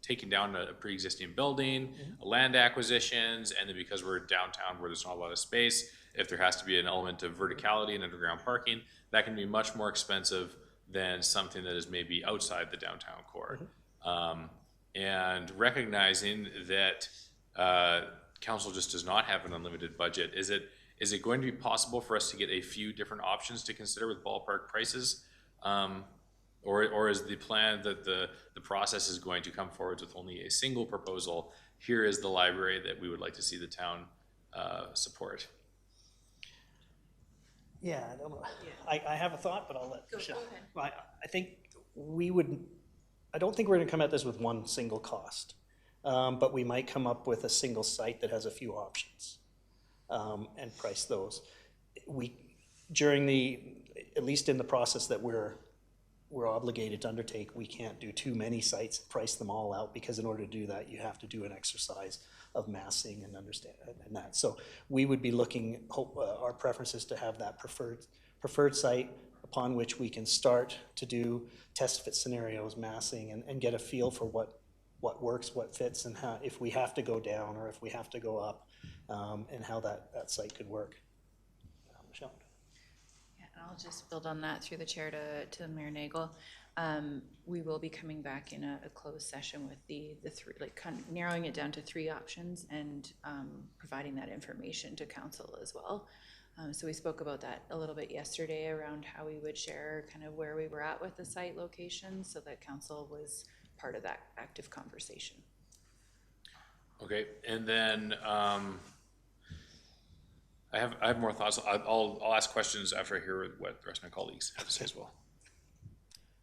Speaker 2: taking down a pre-existing building, land acquisitions, and then because we're downtown where there's not a lot of space, if there has to be an element of verticality and underground parking, that can be much more expensive than something that is maybe outside the downtown core. And recognizing that council just does not have an unlimited budget, is it going to be possible for us to get a few different options to consider with ballpark prices? Or is the plan that the process is going to come forward with only a single proposal? Here is the library that we would like to see the town support.
Speaker 11: Yeah, I don't know. I have a thought, but I'll let Michelle.
Speaker 5: Go ahead.
Speaker 11: I think I don't think we're gonna come at this with one single cost, but we might come up with a single site that has a few options and price those. At least in the process that we're obligated to undertake, we can't do too many sites, price them all out, because in order to do that, you have to do an exercise of massing and understand and that. So we would be looking, our preference is to have that preferred site upon which we can start to do test fit scenarios, massing, and get a feel for what works, what fits, and how, if we have to go down or if we have to go up, and how that site could work. Michelle?
Speaker 7: I'll just build on that through the chair to Mayor Nagel. We will be coming back in a closed session with the three, like kind of narrowing it down to 3 options and providing that information to council as well. So we spoke about that a little bit yesterday around how we would share kind of where we were at with the site location so that council was part of that active conversation.
Speaker 2: Okay, and then I have more thoughts. I'll ask questions after I hear what the rest of my colleagues have to say as well.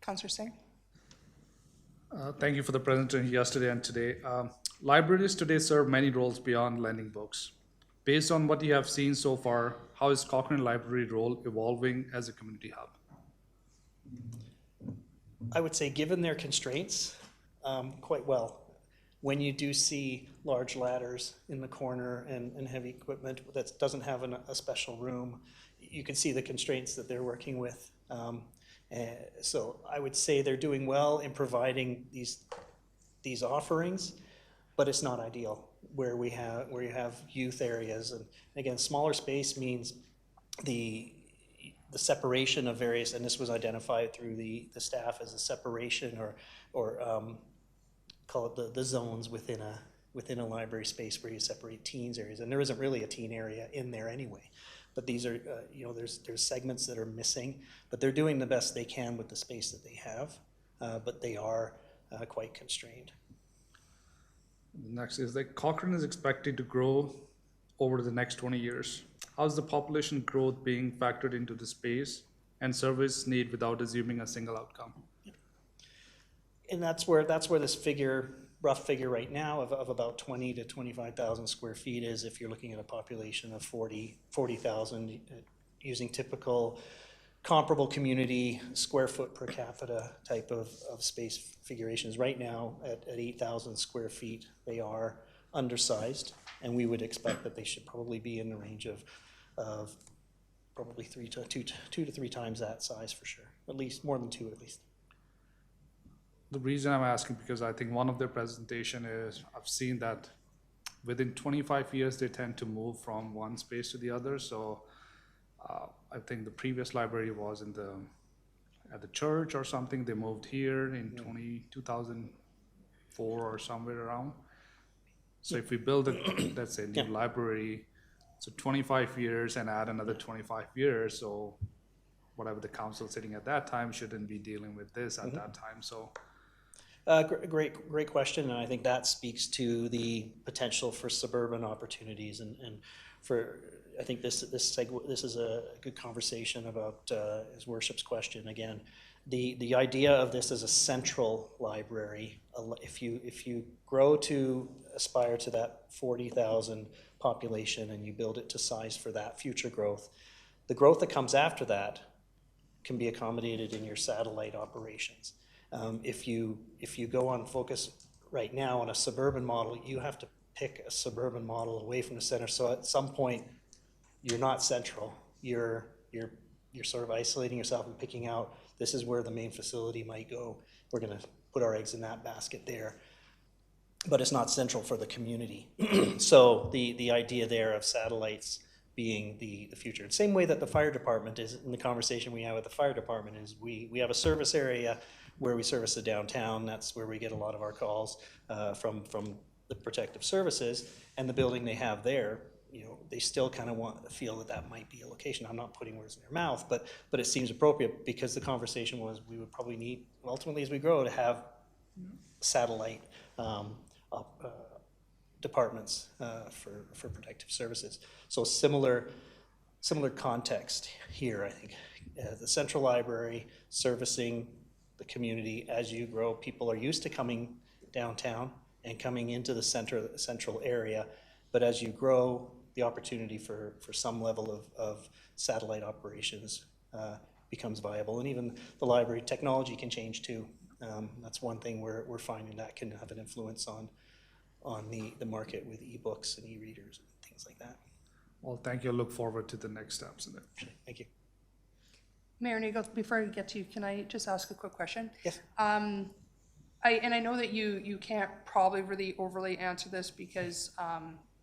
Speaker 1: Councillor Singh?
Speaker 3: Thank you for the presentation yesterday and today. Libraries today serve many roles beyond lending books. Based on what you have seen so far, how is Cochrane Library role evolving as a community hub?
Speaker 11: I would say, given their constraints, quite well. When you do see large ladders in the corner and heavy equipment that doesn't have a special room, you can see the constraints that they're working with. So I would say they're doing well in providing these offerings, but it's not ideal where you have youth areas. And again, smaller space means the separation of various, and this was identified through the staff as a separation or call it the zones within a library space where you separate teens areas, and there isn't really a teen area in there anyway. But these are, there's segments that are missing, but they're doing the best they can with the space that they have, but they are quite constrained.
Speaker 3: Next is that Cochrane is expected to grow over the next 20 years. How is the population growth being factored into the space and service need without assuming a single outcome?
Speaker 11: And that's where this rough figure right now of about 20 to 25,000 square feet is if you're looking at a population of 40,000 using typical comparable community square foot per capita type of space configurations. Right now at 8,000 square feet, they are undersized, and we would expect that they should probably be in the range of probably 2 to 3 times that size for sure, at least more than 2 at least.
Speaker 3: The reason I'm asking, because I think one of their presentation is, I've seen that within 25 years, they tend to move from one space to the other. So I think the previous library was at the church or something. They moved here in 2004 or somewhere around. So if we build let's say, new library, so 25 years and add another 25 years, so whatever the council sitting at that time shouldn't be dealing with this at that time. So.
Speaker 11: Great question, and I think that speaks to the potential for suburban opportunities, and for I think this is a good conversation about his worship's question again. The idea of this as a central library, if you grow to aspire to that 40,000 population and you build it to size for that future growth, the growth that comes after that can be accommodated in your satellite operations. If you go on focus right now on a suburban model, you have to pick a suburban model away from the center. So at some point, you're not central. You're sort of isolating yourself and picking out, this is where the main facility might go. We're going to put our eggs in that basket there. But it's not central for the community. So the idea there of satellites being the future. Same way that the fire department is, in the conversation we have with the fire department, is we have a service area where we service the downtown. That's where we get a lot of our calls from the protective services, and the building they have there, they still kind of feel that might be a location. I'm not putting words in their mouth, but it seems appropriate because the conversation was we would probably need, ultimately as we grow, to have satellite departments for protective services. So similar context here, I think. The central library servicing the community as you grow. People are used to coming downtown and coming into the central area, but as you grow, the opportunity for some level of satellite operations becomes viable. And even the library technology can change too. That's one thing we're finding that can have an influence on the market with ebooks and e-readers and things like that.
Speaker 3: Well, thank you. I look forward to the next steps in it.
Speaker 11: Thank you.
Speaker 1: Mayor Nagel, before I get to you, can I just ask a quick question?
Speaker 11: Yes.
Speaker 1: I know that you can't probably really overly answer this because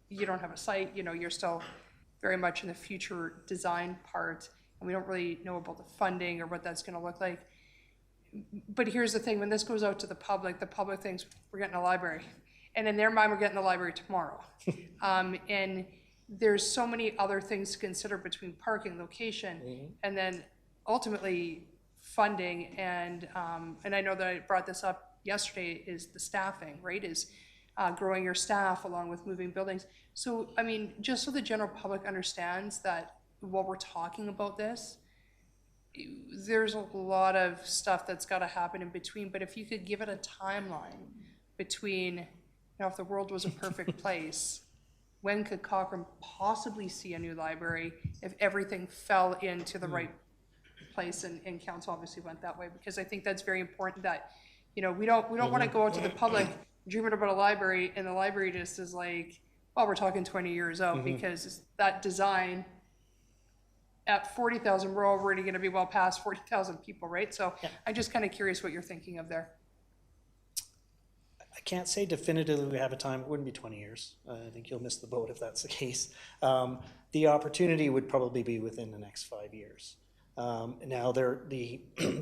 Speaker 1: you don't have a site, you're still very much in the future design part. and we don't really know about the funding or what that's gonna look like. But here's the thing, when this goes out to the public thinks we're getting a library. And in their mind, we're getting the library tomorrow. And there's so many other things to consider between parking, location, and then ultimately funding. And I know that I brought this up yesterday, is the staffing, right? Is growing your staff along with moving buildings. So, I mean, just so the general public understands that while we're talking about this, there's a lot of stuff that's got to happen in between, but if you could give it a timeline between, you know, if the world was a perfect place, when could Cochrane possibly see a new library if everything fell into the right place, and council obviously went that way, because I think that's very important that, you know, we don't want to go out to the public dreaming about a library, and the library just is like, well, we're talking 20 years out, because that design at 40,000, we're already going to be well past 40,000 people, right? So I'm just kind of curious what you're thinking of there.
Speaker 11: I can't say definitively we have a time. It wouldn't be 20 years. I think you'll miss the boat if that's the case. The opportunity would probably be within the next 5 years. Now, the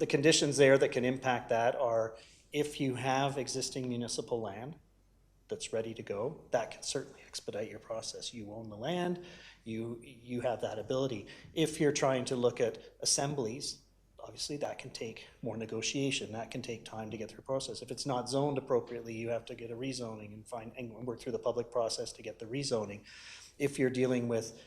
Speaker 11: conditions there that can impact that are, if you have existing municipal land that's ready to go, that can certainly expedite your process. You own the land, you have that ability. If you're trying to look at assemblies, obviously that can take more negotiation, that can take time to get through the process. If it's not zoned appropriately, you have to get a rezoning and work through the public process to get the rezoning. If you're dealing with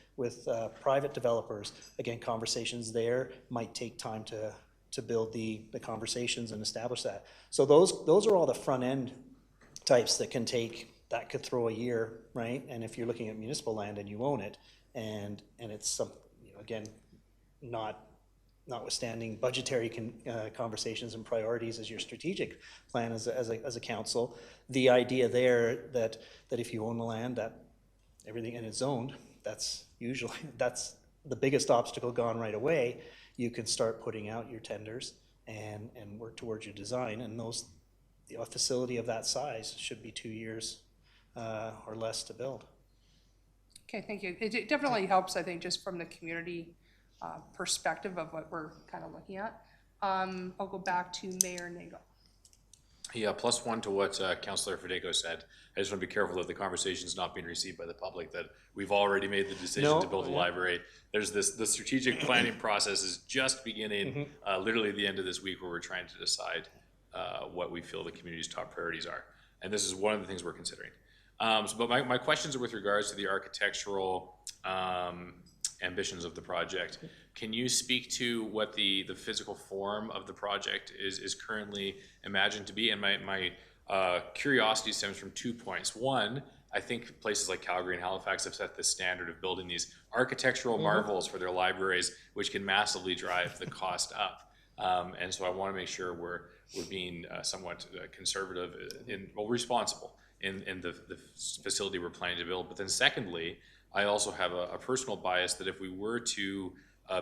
Speaker 11: private developers, again, conversations there might take time to build the conversations and establish that. So those are all the front end types that could throw a year, right? And if you're looking at municipal land and you own it, and it's some, you know, again, notwithstanding budgetary conversations and priorities as your strategic plan as a council, the idea there that if you own the land, that everything and it's zoned, that's the biggest obstacle gone right away. You can start putting out your tenders and work towards your design, and a facility of that size should be 2 years or less to build.
Speaker 1: Okay, thank you. It definitely helps, I think, just from the community perspective of what we're kind of looking at. I'll go back to Mayor Nagle.
Speaker 2: Yeah, +1 to what Councillor Fedeko said. I just want to be careful that the conversation's not being received by the public, that we've already made the decision to build a library. There's the strategic planning process is just beginning, literally at the end of this week, where we're trying to decide what we feel the community's top priorities are. And this is one of the things we're considering. But my questions are with regards to the architectural ambitions of the project. Can you speak to what the physical form of the project is currently imagined to be? And my curiosity stems from 2 points. One, I think places like Calgary and Halifax have set the standard of building these architectural marvels for their libraries, which can massively drive the cost up. And so I want to make sure we're being somewhat conservative responsible in the facility we're planning to build. But then secondly, I also have a personal bias that if we were to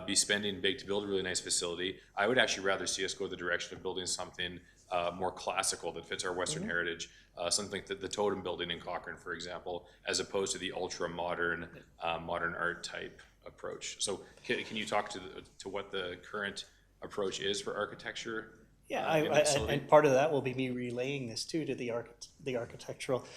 Speaker 2: be spending big to build a really nice facility, I would actually rather see us go the direction of building something more classical that fits our Western heritage, something like the Totem Building in Cochrane, for example, as opposed to the ultra-modern, modern art type approach. So can you talk to what the current approach is for architecture?
Speaker 11: Yeah, and part of that will be me relaying this too to the architectural.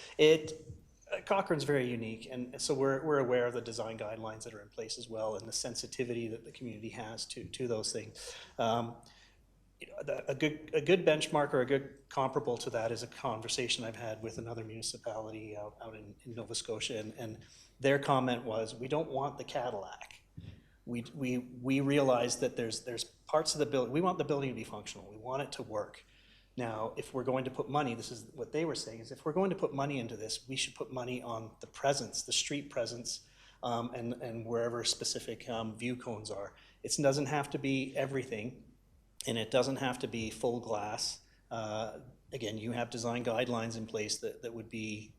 Speaker 11: Cochrane's very unique, and so we're aware of the design guidelines that are in place as well, and the sensitivity that the community has to those things. A good benchmark or a good comparable to that is a conversation I've had with another municipality out in Nova Scotia, and their comment was, we don't want the Cadillac. We realize that there's parts of the building, we want the building to be functional, we want it to work. Now, if we're going to put money, this is what they were saying, is if we're going to put money into this, we should put money on the presence, the street presence, and wherever specific view cones are. It doesn't have to be everything, and it doesn't have to be full glass. Again, you have design guidelines in place that would be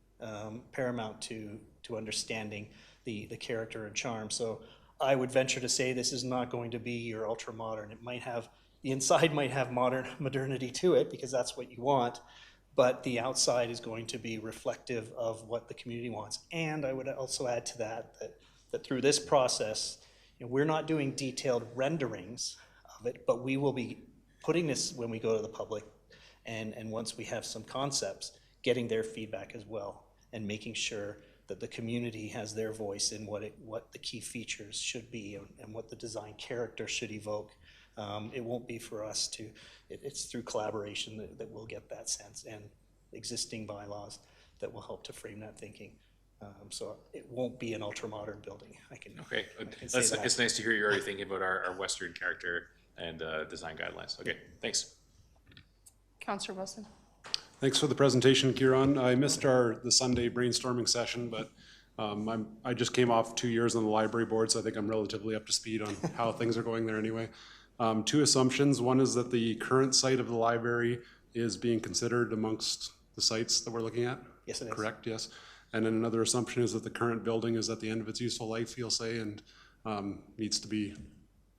Speaker 11: paramount to understanding the character and charm. So I would venture to say this is not going to be your ultra modern. It might have, the inside might have modernity to it because that's what you want, but the outside is going to be reflective of what the community wants. And I would also add to that through this process, we're not doing detailed renderings of it, but we will be putting this when we go to the public, and once we have some concepts, getting their feedback as well, and making sure that the community has their voice in what the key features should be and what the design character should evoke. It won't be for us to, it's through collaboration that we'll get that sense, and existing bylaws that will help to frame that thinking. So it won't be an ultra-modern building. I can
Speaker 2: Okay,
Speaker 11: say that.
Speaker 2: it's nice to hear you're already thinking about our Western character and design guidelines. Okay, thanks.
Speaker 1: Councillor Wilson.
Speaker 10: Thanks for the presentation, Kieran. I missed the Sunday brainstorming session, but I just came off 2 years on the library board, so I think I'm relatively up to speed on how things are going there anyway. Two assumptions. One is that the current site of the library is being considered amongst the sites that we're looking at?
Speaker 11: Yes, it is.
Speaker 10: Correct, yes. And then another assumption is that the current building is at the end of its useful life, you'll say, and needs to be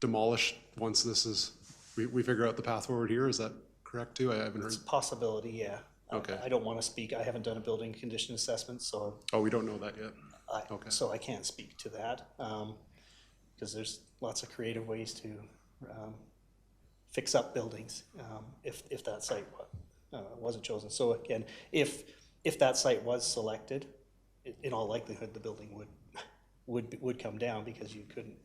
Speaker 10: demolished once this is, we figure out the path forward here. Is that correct too? I haven't heard.
Speaker 11: It's a possibility, yeah.
Speaker 10: Okay.
Speaker 11: I don't want to speak, I haven't done a building condition assessment, so
Speaker 10: Oh, we don't know that yet. Okay.
Speaker 11: so I can't speak to that, because there's lots of creative ways to fix up buildings, if that site wasn't chosen. So again, if that site was selected, in all likelihood, the building would come down, because you couldn't,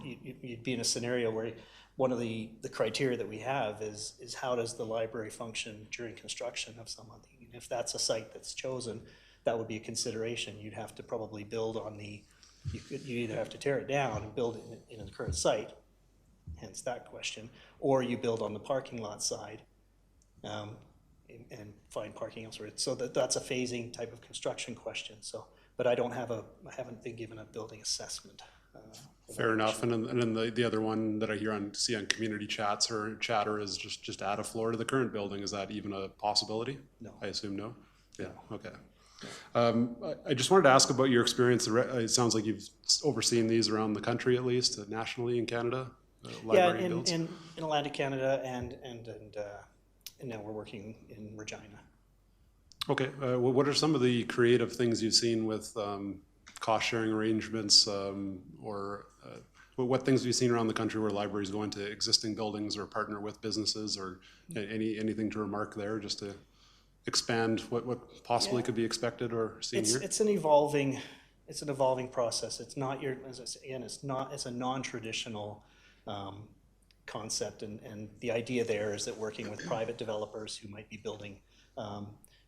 Speaker 11: you'd be in a scenario where one of the criteria that we have is how does the library function during construction of something? And if that's a site that's chosen, that would be a consideration. You'd have to probably build on you either have to tear it down and build it in the current site, hence that question, or you build on the parking lot side and find parking elsewhere. So that's a phasing type of construction question. So, but I haven't been given a building assessment.
Speaker 10: Fair enough. And then the other one that I see on community chats or chatter is just add a floor to the current building. Is that even a possibility?
Speaker 11: No.
Speaker 10: I assume no? Yeah, okay. I just wanted to ask about your experience. It sounds like you've overseen these around the country, at least, nationally in Canada, library
Speaker 11: Yeah,
Speaker 10: builds.
Speaker 11: in Atlantic Canada and now we're working in Regina.
Speaker 10: Okay, what are some of the creative things you've seen with cost-sharing arrangements, or what things have you seen around the country where libraries go into existing buildings or partner with businesses, or anything to remark there, just to expand what possibly could be expected or seen here?
Speaker 11: It's an evolving process. It's not it's a non-traditional concept, and the idea there is that working with private developers who might be building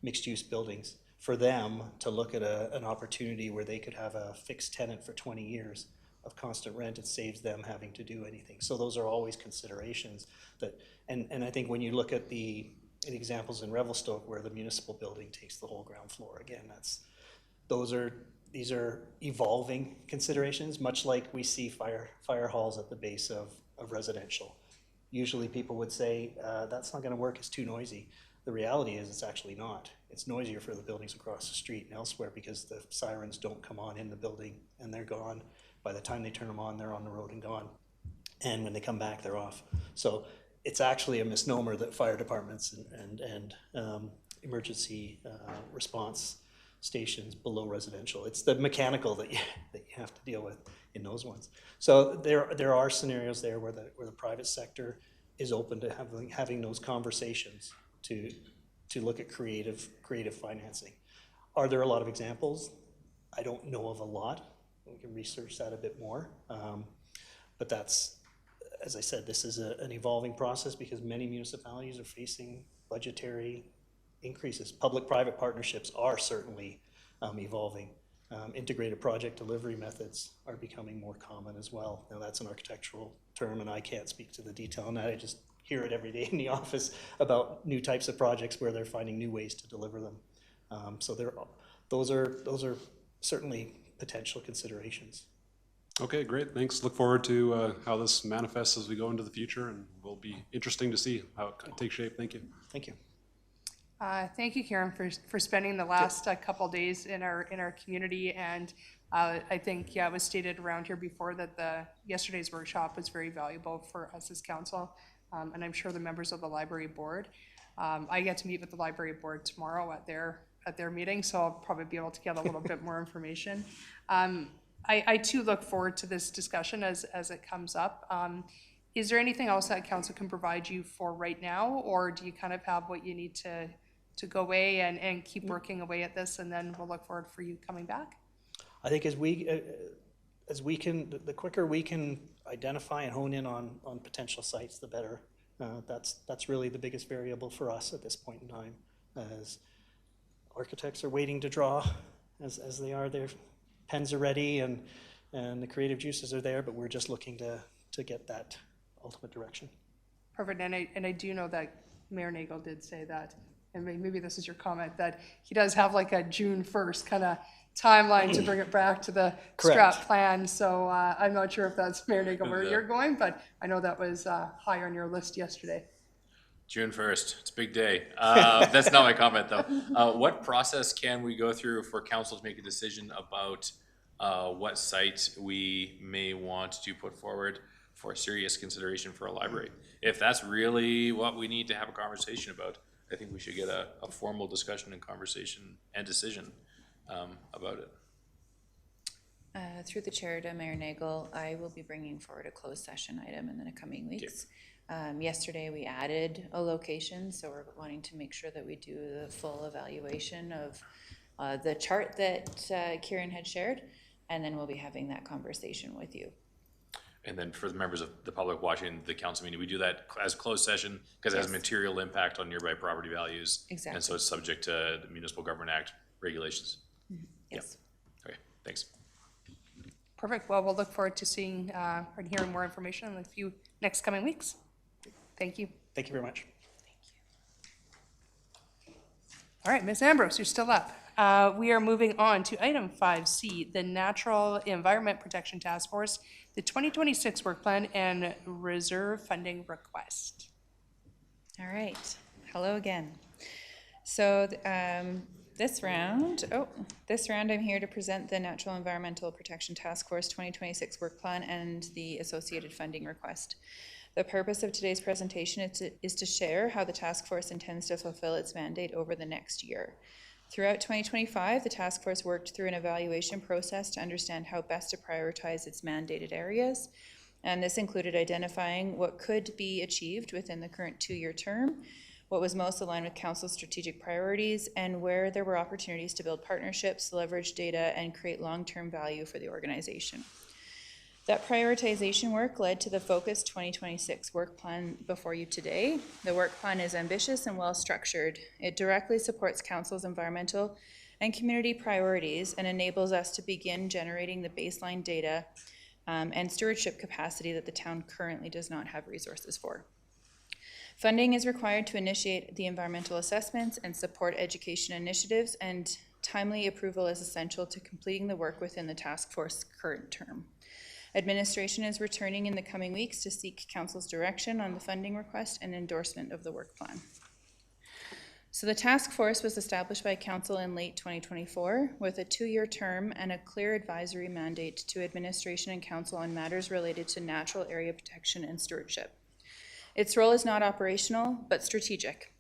Speaker 11: mixed-use buildings, for them to look at an opportunity where they could have a fixed tenant for 20 years of constant rent, it saves them having to do anything. So those are always considerations that, and I think when you look at the examples in Revelstoke where the municipal building takes the whole ground floor, again, these are evolving considerations, much like we see fire halls at the base of residential. Usually people would say, that's not gonna work, it's too noisy. The reality is it's actually not. It's noisier for the buildings across the street and elsewhere because the sirens don't come on in the building and they're gone. By the time they turn them on, they're on the road and gone. And when they come back, they're off. So it's actually a misnomer that fire departments and emergency response stations below residential. It's the mechanical that you have to deal with in those ones. So there are scenarios there where the private sector is open to having those conversations to look at creative financing. Are there a lot of examples? I don't know of a lot. We can research that a bit more. But that's, as I said, this is an evolving process because many municipalities are facing budgetary increases. Public-private partnerships are certainly evolving. Integrated project delivery methods are becoming more common as well. Now that's an architectural term and I can't speak to the detail on that. I just hear it every day in the office about new types of projects where they're finding new ways to deliver them. So those are certainly potential considerations.
Speaker 10: Okay, great, thanks. Look forward to how this manifests as we go into the future, and will be interesting to see how it takes shape. Thank you.
Speaker 11: Thank you.
Speaker 1: Thank you, Karen, for spending the last couple days in our community. And I think, it was stated around here before that yesterday's workshop was very valuable for us as council, and I'm sure the members of the library board. I get to meet with the library board tomorrow at their meeting, so I'll probably be able to get a little bit more information. I too look forward to this discussion as it comes up. Is there anything else that council can provide you for right now, or do you kind of have what you need to go away and keep working away at this, and then we'll look forward for you coming back?
Speaker 11: I think as we can, the quicker we can identify and hone in on potential sites, the better. That's really the biggest variable for us at this point in time, as architects are waiting to draw as they are. Their pens are ready and the creative juices are there, but we're just looking to get that ultimate direction.
Speaker 1: Perfect, and I do know that Mayor Nagel did say that, and maybe this is your comment, that he does have like a June 1st kind of timeline to bring it back to the
Speaker 11: Correct.
Speaker 1: strat plan. So I'm not sure if that's, Mayor Nagel, where you're going, but I know that was high on your list yesterday.
Speaker 2: June 1st, it's a big day. That's not my comment, though. What process can we go through for council to make a decision about what site we may want to put forward for serious consideration for a library? If that's really what we need to have a conversation about, I think we should get a formal discussion and conversation and decision about it.
Speaker 7: Through the chair to Mayor Nagel, I will be bringing forward a closed session item in the coming weeks. Yesterday, we added a location, so we're wanting to make sure that we do the full evaluation of the chart that Kieran had shared, and then we'll be having that conversation with you.
Speaker 2: And then for the members of the public watching the council meeting, we do that as closed session because it has material impact on nearby property values.
Speaker 7: Exactly.
Speaker 2: And so it's subject to the Municipal Government Act regulations.
Speaker 7: Yes.
Speaker 2: Yep. Okay, thanks.
Speaker 1: Perfect. Well, we'll look forward to seeing and hearing more information in a few next coming weeks. Thank you.
Speaker 11: Thank you very much.
Speaker 1: All right, Ms. Ambrose, you're still up. We are moving on to item 5C, the Natural Environment Protection Task Force, the 2026 work plan and reserve funding request.
Speaker 7: All right. Hello again. So this round, I'm here to present the Natural Environmental Protection Task Force 2026 work plan and the associated funding request. The purpose of today's presentation is to share how the task force intends to fulfill its mandate over the next year. Throughout 2025, the task force worked through an evaluation process to understand how best to prioritize its mandated areas. And this included identifying what could be achieved within the current 2-year term, what was most aligned with council's strategic priorities, and where there were opportunities to build partnerships, leverage data, and create long-term value for the organization. That prioritization work led to the Focus 2026 work plan before you today. The work plan is ambitious and well-structured. It directly supports council's environmental and community priorities and enables us to begin generating the baseline data and stewardship capacity that the town currently does not have resources for. Funding is required to initiate the environmental assessments and support education initiatives, and timely approval is essential to completing the work within the task force current term. Administration is returning in the coming weeks to seek council's direction on the funding request and endorsement of the work plan. So the task force was established by council in late 2024 with a 2-year term and a clear advisory mandate to administration and council on matters related to natural area protection and stewardship. Its role is not operational, but strategic,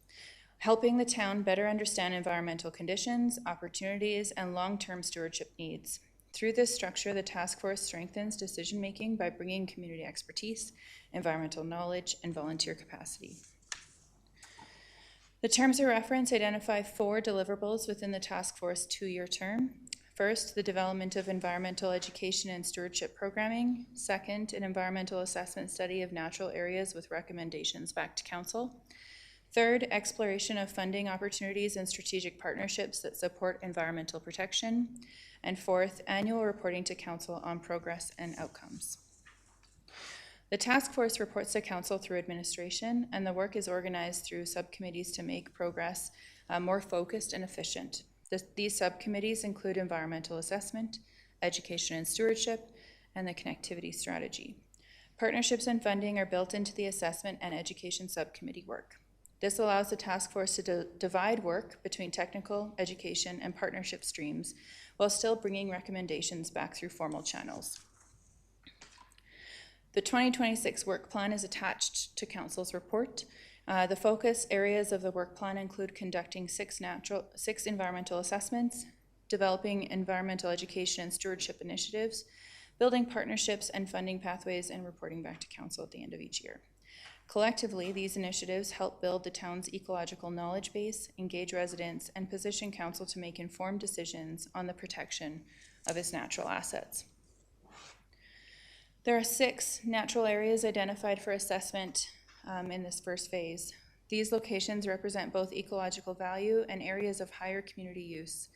Speaker 7: helping the town better understand environmental conditions, opportunities, and long-term stewardship needs. Through this structure, the task force strengthens decision-making by bringing community expertise, environmental knowledge, and volunteer capacity. The terms of reference identify 4 deliverables within the task force 2-year term. First, the development of environmental education and stewardship programming. Second, an environmental assessment study of natural areas with recommendations back to council. Third, exploration of funding opportunities and strategic partnerships that support environmental protection. And fourth, annual reporting to council on progress and outcomes. The task force reports to council through administration, and the work is organized through subcommittees to make progress more focused and efficient. These subcommittees include environmental assessment, education and stewardship, and the connectivity strategy. Partnerships and funding are built into the assessment and education subcommittee work. This allows the task force to divide work between technical, education, and partnership streams while still bringing recommendations back through formal channels. The 2026 work plan is attached to council's report. The focus areas of the work plan include conducting 6 environmental assessments, developing environmental education and stewardship initiatives, building partnerships and funding pathways, and reporting back to council at the end of each year. Collectively, these initiatives help build the town's ecological knowledge base, engage residents, and position council to make informed decisions on the protection of its natural assets. There are 6 natural areas identified for assessment in this first phase. These locations represent both ecological value and areas of higher community use.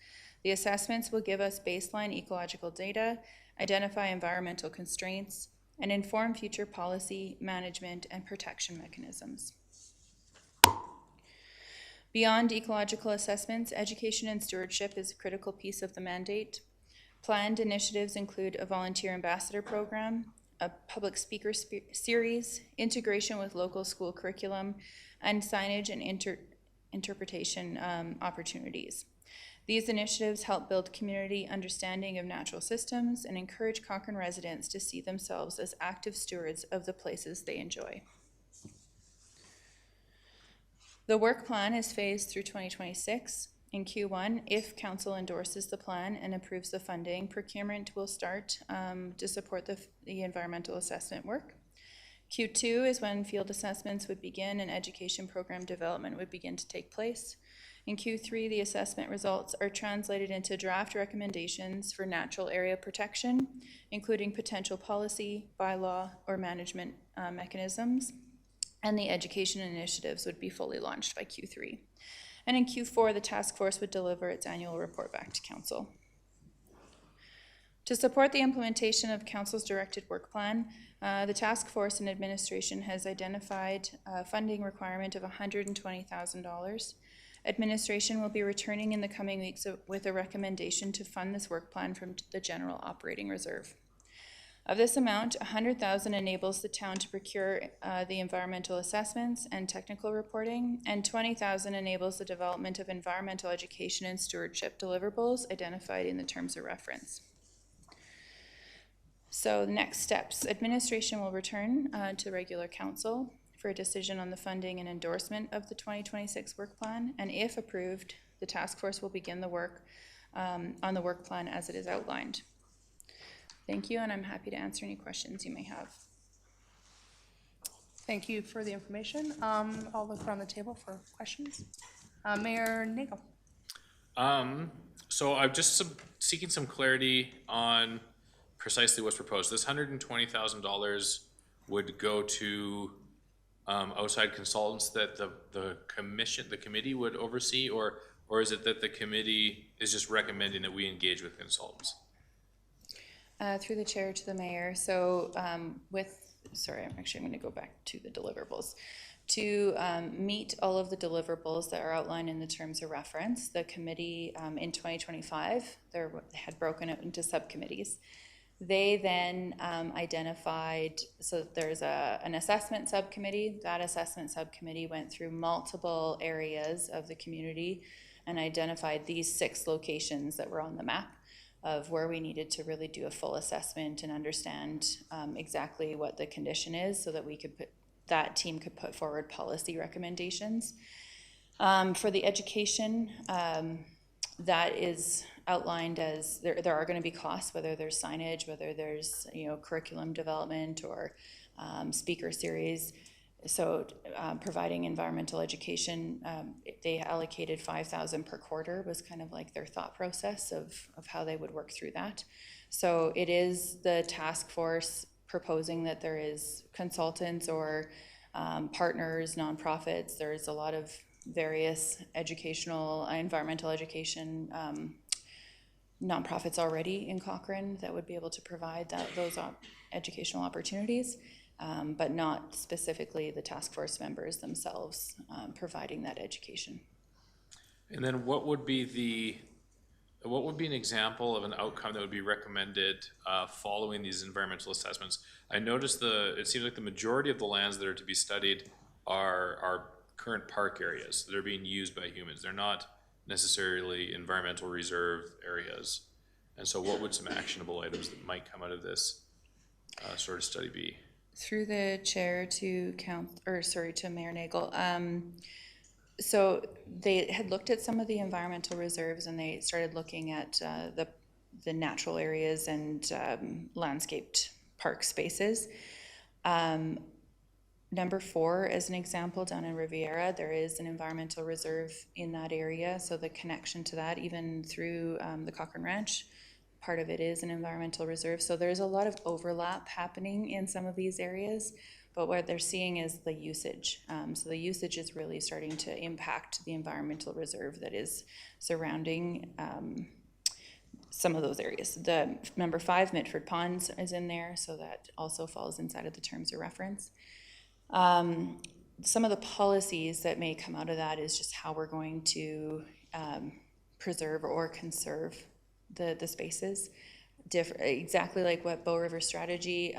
Speaker 7: The assessments will give us baseline ecological data, identify environmental constraints, and inform future policy, management, and protection mechanisms. Beyond ecological assessments, education and stewardship is a critical piece of the mandate. Planned initiatives include a volunteer ambassador program, a public speaker series, integration with local school curriculum, and signage and interpretation opportunities. These initiatives help build community understanding of natural systems and encourage Cochrane residents to see themselves as active stewards of the places they enjoy. The work plan is phased through 2026. In Q1, if council endorses the plan and approves the funding, procurement will start to support the environmental assessment work. Q2 is when field assessments would begin and education program development would begin to take place. In Q3, the assessment results are translated into draft recommendations for natural area protection, including potential policy, bylaw, or management mechanisms, and the education initiatives would be fully launched by Q3. And in Q4, the task force would deliver its annual report back to council. To support the implementation of council's directed work plan, the task force and administration has identified a funding requirement of $120,000. Administration will be returning in the coming weeks with a recommendation to fund this work plan from the general operating reserve. Of this amount, $100,000 enables the town to procure the environmental assessments and technical reporting, and $20,000 enables the development of environmental education and stewardship deliverables identified in the terms of reference. So the next steps, administration will return to regular council for a decision on the funding and endorsement of the 2026 work plan, and if approved, the task force will begin the work on the work plan as it is outlined. Thank you, and I'm happy to answer any questions you may have.
Speaker 1: Thank you for the information. I'll look around the table for questions. Mayor Nagel.
Speaker 2: So I'm just seeking some clarity on precisely what's proposed. This $120,000 would go to outside consultants that the committee would oversee, or is it that the committee is just recommending that we engage with consultants?
Speaker 7: Through the chair to the mayor. So I'm going to go back to the deliverables. To meet all of the deliverables that are outlined in the terms of reference, the committee in 2025, they had broken it into subcommittees. They then identified, so there's an assessment subcommittee. That assessment subcommittee went through multiple areas of the community and identified these 6 locations that were on the map of where we needed to really do a full assessment and understand exactly what the condition is, so that that team could put forward policy recommendations. For the education, that is outlined as there are going to be costs, whether there's signage, whether there's curriculum development or speaker series. So providing environmental education, they allocated $5,000 per quarter was kind of like their thought process of how they would work through that. So it is the task force proposing that there is consultants or partners, nonprofits. There's a lot of various educational, environmental education nonprofits already in Cochrane that would be able to provide those educational opportunities. But not specifically the task force members themselves providing that education.
Speaker 2: And then what would be an example of an outcome that would be recommended following these environmental assessments? I noticed it seems like the majority of the lands that are to be studied are current park areas that are being used by humans. They're not necessarily environmental reserve areas. And so what would some actionable items that might come out of this sort of study be?
Speaker 7: Through the chair to Mayor Nagel. So they had looked at some of the environmental reserves and they started looking at the natural areas and landscaped park spaces. Number 4, as an example, down in Riviera, there is an environmental reserve in that area. So the connection to that, even through the Cochrane Ranch, part of it is an environmental reserve. So there's a lot of overlap happening in some of these areas. But what they're seeing is the usage. So the usage is really starting to impact the environmental reserve that is surrounding some of those areas. The number 5, Mitford Ponds, is in there, so that also falls inside of the terms of reference. Some of the policies that may come out of that is just how we're going to preserve or conserve the spaces. Exactly like what Bow River Strategy,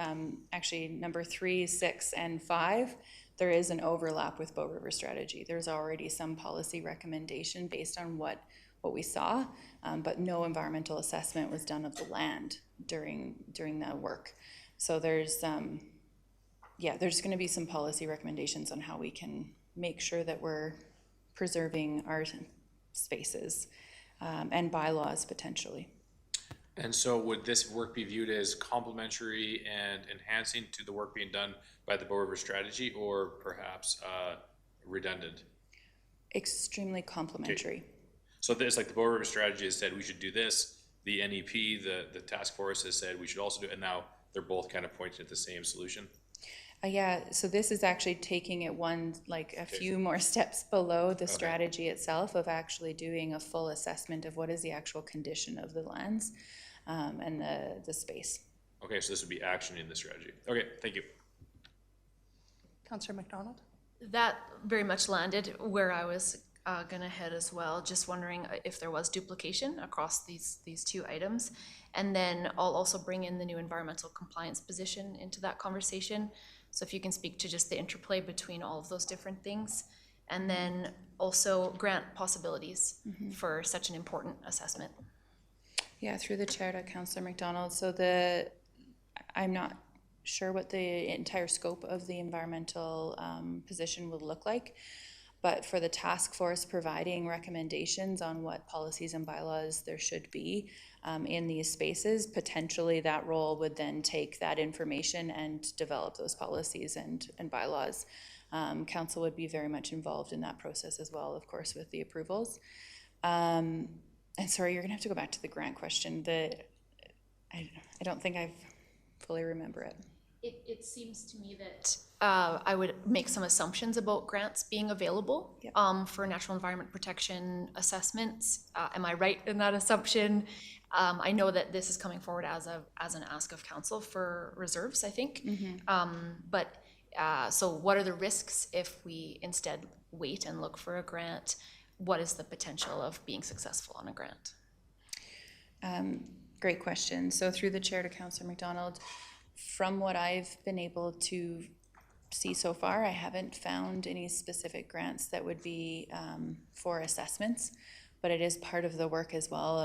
Speaker 7: actually number 3, 6, and 5, there is an overlap with Bow River Strategy. There's already some policy recommendation based on what we saw, but no environmental assessment was done of the land during the work. So there's there's going to be some policy recommendations on how we can make sure that we're preserving our spaces and bylaws potentially.
Speaker 2: And so would this work be viewed as complementary and enhancing to the work being done by the Bow River Strategy, or perhaps redundant?
Speaker 7: Extremely complementary.
Speaker 2: Okay. So there's like the Bow River Strategy has said we should do this, the NEP, the task force has said we should also do it, and now they're both kind of pointing at the same solution?
Speaker 7: So this is actually taking it a few more steps below the strategy itself, of actually doing a full assessment of what is the actual condition of the lands and the space.
Speaker 2: Okay, so this would be action in the strategy. Okay, thank you.
Speaker 1: Councillor McDonald?
Speaker 5: That very much landed where I was gonna head as well, just wondering if there was duplication across these 2 items. And then I'll also bring in the new environmental compliance position into that conversation. So if you can speak to just the interplay between all of those different things. And then also grant possibilities for such an important assessment.
Speaker 7: Yeah, through the chair to Councillor McDonald. So I'm not sure what the entire scope of the environmental position will look like, but for the task force providing recommendations on what policies and bylaws there should be in these spaces, potentially that role would then take that information and develop those policies and bylaws. Council would be very much involved in that process as well, of course, with the approvals. And sorry, you're gonna have to go back to the grant question. I don't think I fully remember it.
Speaker 5: It seems to me that I would make some assumptions about grants being available for natural environment protection assessments. Am I right in that assumption? I know that this is coming forward as an ask of council for reserves, I think. So what are the risks if we instead wait and look for a grant? What is the potential of being successful on a grant?
Speaker 7: Great question. So through the chair to Councillor McDonald, from what I've been able to see so far, I haven't found any specific grants that would be for assessments, but it is part of the work as well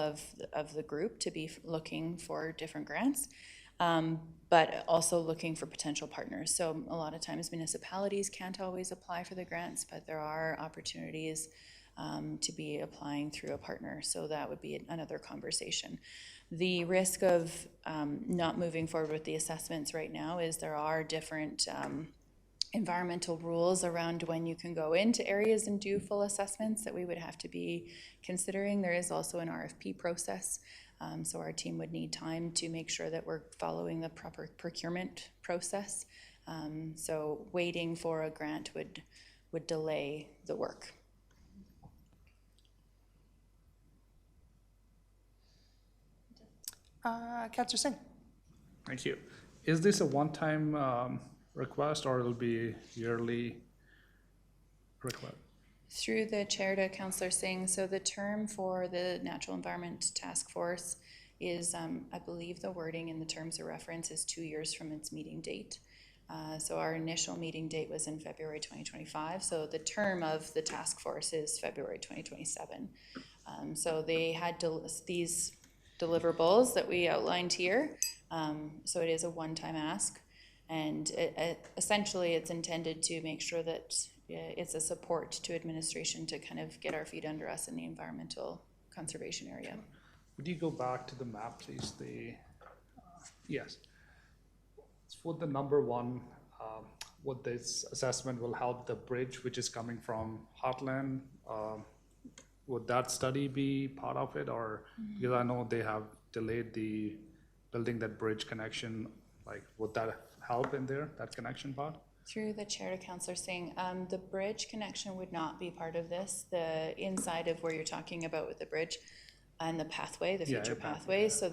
Speaker 7: of the group to be looking for different grants, but also looking for potential partners. So a lot of times municipalities can't always apply for the grants, but there are opportunities to be applying through a partner. So that would be another conversation. The risk of not moving forward with the assessments right now is there are different environmental rules around when you can go into areas and do full assessments that we would have to be considering. There is also an RFP process, so our team would need time to make sure that we're following the proper procurement process. So waiting for a grant would delay the work.
Speaker 1: Councillor Singh?
Speaker 3: Thank you. Is this a one-time request, or it'll be yearly request?
Speaker 7: Through the chair to Councillor Singh, so the term for the Natural Environment Task Force is, I believe the wording in the terms of reference is 2 years from its meeting date. So our initial meeting date was in February 2025, so the term of the task force is February 2027. So they had these deliverables that we outlined here, so it is a one-time ask, and essentially it's intended to make sure that it's a support to administration to kind of get our feet under us in the environmental conservation area.
Speaker 3: Would you go back to the map, please? Yes. For the number one, what this assessment will help the bridge, which is coming from Heartland, would that study be part of it, or because I know they have delayed the building that bridge connection, like would that help in there, that connection part?
Speaker 7: Through the chair to Councillor Singh, the bridge connection would not be part of this. The inside of where you're talking about with the bridge and the pathway, the
Speaker 3: Yeah,
Speaker 7: future
Speaker 3: the pathway,
Speaker 7: pathway. So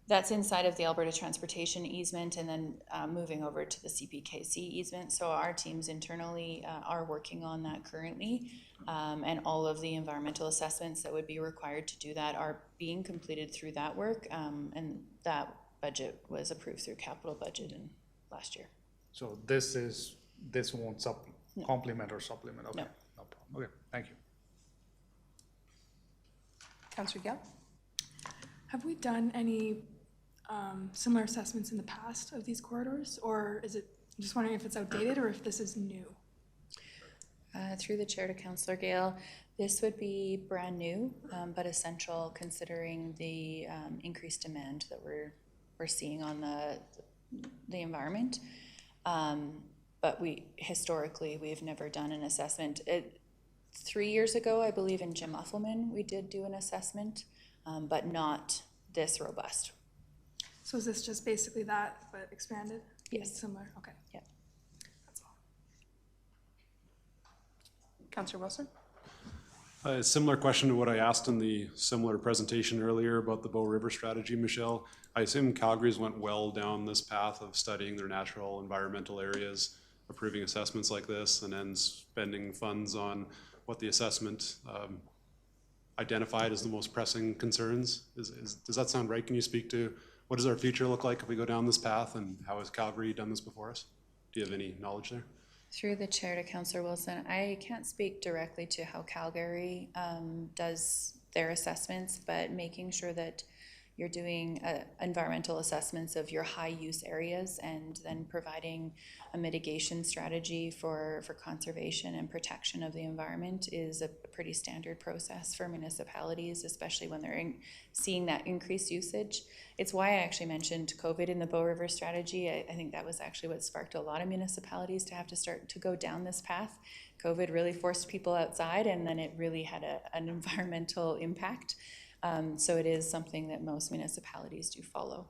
Speaker 7: that's inside of the Alberta Transportation easement and then moving over to the CPKC easement. So our teams internally are working on that currently. And all of the environmental assessments that would be required to do that are being completed through that work. And that budget was approved through capital budget in last year.
Speaker 3: So this won't complement or supplement, okay,
Speaker 7: No.
Speaker 3: no problem, okay, thank you.
Speaker 1: Councillor Gill?
Speaker 6: Have we done any similar assessments in the past of these corridors, or is it, I'm just wondering if it's outdated or if this is new?
Speaker 7: Through the chair to Councillor Gale, this would be brand new, but essential considering the increased demand that we're seeing on the environment. But historically, we've never done an assessment. 3 years ago, I believe in Jim Uffelman, we did do an assessment, but not this robust.
Speaker 6: So is this just basically that, but expanded?
Speaker 7: Yes.
Speaker 6: Similar, okay.
Speaker 7: Yeah.
Speaker 6: That's all.
Speaker 1: Councillor Wilson?
Speaker 10: A similar question to what I asked in the similar presentation earlier about the Bow River strategy, Michelle. I assume Calgary's went well down this path of studying their natural environmental areas, approving assessments like this, and then spending funds on what the assessment identified as the most pressing concerns. Does that sound right? Can you speak to what does our future look like if we go down this path, and how has Calgary done this before us? Do you have any knowledge there?
Speaker 7: Through the chair to Councillor Wilson, I can't speak directly to how Calgary does their assessments, but making sure that you're doing environmental assessments of your high use areas and then providing a mitigation strategy for conservation and protection of the environment is a pretty standard process for municipalities, especially when they're seeing that increased usage. It's why I actually mentioned COVID in the Bow River strategy. I think that was actually what sparked a lot of municipalities to have to start to go down this path. COVID really forced people outside, and then it really had an environmental impact. So it is something that most municipalities do follow.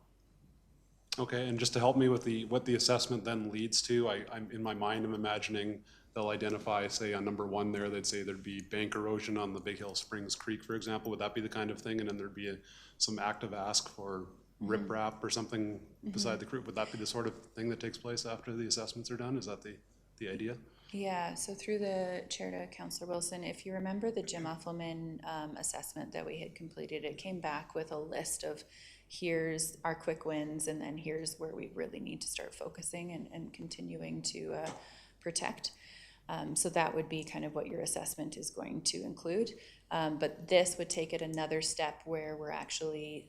Speaker 10: Okay, and just to help me with what the assessment then leads to, I'm in my mind, I'm imagining they'll identify, say on number one there, they'd say there'd be bank erosion on the Big Hill Springs Creek, for example. Would that be the kind of thing? And then there'd be some active ask for riprap or something beside the creek. Would that be the sort of thing that takes place after the assessments are done? Is that the idea?
Speaker 7: Yeah, so through the chair to Councillor Wilson, if you remember the Jim Uffelman assessment that we had completed, it came back with a list of here's our quick wins, and then here's where we really need to start focusing and continuing to protect. So that would be kind of what your assessment is going to include. But this would take it another step where we're actually,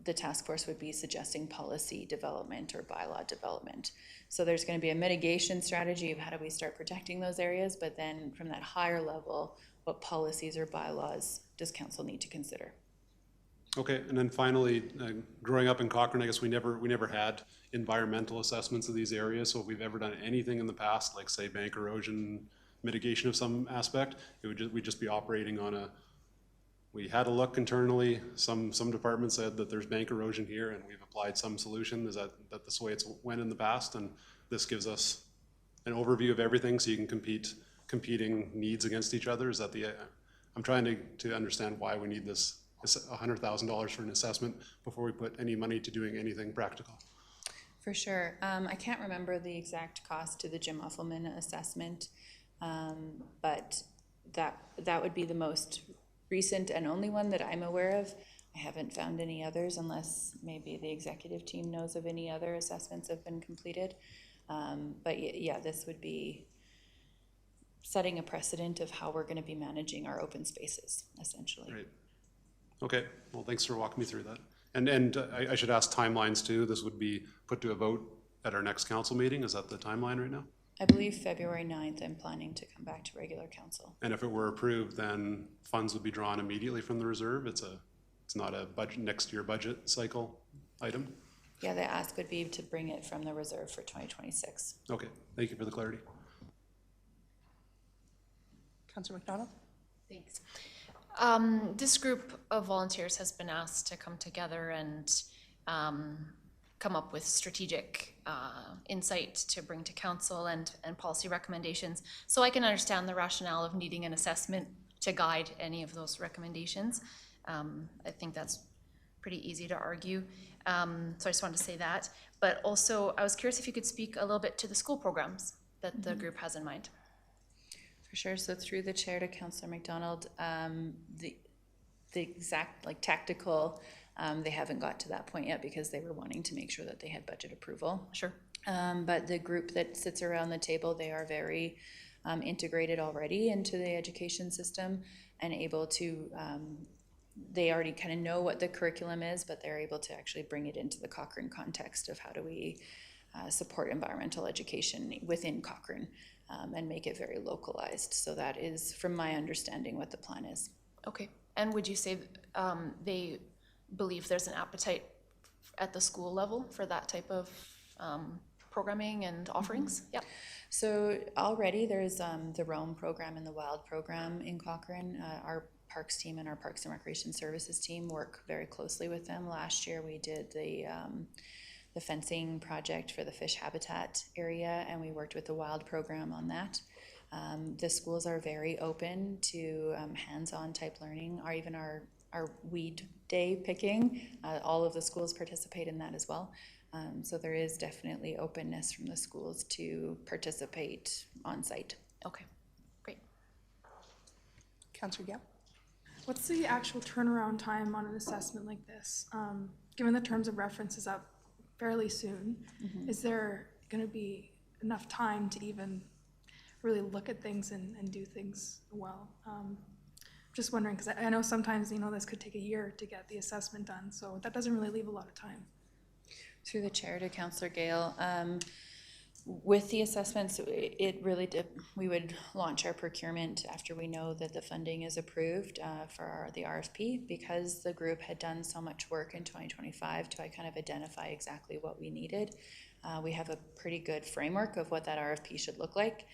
Speaker 7: the task force would be suggesting policy development or bylaw development. So there's going to be a mitigation strategy of how do we start protecting those areas, but then from that higher level, what policies or bylaws does council need to consider?
Speaker 10: Okay, and then finally, growing up in Cochrane, I guess we never had environmental assessments of these areas. So if we've ever done anything in the past, like say bank erosion mitigation of some aspect, we'd just be operating on we had a look internally. Some departments said that there's bank erosion here, and we've applied some solution. Is that's the way it's went in the past? And this gives us an overview of everything, so you can competing needs against each other. Is that I'm trying to understand why we need this $100,000 for an assessment before we put any money to doing anything practical.
Speaker 7: For sure. I can't remember the exact cost to the Jim Uffelman assessment, but that would be the most recent and only one that I'm aware of. I haven't found any others unless maybe the executive team knows of any other assessments that have been completed. But yeah, this would be setting a precedent of how we're going to be managing our open spaces, essentially.
Speaker 10: Great. Okay, well, thanks for walking me through that. And I should ask timelines too. This would be put to a vote at our next council meeting. Is that the timeline right now?
Speaker 7: I believe February 9th, I'm planning to come back to regular council.
Speaker 10: And if it were approved, then funds would be drawn immediately from the reserve? It's not a budget, next year budget cycle item?
Speaker 7: Yeah, the ask would be to bring it from the reserve for 2026.
Speaker 10: Okay, thank you for the clarity.
Speaker 1: Councillor McDonald?
Speaker 5: Thanks. This group of volunteers has been asked to come together and come up with strategic insight to bring to council and policy recommendations. So I can understand the rationale of needing an assessment to guide any of those recommendations. I think that's pretty easy to argue. So I just wanted to say that. But also, I was curious if you could speak a little bit to the school programs that the group has in mind.
Speaker 7: For sure. So through the chair to Councillor McDonald, the exact tactical, they haven't got to that point yet because they were wanting to make sure that they had budget approval.
Speaker 5: Sure.
Speaker 7: But the group that sits around the table, they are very integrated already into the education system and able to, they already kind of know what the curriculum is, but they're able to actually bring it into the Cochrane context of how do we support environmental education within Cochrane and make it very localized. So that is, from my understanding, what the plan is.
Speaker 5: Okay. And would you say they believe there's an appetite at the school level for that type of programming and offerings? Yep.
Speaker 7: So already there's the Roam program and the Wild program in Cochrane. Our Parks team and our Parks and Recreation Services team work very closely with them. Last year we did the fencing project for the fish habitat area, and we worked with the Wild program on that. The schools are very open to hands-on type learning, or even our weed day picking. All of the schools participate in that as well. So there is definitely openness from the schools to participate on site.
Speaker 5: Okay. Great.
Speaker 1: Councillor Gill?
Speaker 6: What's the actual turnaround time on an assessment like this? Given the terms of reference is up fairly soon, is there going to be enough time to even really look at things and do things well? Just wondering, because I know sometimes, this could take a year to get the assessment done, so that doesn't really leave a lot of time.
Speaker 7: Through the chair to Councillor Gale, with the assessments, it really did, we would launch our procurement after we know that the funding is approved for the RFP, because the group had done so much work in 2025 to kind of identify exactly what we needed. We have a pretty good framework of what that RFP should look like.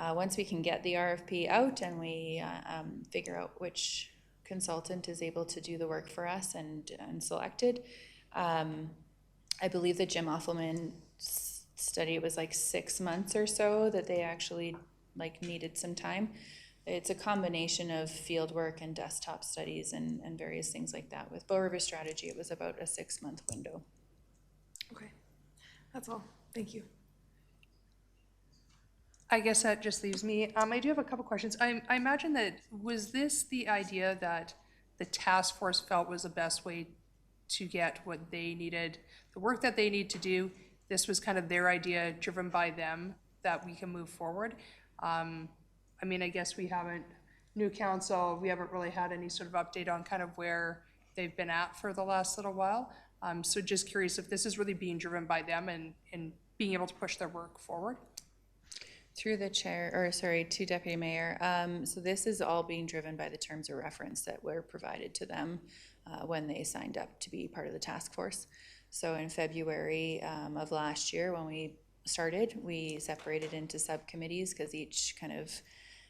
Speaker 7: Once we can get the RFP out and we figure out which consultant is able to do the work for us and selected, I believe the Jim Offelman study, it was like 6 months or so that they actually needed some time. It's a combination of field work and desktop studies and various things like that. With Bow River Strategy, it was about a 6-month window.
Speaker 6: Okay, that's all. Thank you.
Speaker 1: I guess that just leaves me. I do have a couple questions. I imagine that, was this the idea that the task force felt was the best way to get what they needed, the work that they need to do? This was kind of their idea, driven by them, that we can move forward. I guess we haven't, new council, we haven't really had any sort of update on kind of where they've been at for the last little while. So just curious if this is really being driven by them and being able to push their work forward.
Speaker 7: Through the chair, or sorry, to Deputy Mayor, so this is all being driven by the terms of reference that were provided to them when they signed up to be part of the task force. So in February of last year, when we started, we separated into subcommittees because each kind of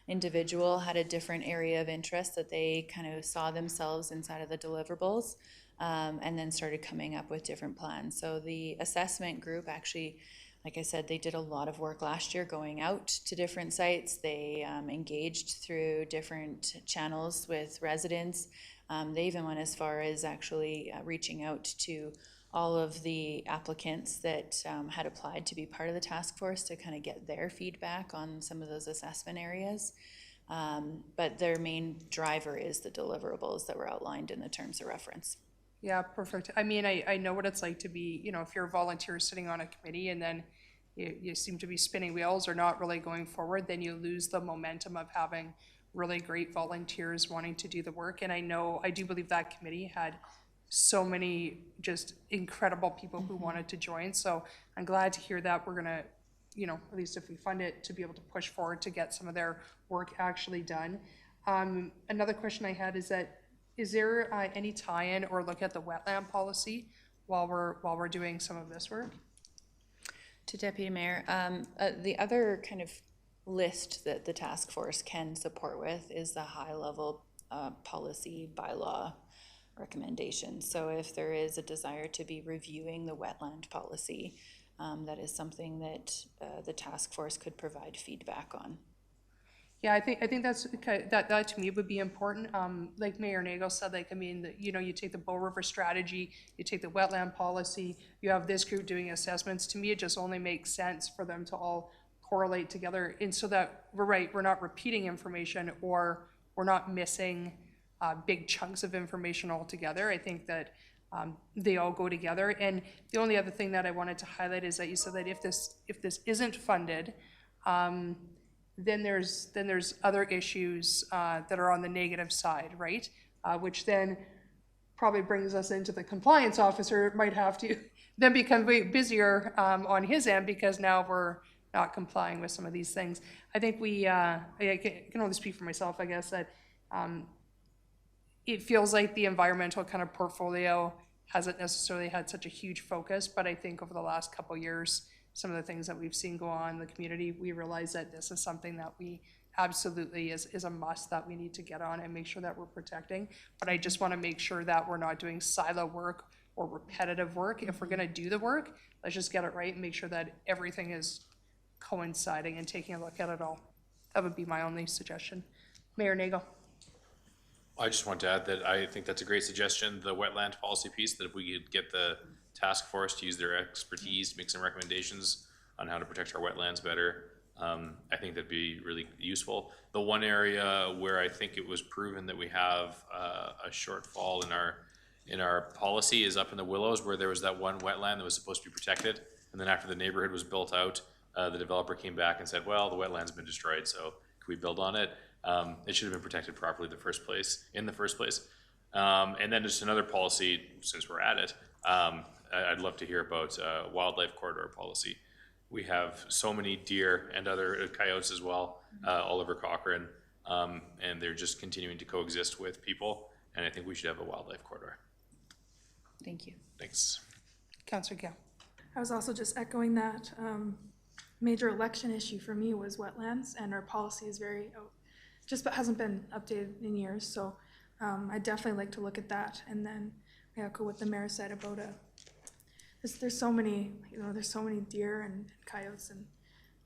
Speaker 7: individual had a different area of interest that they kind of saw themselves inside of the deliverables, and then started coming up with different plans. So the assessment group actually, like I said, they did a lot of work last year going out to different sites. They engaged through different channels with residents. They even went as far as actually reaching out to all of the applicants that had applied to be part of the task force to kind of get their feedback on some of those assessment areas. But their main driver is the deliverables that were outlined in the terms of reference.
Speaker 1: Yeah, perfect. I know what it's like to be, if you're a volunteer sitting on a committee and then you seem to be spinning wheels or not really going forward, then you lose the momentum of having really great volunteers wanting to do the work. And I do believe that committee had so many just incredible people who wanted to join. So I'm glad to hear that we're gonna, you know, at least if we fund it, to be able to push forward to get some of their work actually done. Another question I had is that, is there any tie-in or look at the wetland policy while we're doing some of this work?
Speaker 7: To Deputy Mayor, the other kind of list that the task force can support with is the high-level policy bylaw recommendations. So if there is a desire to be reviewing the wetland policy, that is something that the task force could provide feedback on.
Speaker 1: Yeah, I think that's, that to me would be important. Like Mayor Nagel said, like, I mean, you know, you take the Bow River strategy, you take the wetland policy, you have this group doing assessments. To me, it just only makes sense for them to all correlate together, and so that we're not repeating information, or we're not missing big chunks of information altogether. I think that they all go together. And the only other thing that I wanted to highlight is that you said that if this isn't funded, then there's other issues that are on the negative side, right? Which then probably brings us into the compliance officer might have to then become way busier on his end, because now we're not complying with some of these things. I think I can only speak for myself, I guess, that it feels like the environmental kind of portfolio hasn't necessarily had such a huge focus, but I think over the last couple of years, some of the things that we've seen go on in the community, we realize that this is something that we absolutely is a must that we need to get on and make sure that we're protecting. But I just want to make sure that we're not doing silo work or repetitive work. If we're going to do the work, let's just get it right and make sure that everything is coinciding and taking a look at it all. That would be my only suggestion. Mayor Nagel.
Speaker 2: I just want to add that I think that's a great suggestion, the wetland policy piece, that if we could get the task force to use their expertise to make some recommendations on how to protect our wetlands better, I think that'd be really useful. The one area where I think it was proven that we have a shortfall in our policy is up in the Willows, where there was that one wetland that was supposed to be protected, and then after the neighborhood was built out, the developer came back and said, well, the wetland's been destroyed, so can we build on it? It should have been protected properly in the first place. And then just another policy, since we're at it, I'd love to hear about wildlife corridor policy. We have so many deer and other coyotes as well, all over Cochrane, and they're just continuing to coexist with people, and I think we should have a wildlife corridor.
Speaker 7: Thank you.
Speaker 2: Thanks.
Speaker 1: Councillor Gill.
Speaker 6: I was also just echoing that. Major election issue for me was wetlands, and our policy is very just hasn't been updated in years. So I definitely like to look at that. And then I echo what the mayor said about there's so many, there's so many deer and coyotes, and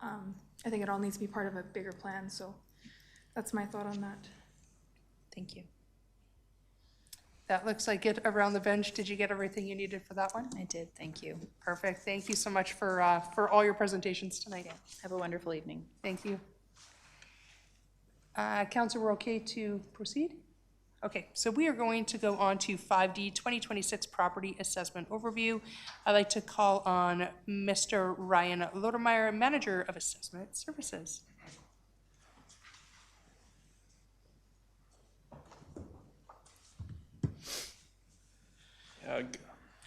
Speaker 6: I think it all needs to be part of a bigger plan. So that's my thought on that.
Speaker 7: Thank you.
Speaker 1: That looks like it around the bench. Did you get everything you needed for that one?
Speaker 7: I did. Thank you.
Speaker 1: Perfect. Thank you so much for all your presentations tonight.
Speaker 7: Yeah. Have a wonderful evening.
Speaker 1: Thank you. Council, we're okay to proceed? Okay, so we are going to go on to 5D 2026 Property Assessment Overview. I'd like to call on Mr. Ryan Lodemeyer, Manager of Assessment Services.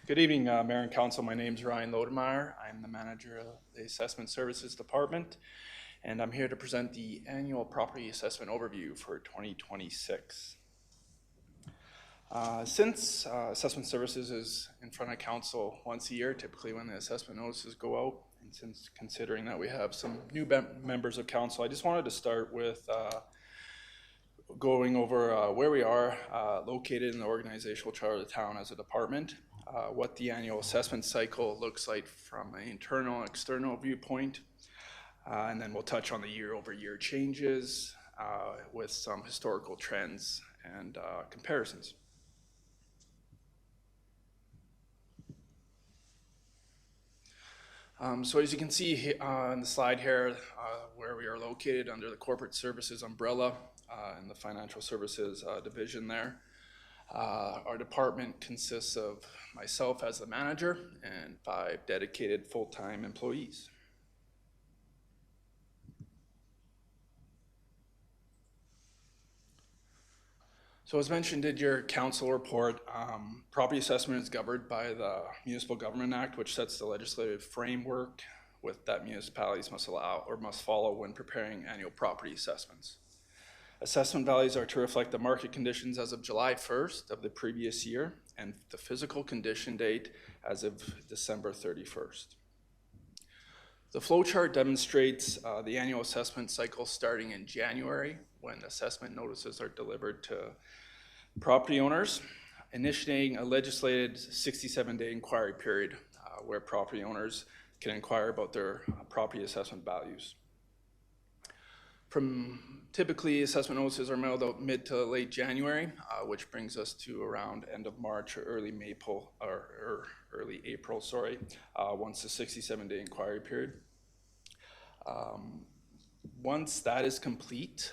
Speaker 12: Good evening, Mayor and Council. My name is Ryan Lodemeyer. I'm the manager of the Assessment Services Department, and I'm here to present the annual property assessment overview for 2026. Since Assessment Services is in front of Council once a year, typically when the assessment notices go out, and since considering that we have some new members of Council, I just wanted to start with going over where we are located in the organizational chart of the town as a department, what the annual assessment cycle looks like from an internal and external viewpoint, and then we'll touch on the year-over-year changes with some historical trends and comparisons. So as you can see on the slide here, where we are located under the corporate services umbrella in the financial services division there. Our department consists of myself as the manager and 5 dedicated full-time employees. So as mentioned in your council report, property assessment is governed by the Municipal Government Act, which sets the legislative framework that municipalities must allow or must follow when preparing annual property assessments. Assessment values are to reflect the market conditions as of July 1st of the previous year and the physical condition date as of December 31st. The flow chart demonstrates the annual assessment cycle starting in January, when assessment notices are delivered to property owners, initiating a legislated 67-day inquiry period where property owners can inquire about their property assessment values. Typically, assessment notices are mailed out mid to late January, which brings us to around end of March or early April, once the 67-day inquiry period. Once that is complete,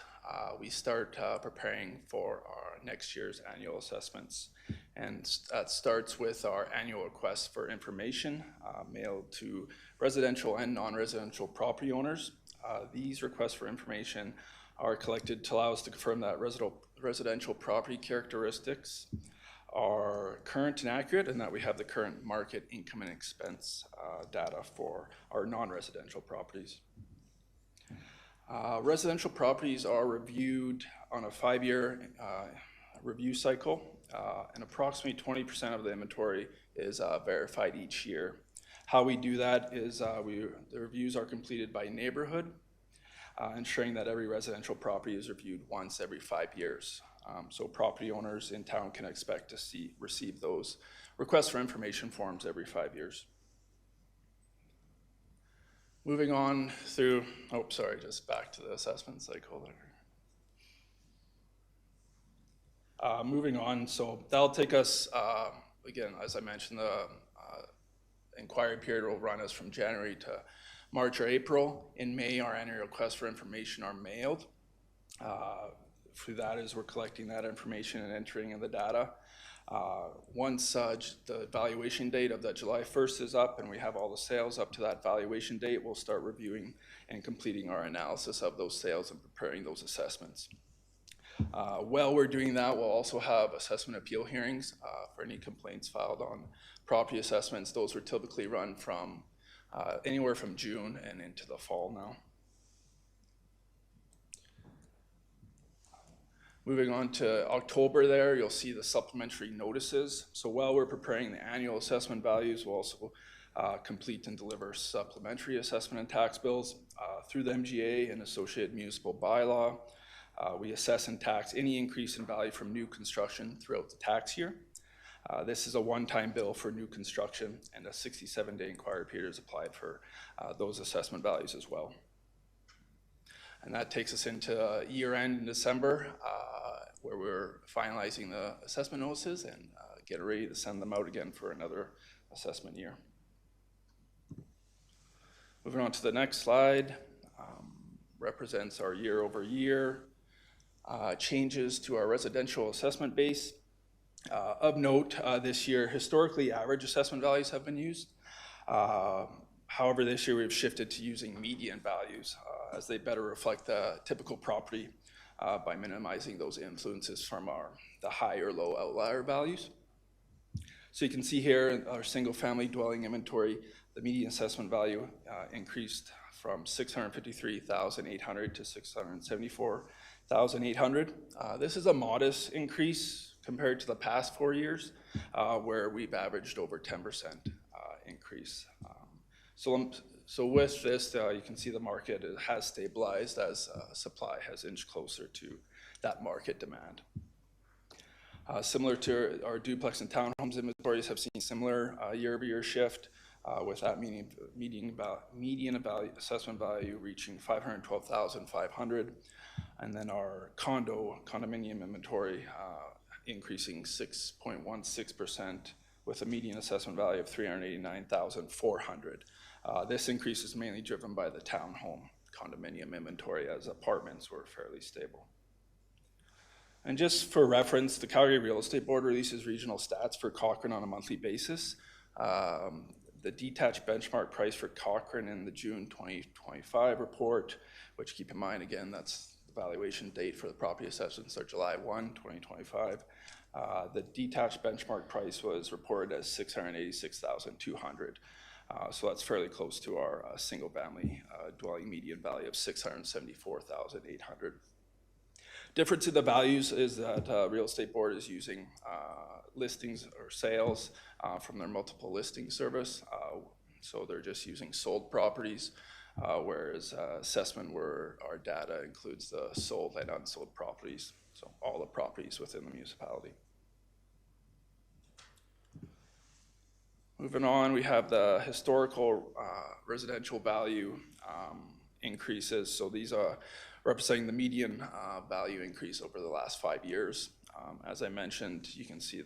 Speaker 12: we start preparing for our next year's annual assessments. And that starts with our annual request for information mailed to residential and non-residential property owners. These requests for information are collected to allow us to confirm that residential property characteristics are current and accurate, and that we have the current market income and expense data for our non-residential properties. Residential properties are reviewed on a 5-year review cycle, and approximately 20% of the inventory is verified each year. How we do that is the reviews are completed by neighborhood, ensuring that every residential property is reviewed once every 5 years. So property owners in town can expect to receive those requests for information forms every 5 years. Moving on through, just back to the assessment cycle there. Moving on, so that'll take us, again, as I mentioned, the inquiry period will run us from January to March or April. In May, our annual requests for information are mailed. Through that is we're collecting that information and entering in the data. Once the valuation date of that July 1st is up and we have all the sales up to that valuation date, we'll start reviewing and completing our analysis of those sales and preparing those assessments. While we're doing that, we'll also have assessment appeal hearings for any complaints filed on property assessments. Those were typically run from anywhere from June and into the fall now. Moving on to October there, you'll see the supplementary notices. So while we're preparing the annual assessment values, we'll also complete and deliver supplementary assessment and tax bills through the MGA and associated municipal bylaw. We assess and tax any increase in value from new construction throughout the tax year. This is a one-time bill for new construction, and a 67-day inquiry period is applied for those assessment values as well. And that takes us into year-end in December, where we're finalizing the assessment notices and get ready to send them out again for another assessment year. Moving on to the next slide, represents our year-over-year changes to our residential assessment base. Of note, this year, historically, average assessment values have been used. However, this year we've shifted to using median values as they better reflect the typical property by minimizing those influences from the high or low outlier values. So you can see here in our single-family dwelling inventory, the median assessment value increased from $653,800 to $674,800. This is a modest increase compared to the past 4 years, where we've averaged over 10% increase. So with this, you can see the market has stabilized as supply has inched closer to that market demand. Similar to our duplex and townhomes inventories have seen similar year-over-year shift, with that median assessment value reaching $512,500, and then our condominium inventory increasing 6.16%, with a median assessment value of $389,400. This increase is mainly driven by the townhome condominium inventory, as apartments were fairly stable. And just for reference, the Calgary Real Estate Board releases regional stats for Cochrane on a monthly basis. The detached benchmark price for Cochrane in the June 2025 report, which, keep in mind, again, that's the valuation date for the property assessments are July 1, 2025. The detached benchmark price was reported as $686,200. So that's fairly close to our single-family dwelling median value of $674,800. Different to the values is that Real Estate Board is using listings or sales from their multiple listing service. So they're just using sold properties, whereas assessment where our data includes the sold and unsold properties, so all the properties within the municipality. Moving on, we have the historical residential value increases. So these are representing the median value increase over the last 5 years. As I mentioned, you can see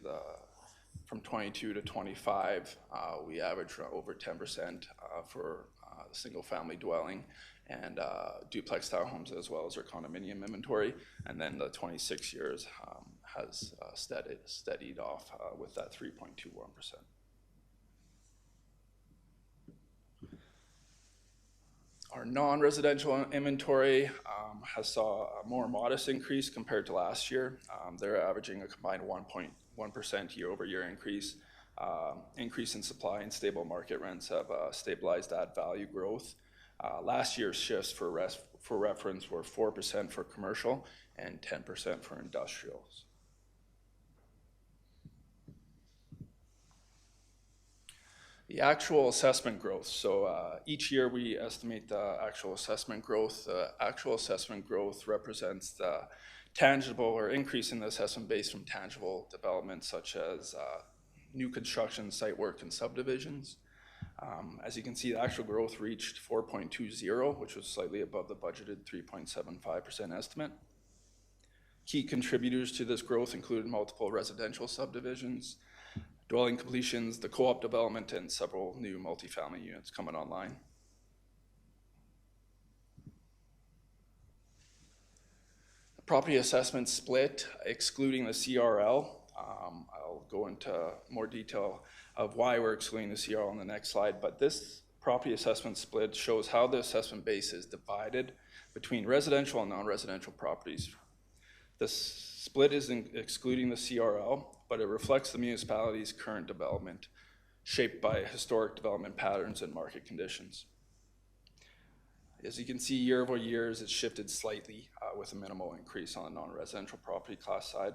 Speaker 12: from 22 to 25, we average over 10% for single-family dwelling and duplex townhomes, as well as our condominium inventory. And then the 26 years has steadied off with that 3.21%. Our non-residential inventory has saw a more modest increase compared to last year. They're averaging a combined 1.1% year-over-year increase. Increase in supply and stable market rents have stabilized that value growth. Last year's shifts for reference were 4% for commercial and 10% for industrials. The actual assessment growth. So each year we estimate the actual assessment growth. The actual assessment growth represents the tangible or increase in the assessment base from tangible developments such as new construction, site work, and subdivisions. As you can see, the actual growth reached 4.20, which was slightly above the budgeted 3.75% estimate. Key contributors to this growth included multiple residential subdivisions, dwelling completions, the co-op development, and several new multifamily units coming online. The property assessment split, excluding the CRL. I'll go into more detail of why we're excluding the CRL on the next slide, but this property assessment split shows how the assessment base is divided between residential and non-residential properties. The split is excluding the CRL, but it reflects the municipality's current development, shaped by historic development patterns and market conditions. As you can see, year over years, it's shifted slightly with a minimal increase on the non-residential property class side.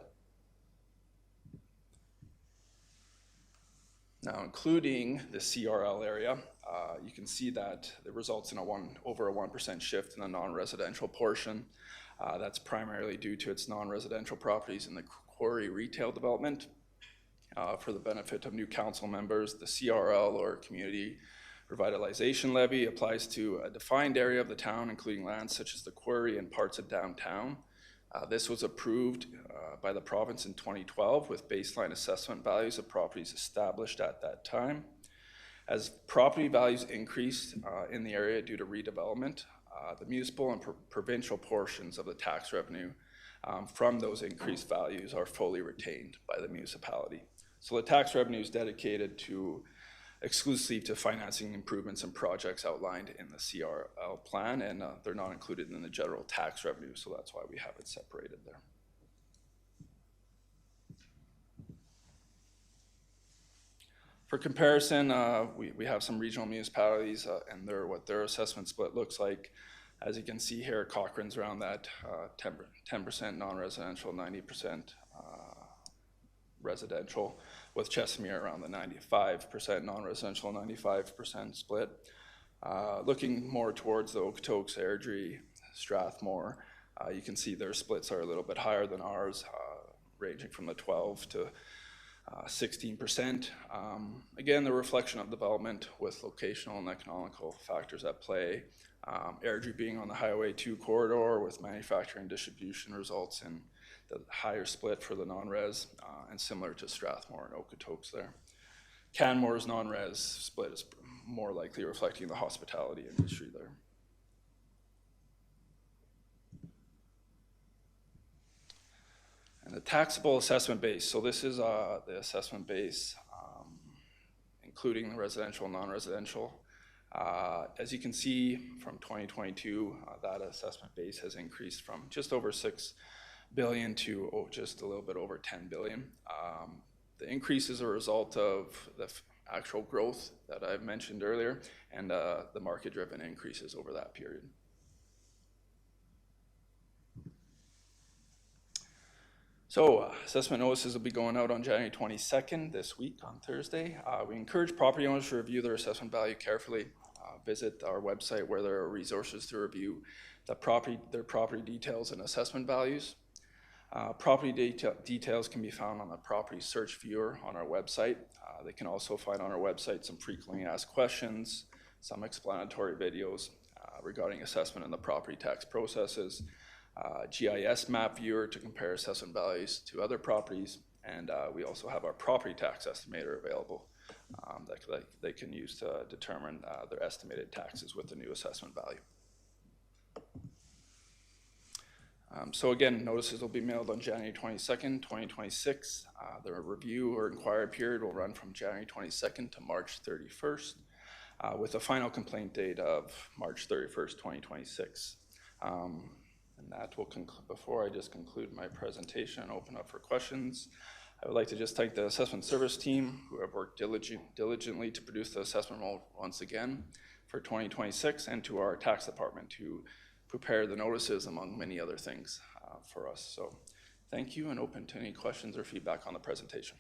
Speaker 12: Now, including the CRL area, you can see that it results in over a 1% shift in the non-residential portion. That's primarily due to its non-residential properties in the Quarry retail development. For the benefit of new council members, the CRL, or Community Revitalization Levy, applies to a defined area of the town, including lands such as the Quarry and parts of downtown. This was approved by the province in 2012 with baseline assessment values of properties established at that time. As property values increased in the area due to redevelopment, the municipal and provincial portions of the tax revenue from those increased values are fully retained by the municipality. So the tax revenue is dedicated exclusively to financing improvements and projects outlined in the CRL plan, and they're not included in the general tax revenue, so that's why we have it separated there. For comparison, we have some regional municipalities and what their assessment split looks like. As you can see here, Cochrane's around that 10% non-residential, 90% residential, with Chesimir around the 95% non-residential, 95% split. Looking more towards the Okotoks, Airdrie, Strathmore, you can see their splits are a little bit higher than ours, ranging from the 12 to 16%. Again, the reflection of development with locational and economical factors at play. Airdrie being on the Highway 2 corridor with manufacturing distribution results in the higher split for the non-res, and similar to Strathmore and Okotoks there. Canmore's non-res split is more likely reflecting the hospitality industry there. And the taxable assessment base. So this is the assessment base, including the residential and non-residential. As you can see from 2022, that assessment base has increased from just over $6 billion to just a little bit over $10 billion. The increase is a result of the actual growth that I've mentioned earlier, and the market-driven increases over that period. So assessment notices will be going out on January 22nd this week on Thursday. We encourage property owners to review their assessment value carefully. Visit our website where there are resources to review their property details and assessment values. Property details can be found on the property search viewer on our website. They can also find on our website some frequently asked questions, some explanatory videos regarding assessment and the property tax processes, GIS map viewer to compare assessment values to other properties, and we also have our property tax estimator available that they can use to determine their estimated taxes with the new assessment value. So again, notices will be mailed on January 22nd, 2026. The review or inquiry period will run from January 22nd to March 31st, with a final complaint date of March 31st, 2026. And that will conclude. Before I just conclude my presentation and open up for questions, I would like to just thank the assessment service team who have worked diligently to produce the assessment roll once again for 2026, and to our tax department to prepare the notices, among many other things for us. So thank you, and open to any questions or feedback on the presentation.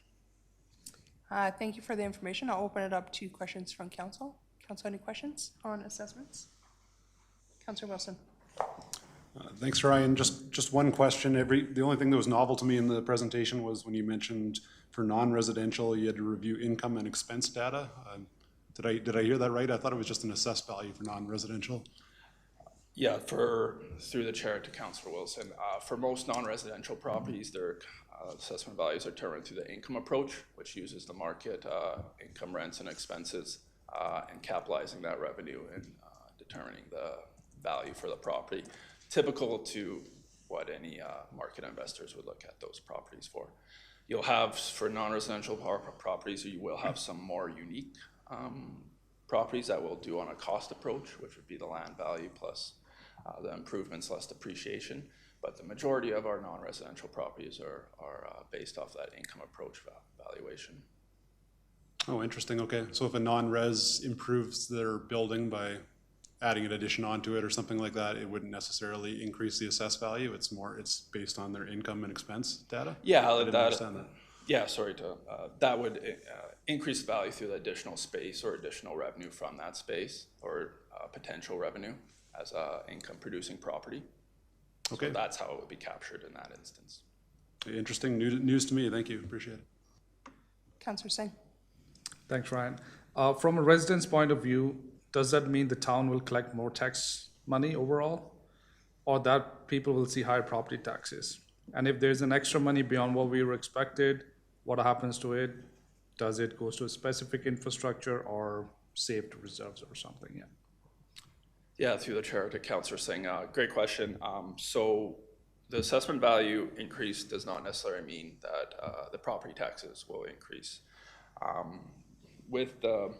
Speaker 1: Thank you for the information. I'll open it up to questions from council. Council, any questions on assessments? Councilor Wilson.
Speaker 10: Thanks, Ryan. Just one question. The only thing that was novel to me in the presentation was when you mentioned for non-residential, you had to review income and expense data. Did I hear that right? I thought it was just an assessed value for non-residential.
Speaker 12: Yeah, through the chair to Councilor Wilson, for most non-residential properties, their assessment values are determined through the income approach, which uses the market income, rents, and expenses, and capitalizing that revenue and determining the value for the property, typical to what any market investors would look at those properties for. You'll have, for non-residential properties, you will have some more unique properties that we'll do on a cost approach, which would be the land value plus the improvements less depreciation. But the majority of our non-residential properties are based off that income approach valuation.
Speaker 10: Oh, interesting. Okay. So if a non-res improves their building by adding an addition onto it or something like that, it wouldn't necessarily increase the assessed value. It's based on their income and expense data?
Speaker 12: Yeah,
Speaker 10: I didn't understand that.
Speaker 12: Yeah, sorry to, that would increase value through the additional space or additional revenue from that space, or potential revenue as a income producing property.
Speaker 10: Okay.
Speaker 12: So that's how it would be captured in that instance.
Speaker 10: Interesting news to me. Thank you. Appreciate it.
Speaker 1: Councilor Singh.
Speaker 3: Thanks, Ryan. From a resident's point of view, does that mean the town will collect more tax money overall, or that people will see higher property taxes? And if there's an extra money beyond what we were expected, what happens to it? Does it go to a specific infrastructure or saved reserves or something? Yeah.
Speaker 12: Yeah, through the chair to Councilor Singh, great question. So the assessment value increase does not necessarily mean that the property taxes will increase. With the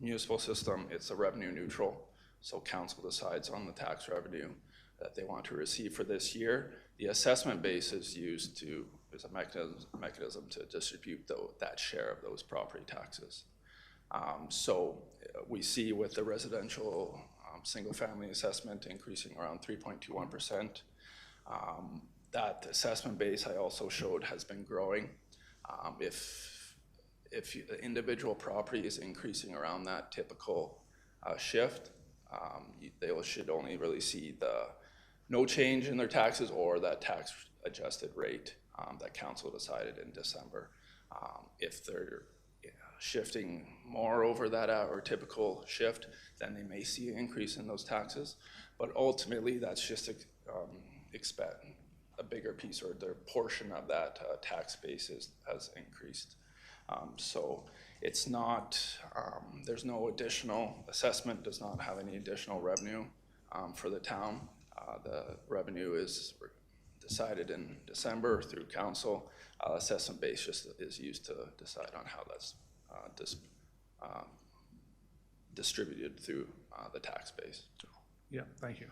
Speaker 12: municipal system, it's a revenue neutral. So council decides on the tax revenue that they want to receive for this year. The assessment base is used as a mechanism to distribute that share of those property taxes. So we see with the residential single-family assessment increasing around 3.21%. That assessment base I also showed has been growing. If the individual property is increasing around that typical shift, they should only really see no change in their taxes or that tax adjusted rate that council decided in December. If they're shifting more over that or typical shift, then they may see an increase in those taxes. But ultimately, that's just expect a bigger piece, or their portion of that tax base has increased. So it's not, there's no additional assessment, does not have any additional revenue for the town. The revenue is decided in December through council. Assessment base just is used to decide on how that's distributed through the tax base.
Speaker 3: Yeah, thank you.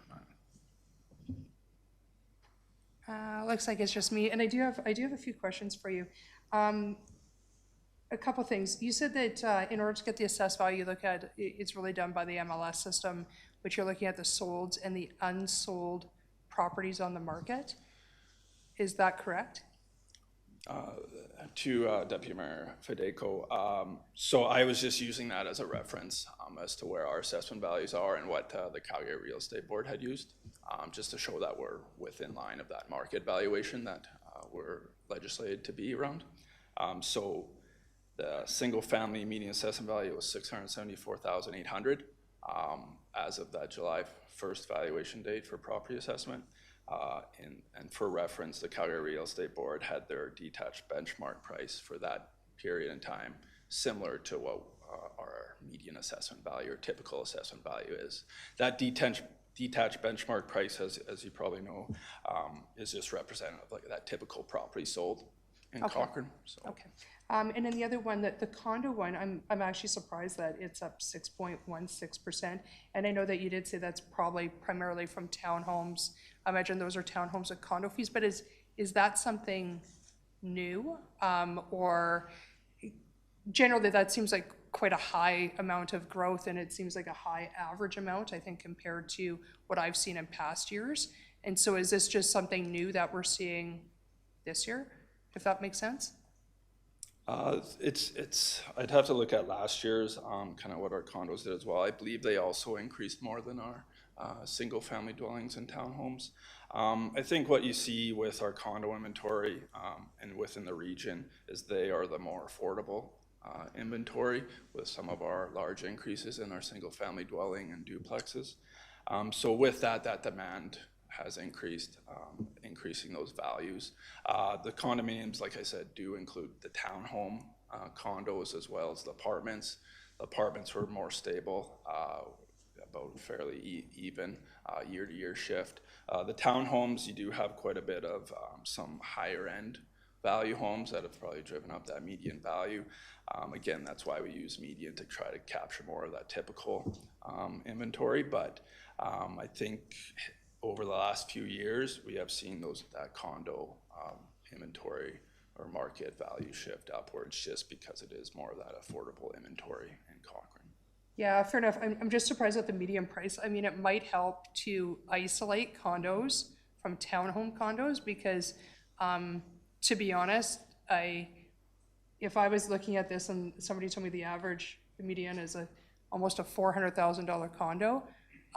Speaker 1: Looks like it's just me, and I do have a few questions for you. A couple things. You said that in order to get the assessed value, you look at, it's really done by the MLS system, but you're looking at the sold and the unsold properties on the market. Is that correct?
Speaker 12: To Deputy Mayor Federico, so I was just using that as a reference as to where our assessment values are and what the Calgary Real Estate Board had used, just to show that we're within line of that market valuation that we're legislated to be around. So the single-family median assessment value was $674,800 as of that July 1st valuation date for property assessment. And for reference, the Calgary Real Estate Board had their detached benchmark price for that period in time, similar to what our median assessment value or typical assessment value is. That detached benchmark price, as you probably know, is just representative of like that typical property sold in Cochrane. So.
Speaker 1: Okay. And then the other one, the condo one, I'm actually surprised that it's up 6.16%. And I know that you did say that's probably primarily from townhomes. I imagine those are townhomes with condo fees, but is that something new? Or generally that seems like quite a high amount of growth, and it seems like a high average amount, I think, compared to what I've seen in past years. And so is this just something new that we're seeing this year, if that makes sense?
Speaker 12: I'd have to look at last year's, kind of what our condos did as well. I believe they also increased more than our single-family dwellings and townhomes. I think what you see with our condo inventory and within the region is they are the more affordable inventory, with some of our large increases in our single-family dwelling and duplexes. So with that demand has increased, increasing those values. The condominiums, like I said, do include the townhome condos as well as the apartments. The apartments were more stable, about fairly even year-to-year shift. The townhomes, you do have quite a bit of some higher-end value homes that have probably driven up that median value. Again, that's why we use median to try to capture more of that typical inventory. But I think over the last few years, we have seen that condo inventory or market value shift upwards, just because it is more of that affordable inventory in Cochrane.
Speaker 1: Yeah, fair enough. I'm just surprised at the median price. I mean, it might help to isolate condos from townhome condos because, to be honest, if I was looking at this and somebody told me the median is almost a $400,000 condo,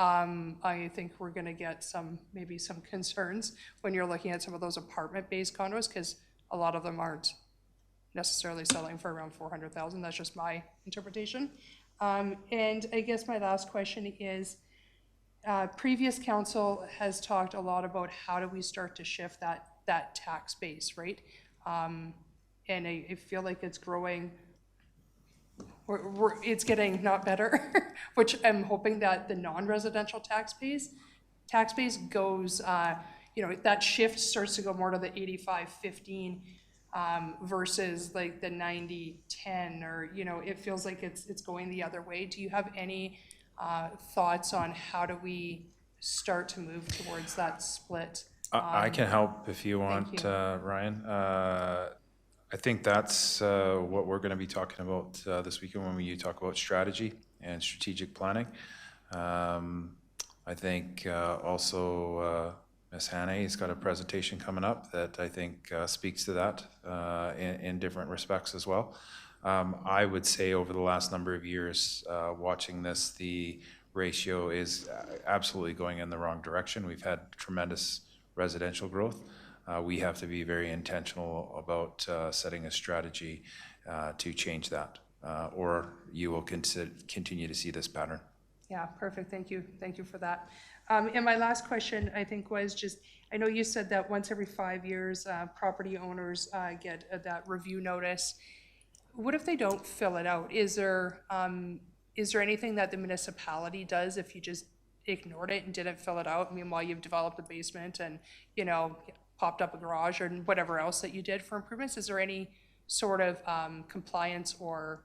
Speaker 1: I think we're gonna get maybe some concerns when you're looking at some of those apartment-based condos, because a lot of them aren't necessarily selling for around 400,000. That's just my interpretation. And I guess my last question is, previous council has talked a lot about how do we start to shift that tax base, right? And I feel like it's growing. It's getting not better, which I'm hoping that the non-residential tax base goes, that shift starts to go more to the 85-15 versus like the 90-10, or, it feels like it's going the other way. Do you have any thoughts on how do we start to move towards that split?
Speaker 9: I can help if you want,
Speaker 1: Thank you.
Speaker 9: Ryan. I think that's what we're going to be talking about this weekend when we talk about strategy and strategic planning. I think also Ms. Hannay has got a presentation coming up that I think speaks to that in different respects as well. I would say over the last number of years, watching this, the ratio is absolutely going in the wrong direction. We've had tremendous residential growth. We have to be very intentional about setting a strategy to change that, or you will continue to see this pattern.
Speaker 1: Yeah, perfect. Thank you. Thank you for that. And my last question, I think, was just, I know you said that once every 5 years, property owners get that review notice. What if they don't fill it out? Is there anything that the municipality does if you just ignored it and didn't fill it out? Meanwhile, you've developed a basement and, popped up a garage or whatever else that you did for improvements. Is there any sort of compliance or,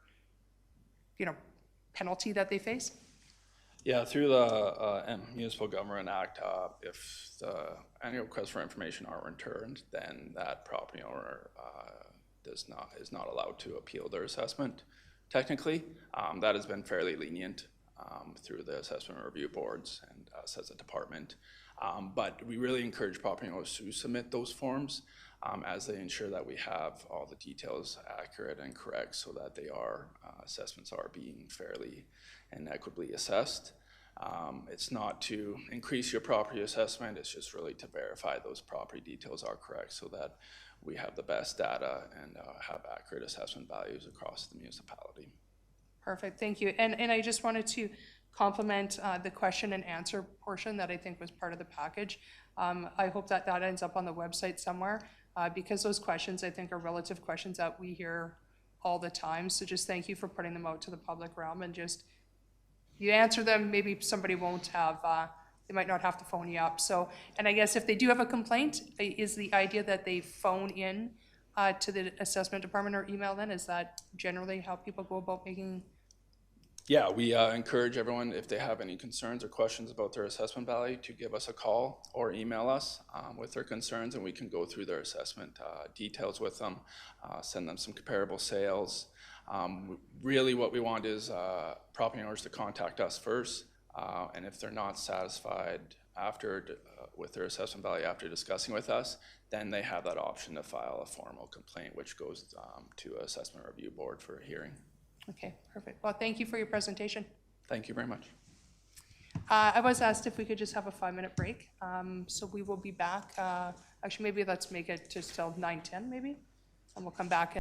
Speaker 1: penalty that they face?
Speaker 12: Yeah, through the Municipal Government Act, if the annual requests for information are returned, then that property owner is not allowed to appeal their assessment technically. That has been fairly lenient through the assessment review boards and us as a department. But we really encourage property owners to submit those forms as they ensure that we have all the details accurate and correct so that assessments are being fairly and equitably assessed. It's not to increase your property assessment, it's just really to verify those property details are correct so that we have the best data and have accurate assessment values across the municipality.
Speaker 1: Perfect, thank you. And I just wanted to compliment the question and answer portion that I think was part of the package. I hope that that ends up on the website somewhere because those questions I think are relative questions that we hear all the time. So just thank you for putting them out to the public realm and just, you answer them, maybe somebody won't have, they might not have to phone you up. So, and I guess if they do have a complaint, is the idea that they phone in to the assessment department or email then? Is that generally how people go about making?
Speaker 12: Yeah, we encourage everyone, if they have any concerns or questions about their assessment value, to give us a call or email us with their concerns, and we can go through their assessment details with them, send them some comparable sales. Really what we want is property owners to contact us first, and if they're not satisfied with their assessment value after discussing with us, then they have that option to file a formal complaint, which goes to assessment review board for a hearing.
Speaker 1: Okay, perfect. Well, thank you for your presentation.
Speaker 12: Thank you very much.
Speaker 1: I was asked if we could just have a 5-minute break. So we will be back. Actually, maybe let's make it just till 9:10 maybe, and we'll come back.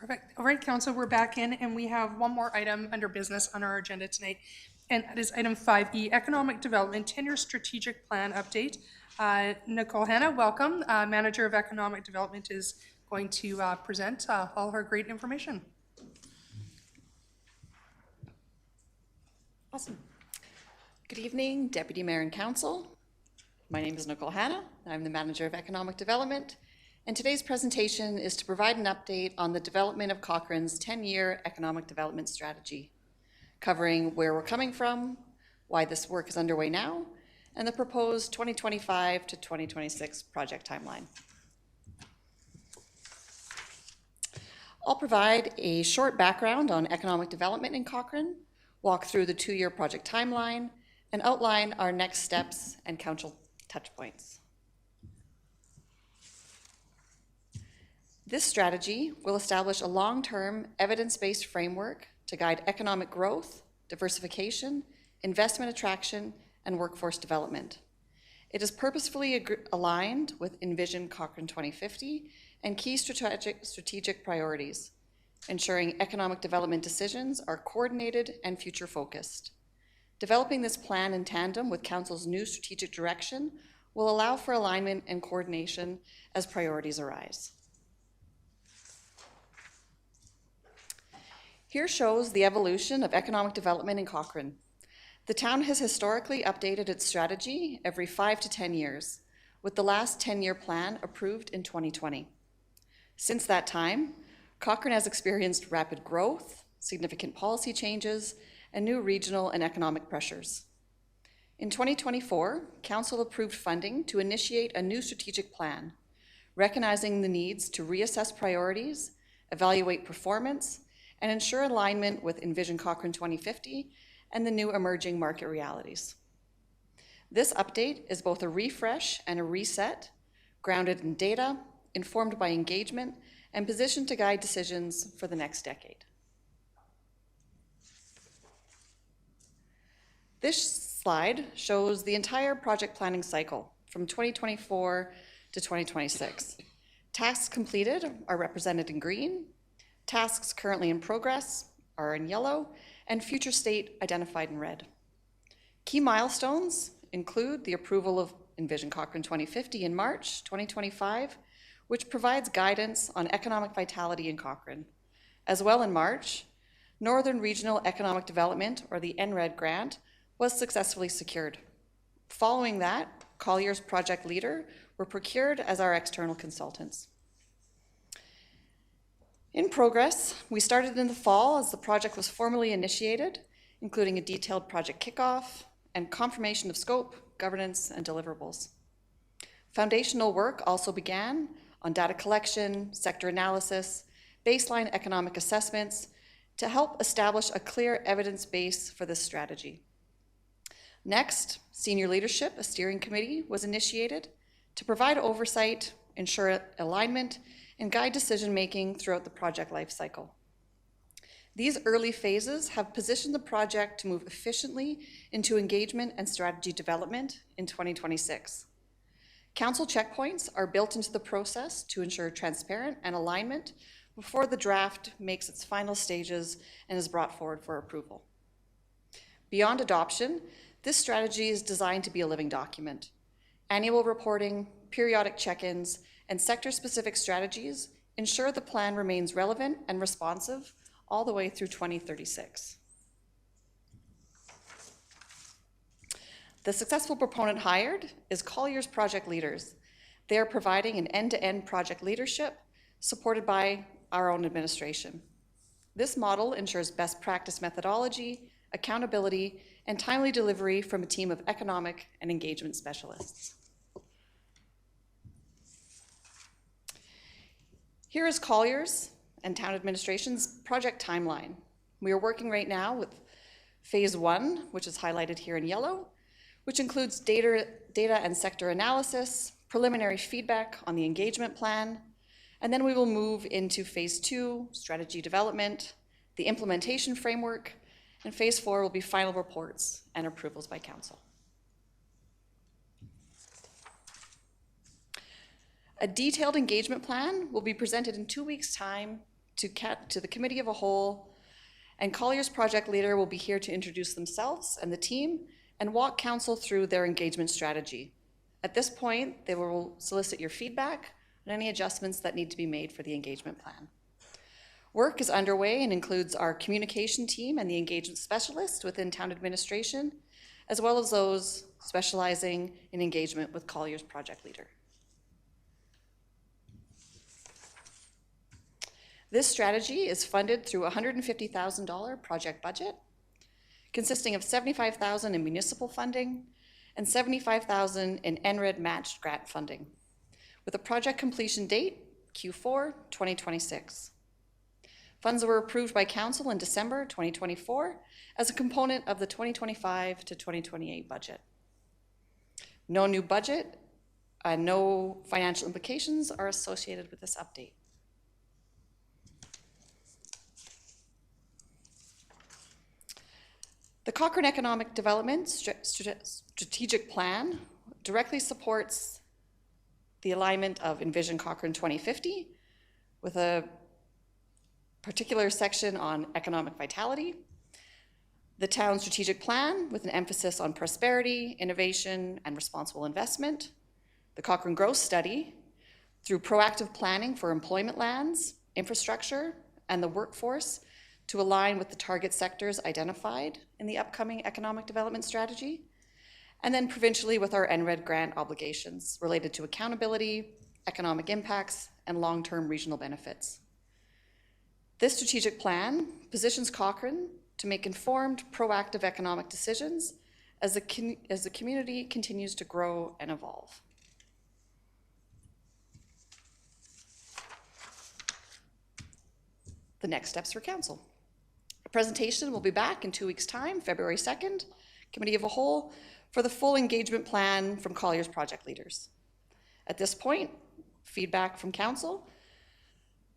Speaker 1: Perfect. All right, council, we're back in, and we have one more item under business on our agenda tonight, and that is item 5E, Economic Development 10-Year Strategic Plan Update. Nicole Hanna, welcome. Manager of Economic Development is going to present all her great information.
Speaker 13: Awesome. Good evening, Deputy Mayor and Council. My name is Nicole Hanna. I'm the Manager of Economic Development, and today's presentation is to provide an update on the development of Cochrane's 10-year economic development strategy, covering where we're coming from, why this work is underway now, and the proposed 2025 to 2026 project timeline. I'll provide a short background on economic development in Cochrane, walk through the 2-year project timeline, and outline our next steps and council touchpoints. This strategy will establish a long-term, evidence-based framework to guide economic growth, diversification, investment attraction, and workforce development. It is purposefully aligned with Envision Cochrane 2050 and key strategic priorities, ensuring economic development decisions are coordinated and future-focused. Developing this plan in tandem with Council's new strategic direction will allow for alignment and coordination as priorities arise. Here shows the evolution of economic development in Cochrane. The town has historically updated its strategy every 5 to 10 years, with the last 10-year plan approved in 2020. Since that time, Cochrane has experienced rapid growth, significant policy changes, and new regional and economic pressures. In 2024, Council approved funding to initiate a new strategic plan, recognizing the needs to reassess priorities, evaluate performance, and ensure alignment with Envision Cochrane 2050 and the new emerging market realities. This update is both a refresh and a reset, grounded in data, informed by engagement, and positioned to guide decisions for the next decade. This slide shows the entire project planning cycle from 2024 to 2026. Tasks completed are represented in green, tasks currently in progress are in yellow, and future state identified in red. Key milestones include the approval of Envision Cochrane 2050 in March 2025, which provides guidance on economic vitality in Cochrane. As well in March, Northern Regional Economic Development, or the NRED grant, was successfully secured. Following that, Collier's project leader were procured as our external consultants. In progress, we started in the fall as the project was formally initiated, including a detailed project kickoff and confirmation of scope, governance, and deliverables. Foundational work also began on data collection, sector analysis, baseline economic assessments to help establish a clear evidence base for this strategy. Next, senior leadership, a steering committee, was initiated to provide oversight, ensure alignment, and guide decision-making throughout the project lifecycle. These early phases have positioned the project to move efficiently into engagement and strategy development in 2026. Council checkpoints are built into the process to ensure transparent and alignment before the draft makes its final stages and is brought forward for approval. Beyond adoption, this strategy is designed to be a living document. Annual reporting, periodic check-ins, and sector-specific strategies ensure the plan remains relevant and responsive all the way through 2036. The successful proponent hired is Collier's project leaders. They are providing an end-to-end project leadership supported by our own administration. This model ensures best practice methodology, accountability, and timely delivery from a team of economic and engagement specialists. Here is Collier's and town administration's project timeline. We are working right now with phase 1, which is highlighted here in yellow, which includes data and sector analysis, preliminary feedback on the engagement plan, and then we will move into phase 2, strategy development, the implementation framework, and phase 4 will be final reports and approvals by council. A detailed engagement plan will be presented in 2 weeks' time to the committee of a whole, and Collier's project leader will be here to introduce themselves and the team and walk council through their engagement strategy. At this point, they will solicit your feedback on any adjustments that need to be made for the engagement plan. Work is underway and includes our communication team and the engagement specialist within town administration, as well as those specializing in engagement with Collier's project leader. This strategy is funded through a $150,000 project budget, consisting of $75,000 in municipal funding and $75,000 in NRED matched grant funding, with a project completion date Q4 2026. Funds were approved by council in December 2024 as a component of the 2025 to 2028 budget. No new budget and no financial implications are associated with this update. The Cochrane Economic Development Strategic Plan directly supports the alignment of Envision Cochrane 2050 with a particular section on economic vitality, the town strategic plan with an emphasis on prosperity, innovation, and responsible investment, the Cochrane Growth Study through proactive planning for employment lands, infrastructure, and the workforce to align with the target sectors identified in the upcoming economic development strategy, and then provincially with our NRED grant obligations related to accountability, economic impacts, and long-term regional benefits. This strategic plan positions Cochrane to make informed, proactive economic decisions as the community continues to grow and evolve. The next steps for council. A presentation will be back in 2 weeks' time, February 2nd, Committee of a Whole, for the full engagement plan from Collier's project leaders. At this point, feedback from council,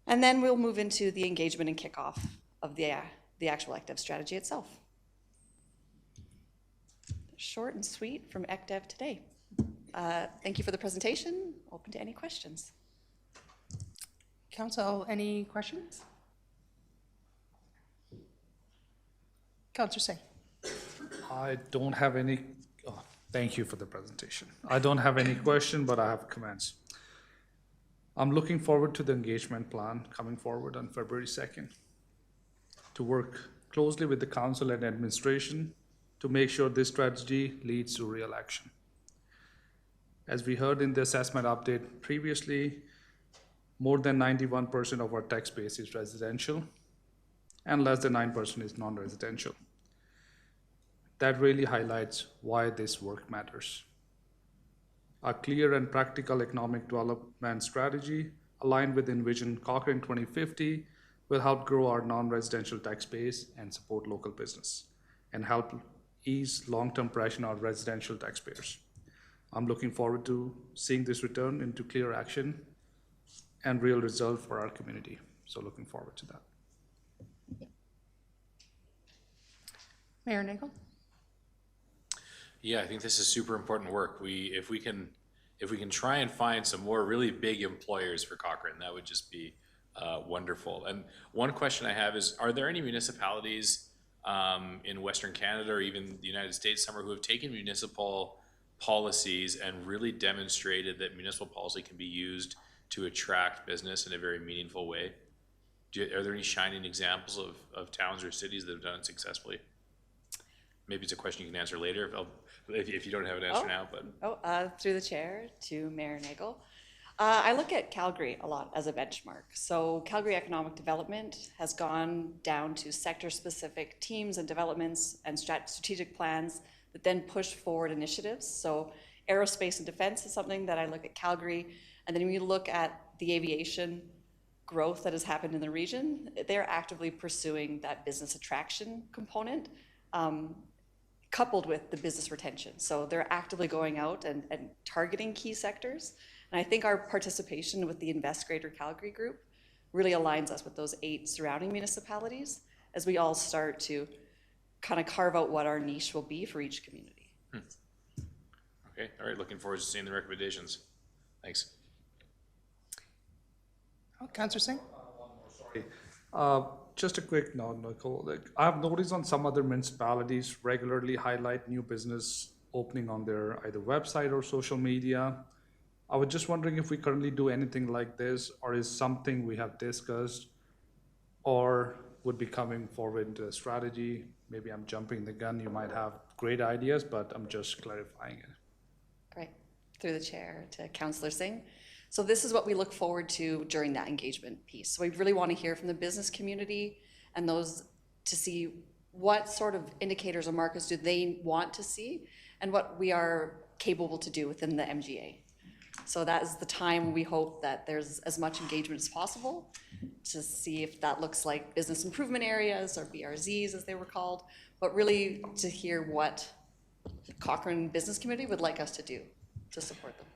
Speaker 13: and then we'll move into the engagement and kickoff of the actual ECDEV strategy itself. Short and sweet from ECDEV today. Thank you for the presentation. Open to any questions.
Speaker 1: Council, any questions? Councillor Singh.
Speaker 3: I don't have any, thank you for the presentation. I don't have any question, but I have comments. I'm looking forward to the engagement plan coming forward on February 2nd to work closely with the council and administration to make sure this strategy leads to real action. As we heard in the assessment update previously, more than 91% of our tax base is residential and less than 9% is non-residential. That really highlights why this work matters. A clear and practical economic development strategy aligned with Envision Cochrane 2050 will help grow our non-residential tax base and support local business and help ease long-term pressure on residential taxpayers. I'm looking forward to seeing this return into clear action and real result for our community. So looking forward to that.
Speaker 1: Mayor Nagel?
Speaker 2: Yeah, I think this is super important work. If we can try and find some more really big employers for Cochrane, that would just be wonderful. And one question I have is, are there any municipalities in Western Canada or even the United States somewhere who have taken municipal policies and really demonstrated that municipal policy can be used to attract business in a very meaningful way? Are there any shining examples of towns or cities that have done it successfully? Maybe it's a question you can answer later if you don't have an answer now. But
Speaker 13: Through the chair to Mayor Nagel. I look at Calgary a lot as a benchmark. So Calgary Economic Development has gone down to sector-specific teams and developments and strategic plans that then push forward initiatives. So aerospace and defense is something that I look at Calgary. And then when you look at the aviation growth that has happened in the region, they're actively pursuing that business attraction component, coupled with the business retention. So they're actively going out and targeting key sectors. And I think our participation with the Invest Greater Calgary group really aligns us with those 8 surrounding municipalities as we all start to kind of carve out what our niche will be for each community.
Speaker 2: Okay, all right, looking forward to seeing the recommendations. Thanks.
Speaker 1: Oh, Councillor Singh?
Speaker 3: Just a quick note, Nicole. Like, I've noticed on some other municipalities regularly highlight new business opening on their either website or social media. I was just wondering if we currently do anything like this, or is something we have discussed or would be coming forward into a strategy. Maybe I'm jumping the gun. You might have great ideas, but I'm just clarifying it.
Speaker 13: Great. Through the chair to Councillor Singh. So this is what we look forward to during that engagement piece. So we really want to hear from the business community and those to see what sort of indicators or markers do they want to see and what we are capable to do within the MGA. So that is the time we hope that there's as much engagement as possible to see if that looks like business improvement areas or BRZs as they were called, but really to hear what Cochrane Business Community would like us to do to support them.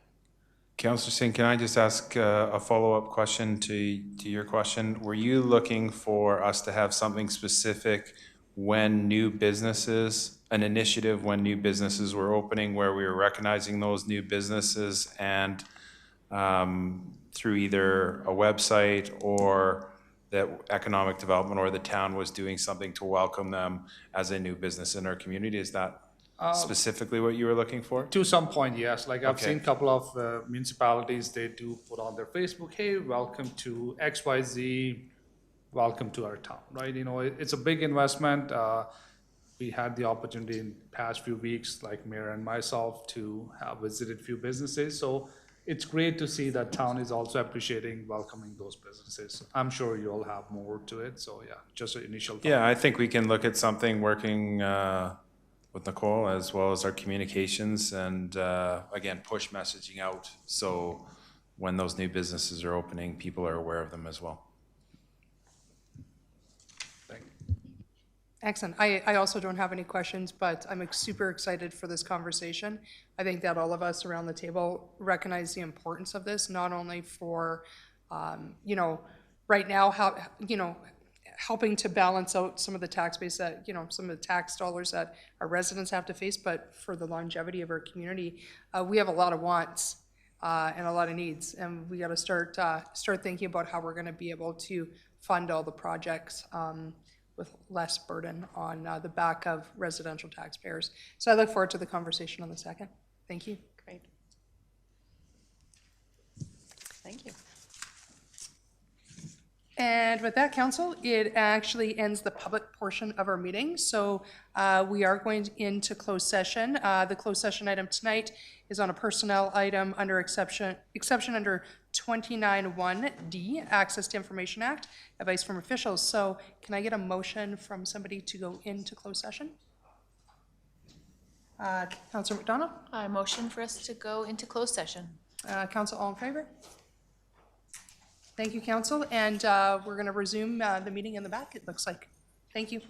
Speaker 9: Councillor Singh, can I just ask a follow-up question to your question? Were you looking for us to have something specific when new businesses, an initiative when new businesses were opening, where we were recognizing those new businesses and through either a website or that economic development or the town was doing something to welcome them as a new business in our community? Is that specifically what you were looking for?
Speaker 3: To some point, yes. Like I've
Speaker 9: Okay.
Speaker 3: seen a couple of municipalities, they do put on their Facebook, hey, welcome to XYZ, welcome to our town, right? You know, it's a big investment. We had the opportunity in the past few weeks, like Mayor and myself, to have visited few businesses. So it's great to see that town is also appreciating welcoming those businesses. I'm sure you'll have more to it. So yeah, just an initial thought.
Speaker 9: Yeah, I think we can look at something working with Nicole as well as our communications and again, push messaging out. So when those new businesses are opening, people are aware of them as well.
Speaker 1: Excellent. I also don't have any questions, but I'm super excited for this conversation. I think that all of us around the table recognize the importance of this, not only for, you know, right now, how, you know, helping to balance out some of the tax base that, you know, some of the tax dollars that our residents have to face, but for the longevity of our community, we have a lot of wants and a lot of needs, and we got to start thinking about how we're going to be able to fund all the projects with less burden on the back of residential taxpayers. So I look forward to the conversation on the second. Thank you.
Speaker 13: Great. Thank you.
Speaker 1: And with that, council, it actually ends the public portion of our meeting. So we are going into closed session. The closed session item tonight is on a personnel item under exception under 29(1)D, Access to Information Act, advice from officials. So can I get a motion from somebody to go into closed session? Councilor McDonald?
Speaker 5: I motion for us to go into closed session.
Speaker 1: Council, all in favor? Thank you, council, and we're going to resume the meeting in the back, it looks like. Thank you.